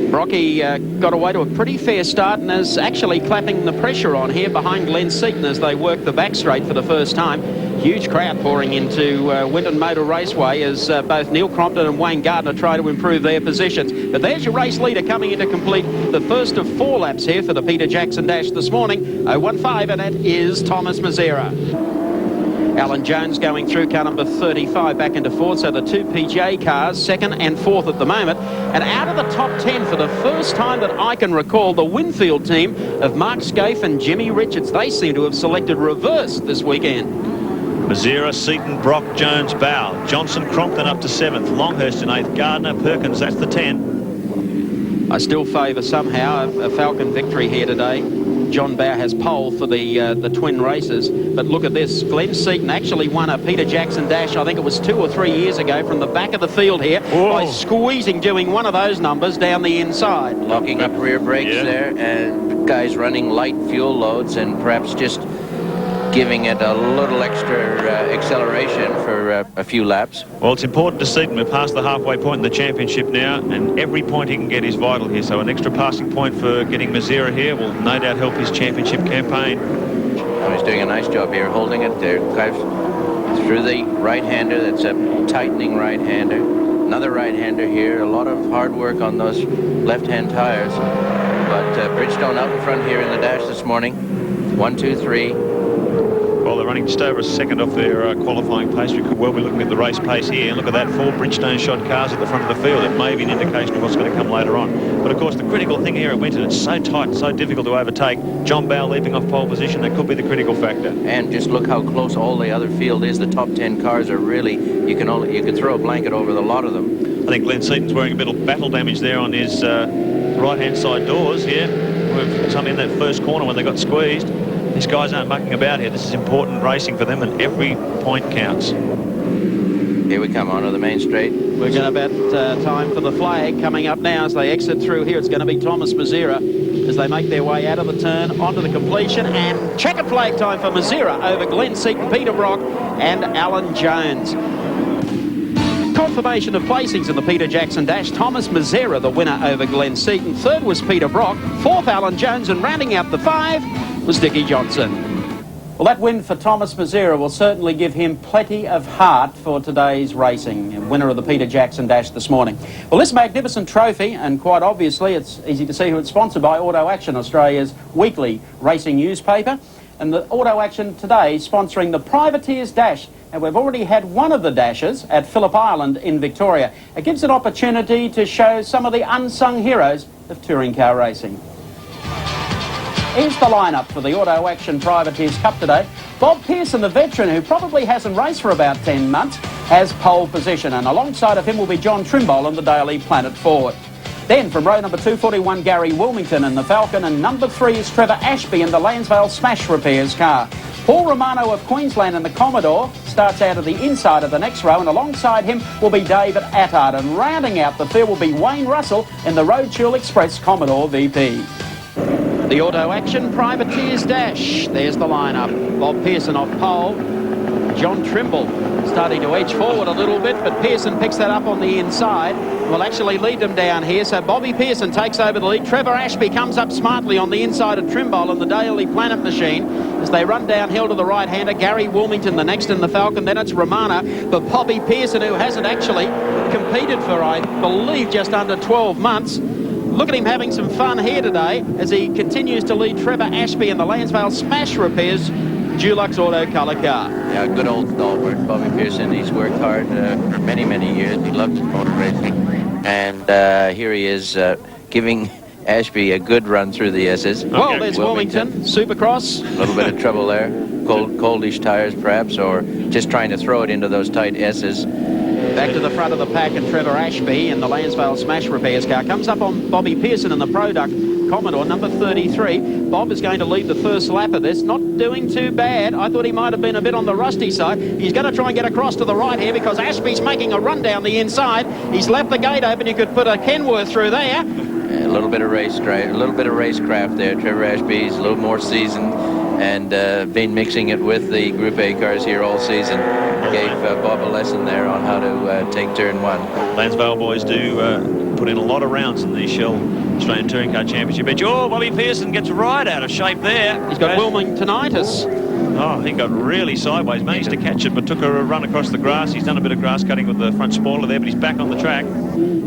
Brocky got away to a pretty fair start and is actually clapping the pressure on here behind Glenn Seaton as they work the back straight for the first time. Huge crowd pouring into Winton Motor Raceway as both Neil Crompton and Wayne Gardner try to improve their positions. But there's your race leader coming in to complete the first of 4 laps here for the Peter Jackson Dash this morning. 015, and that is Thomas Mazzera. Alan Jones going through car number 35 back into 4th, so the 2 PGA cars, 2nd and 4th at the moment. And out of the top 10 for the first time that I can recall, the Winfield team of Mark Scaife and Jimmy Richards. They seem to have selected reverse this weekend. Mazzera, Seaton, Brock, Jones, Bow. Johnson, Crompton up to 7th. Longhurst in 8th. Gardner, Perkins, that's the 10. I still favour somehow a Falcon victory here today. John Bow has pole for the twin races. But look at this. Glenn Seaton actually won a Peter Jackson Dash, I think it was 2 or 3 years ago, from the back of the field here. Whoa. By squeezing, doing one of those numbers down the inside. Locking up rear brakes there, and guys running light fuel loads and perhaps just giving it a little extra acceleration for a few laps. Well, it's important to Seaton. We're past the halfway point in the championship now, and every point he can get is vital here. So an extra passing point for getting Mazzera here will no doubt help his championship campaign. Oh, he's doing a nice job here, holding it there. Through the right-hander, that's a tightening right-hander. Another right-hander here. A lot of hard work on those left-hand tires. But Bridgestone out in front here in the dash this morning. 1, 2, 3. Well, they're running just over a second off their qualifying pace. We could well be looking at the race pace here. And look at that, 4 Bridgestone shod cars at the front of the field. It may be an indication of what's going to come later on. But of course, the critical thing here at Winton, it's so tight, so difficult to overtake. John Bow leaping off pole position, that could be the critical factor. And just look how close all the other field is. The top 10 cars are really, you can throw a blanket over the lot of them. I think Glenn Seaton's wearing a bit of battle damage there on his right-hand side doors here. With some in that first corner when they got squeezed. These guys aren't mucking about here. This is important racing for them, and every point counts. Here we come onto the main straight. We're going about time for the flag coming up now as they exit through here. It's going to be Thomas Mazzera as they make their way out of the turn onto the completion, and checkered flag time for Mazzera over Glenn Seaton, Peter Brock and Alan Jones. Confirmation of placings in the Peter Jackson Dash. Thomas Mazzera the winner over Glenn Seaton. 3rd was Peter Brock. 4th Alan Jones, and rounding out the 5 was Dickie Johnson. Well, that win for Thomas Mazzera will certainly give him plenty of heart for today's racing. Winner of the Peter Jackson Dash this morning. Well, this magnificent trophy, and quite obviously it's easy to see who it's sponsored by, Auto Action, Australia's weekly racing newspaper. And the Auto Action today sponsoring the Privateers Dash. And we've already had one of the dashes at Phillip Island in Victoria. It gives an opportunity to show some of the unsung heroes of touring car racing. is the lineup for the Auto Action Privateers Cup today. Bob Pearson, the veteran, who probably hasn't raced for about 10 months, has pole position, and alongside of him will be John Trimble in the Daily Planet Ford. Then from row number 241, Gary Wilmington in the Falcon, and number 3 is Trevor Ashby in the Lansvale Smash Repairs car. Paul Romano of Queensland in the Commodore starts out of the inside of the next row, and alongside him will be David Attard, and rounding out the field will be Wayne Russell in the Roadshell Express Commodore VP. The Auto Action Privateers Dash. There's the lineup. Bob Pearson off pole. John Trimble starting to edge forward a little bit, but Pearson picks that up on the inside. Will actually lead them down here, so Bobby Pearson takes over the lead. Trevor Ashby comes up smartly on the inside of Trimble in the Daily Planet machine as they run downhill to the right-hander. Gary Wilmington the next in the Falcon, then it's Romana, but Bobby Pearson, who hasn't actually competed for, I believe, just under 12 months. Look at him having some fun here today as he continues to lead Trevor Ashby in the Lansvale Smash Repairs Dulux Auto Colour car. Yeah, good old stalwart, Bobby Pearson. He's worked hard for many, many years. He loves motor racing. And here he is giving Ashby a good run through the S's. Well, there's Wilmington, Supercross. A little bit of trouble there. Coldish tires, perhaps, or just trying to throw it into those tight S's. Back to the front of the pack, and Trevor Ashby in the Lansvale Smash Repairs car comes up on Bobby Pearson in the Product Commodore, number 33. Bob is going to lead the first lap of this. Not doing too bad. I thought he might have been a bit on the rusty side. He's going to try and get across to the right here because Ashby's making a run down the inside. He's left the gate open. You could put a Kenworth through there. A little bit of racecraft there. Trevor Ashby's a little more seasoned and been mixing it with the Group A cars here all season. Gave Bob a lesson there on how to take turn 1. Lansvale boys do put in a lot of rounds in the Shell Australian Touring Car Championship. Oh, Bobby Pearson gets right out of shape there. He's got Wilmingtonitis. Oh, he got really sideways, managed to catch it, but took a run across the grass. He's done a bit of grass cutting with the front spoiler there, but he's back on the track.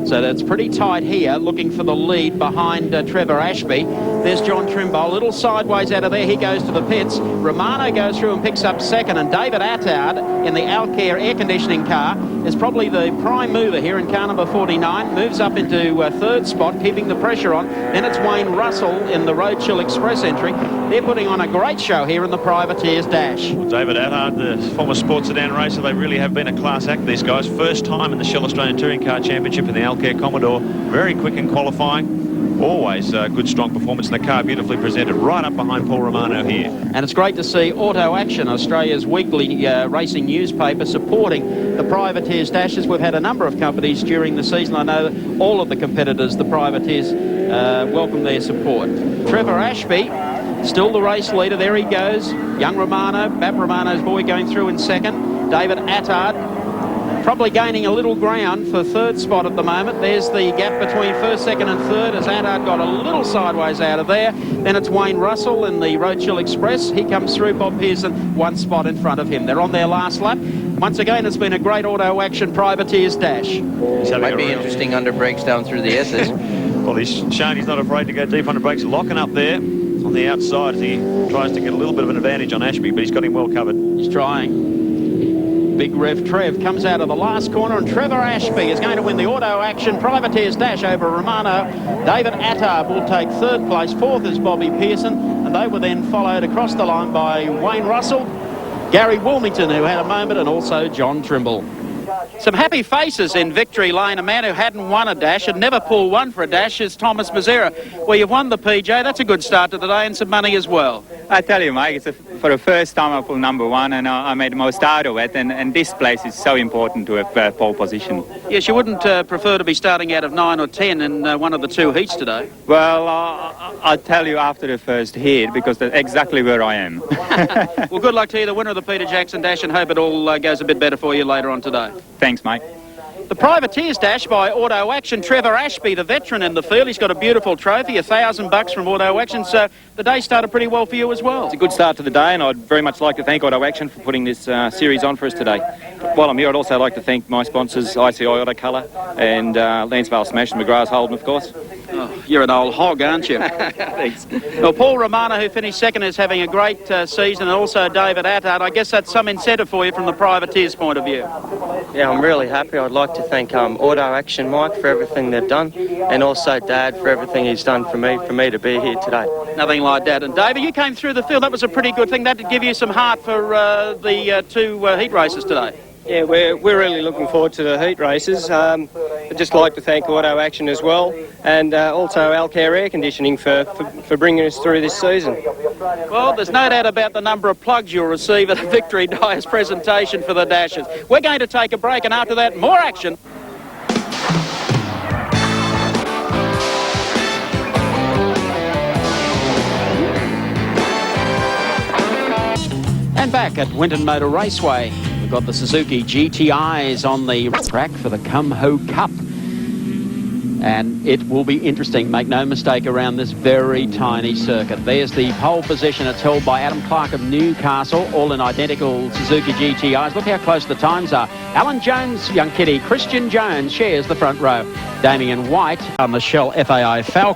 So that's pretty tight here, looking for the lead behind Trevor Ashby. There's John Trimble, a little sideways out of there. He goes to the pits. Romano goes through and picks up second, and David Attard in the Alcare air conditioning car is probably the prime mover here in car number 49. Moves up into third spot, keeping the pressure on. Then it's Wayne Russell in the Roadshell Express entry. They're putting on a great show here in the Privateers Dash. Well, David Attard, the former sports sedan racer, they really have been a class act, these guys. First time in the Shell Australian Touring Car Championship in the Alcare Commodore. Very quick in qualifying. Always good, strong performance in the car, beautifully presented, right up behind Paul Romano here. And it's great to see Auto Action, Australia's weekly racing newspaper, supporting the Privateers Dashes. We've had a number of companies during the season. I know all of the competitors, the Privateers, welcome their support. Trevor Ashby, still the race leader. There he goes. Young Romano, Bab Romano's boy, going through in second. David Attard probably gaining a little ground for third spot at the moment. There's the gap between first, second and third as Attard got a little sideways out of there. Then it's Wayne Russell in the Roadshell Express. He comes through. Bob Pearson one spot in front of him. They're on their last lap. Once again, it's been a great Auto Action Privateers Dash. Might be interesting under brakes down through the S's. Well, he's shown he's not afraid to go deep under brakes. Locking up there on the outside as he tries to get a little bit of an advantage on Ashby, but he's got him well covered. He's trying. Big Rev Trev comes out of the last corner, and Trevor Ashby is going to win the Auto Action Privateers Dash over Romano. David Attard will take third place. Fourth is Bobby Pearson, and they were then followed across the line by Wayne Russell, Gary Wilmington, who had a moment, and also John Trimble. Some happy faces in Victory Lane. A man who hadn't won a dash and never pulled one for a dash is Thomas Mazzera. Well, you've won the PJ. That's a good start to the day, and some money as well. I tell you, Mike, for the first time I pulled number 1, and I made the most out of it, and this place is so important to have pole position. Yes, you wouldn't prefer to be starting out of 9 or 10 in one of the 2 heats today? Well, I'll tell you after the first heat, because that's exactly where I am. Well, good luck to you, the winner of the Peter Jackson Dash, and hope it all goes a bit better for you later on today. Thanks, Mike. The Privateers Dash by Auto Action. Trevor Ashby, the veteran in the field. He's got a beautiful trophy, $1,000 from Auto Action. So the day started pretty well for you as well. It's a good start to the day, and I'd very much like to thank Auto Action for putting this series on for us today. While I'm here, I'd also like to thank my sponsors, ICI Auto Colour and Lansvale Smash and McGrath's Holden, of course. Oh, You're an old hog, aren't you? Thanks. Well, Paul Romano, who finished second, is having a great season, and also David Attard. I guess that's some incentive for you from the privateer's point of view. Yeah, I'm really happy. I'd like to thank Auto Action Mike for everything they've done, and also Dad for everything he's done for me to be here today. Nothing like that. And David, you came through the field. That was a pretty good thing. That did give you some heart for the two heat races today. Yeah, we're really looking forward to the heat races. I'd just like to thank Auto Action as well, and also Alcare Air Conditioning for bringing us through this season. Well, there's no doubt about the number of plugs you'll receive at the Victory Dyers presentation for the Dashers. We're going to take a break, and after that, more action. And back at Winton Motor Raceway, we've got the Suzuki GTIs on the track for the Come Ho Cup. And it will be interesting, make no mistake, around this very tiny circuit. There's the pole position. It's held by Adam Clark of Newcastle, all in identical Suzuki GTIs. Look how close the times are. Alan Jones, young kiddie, Christian Jones shares the front row. Damien White on the Shell FAI Falcon.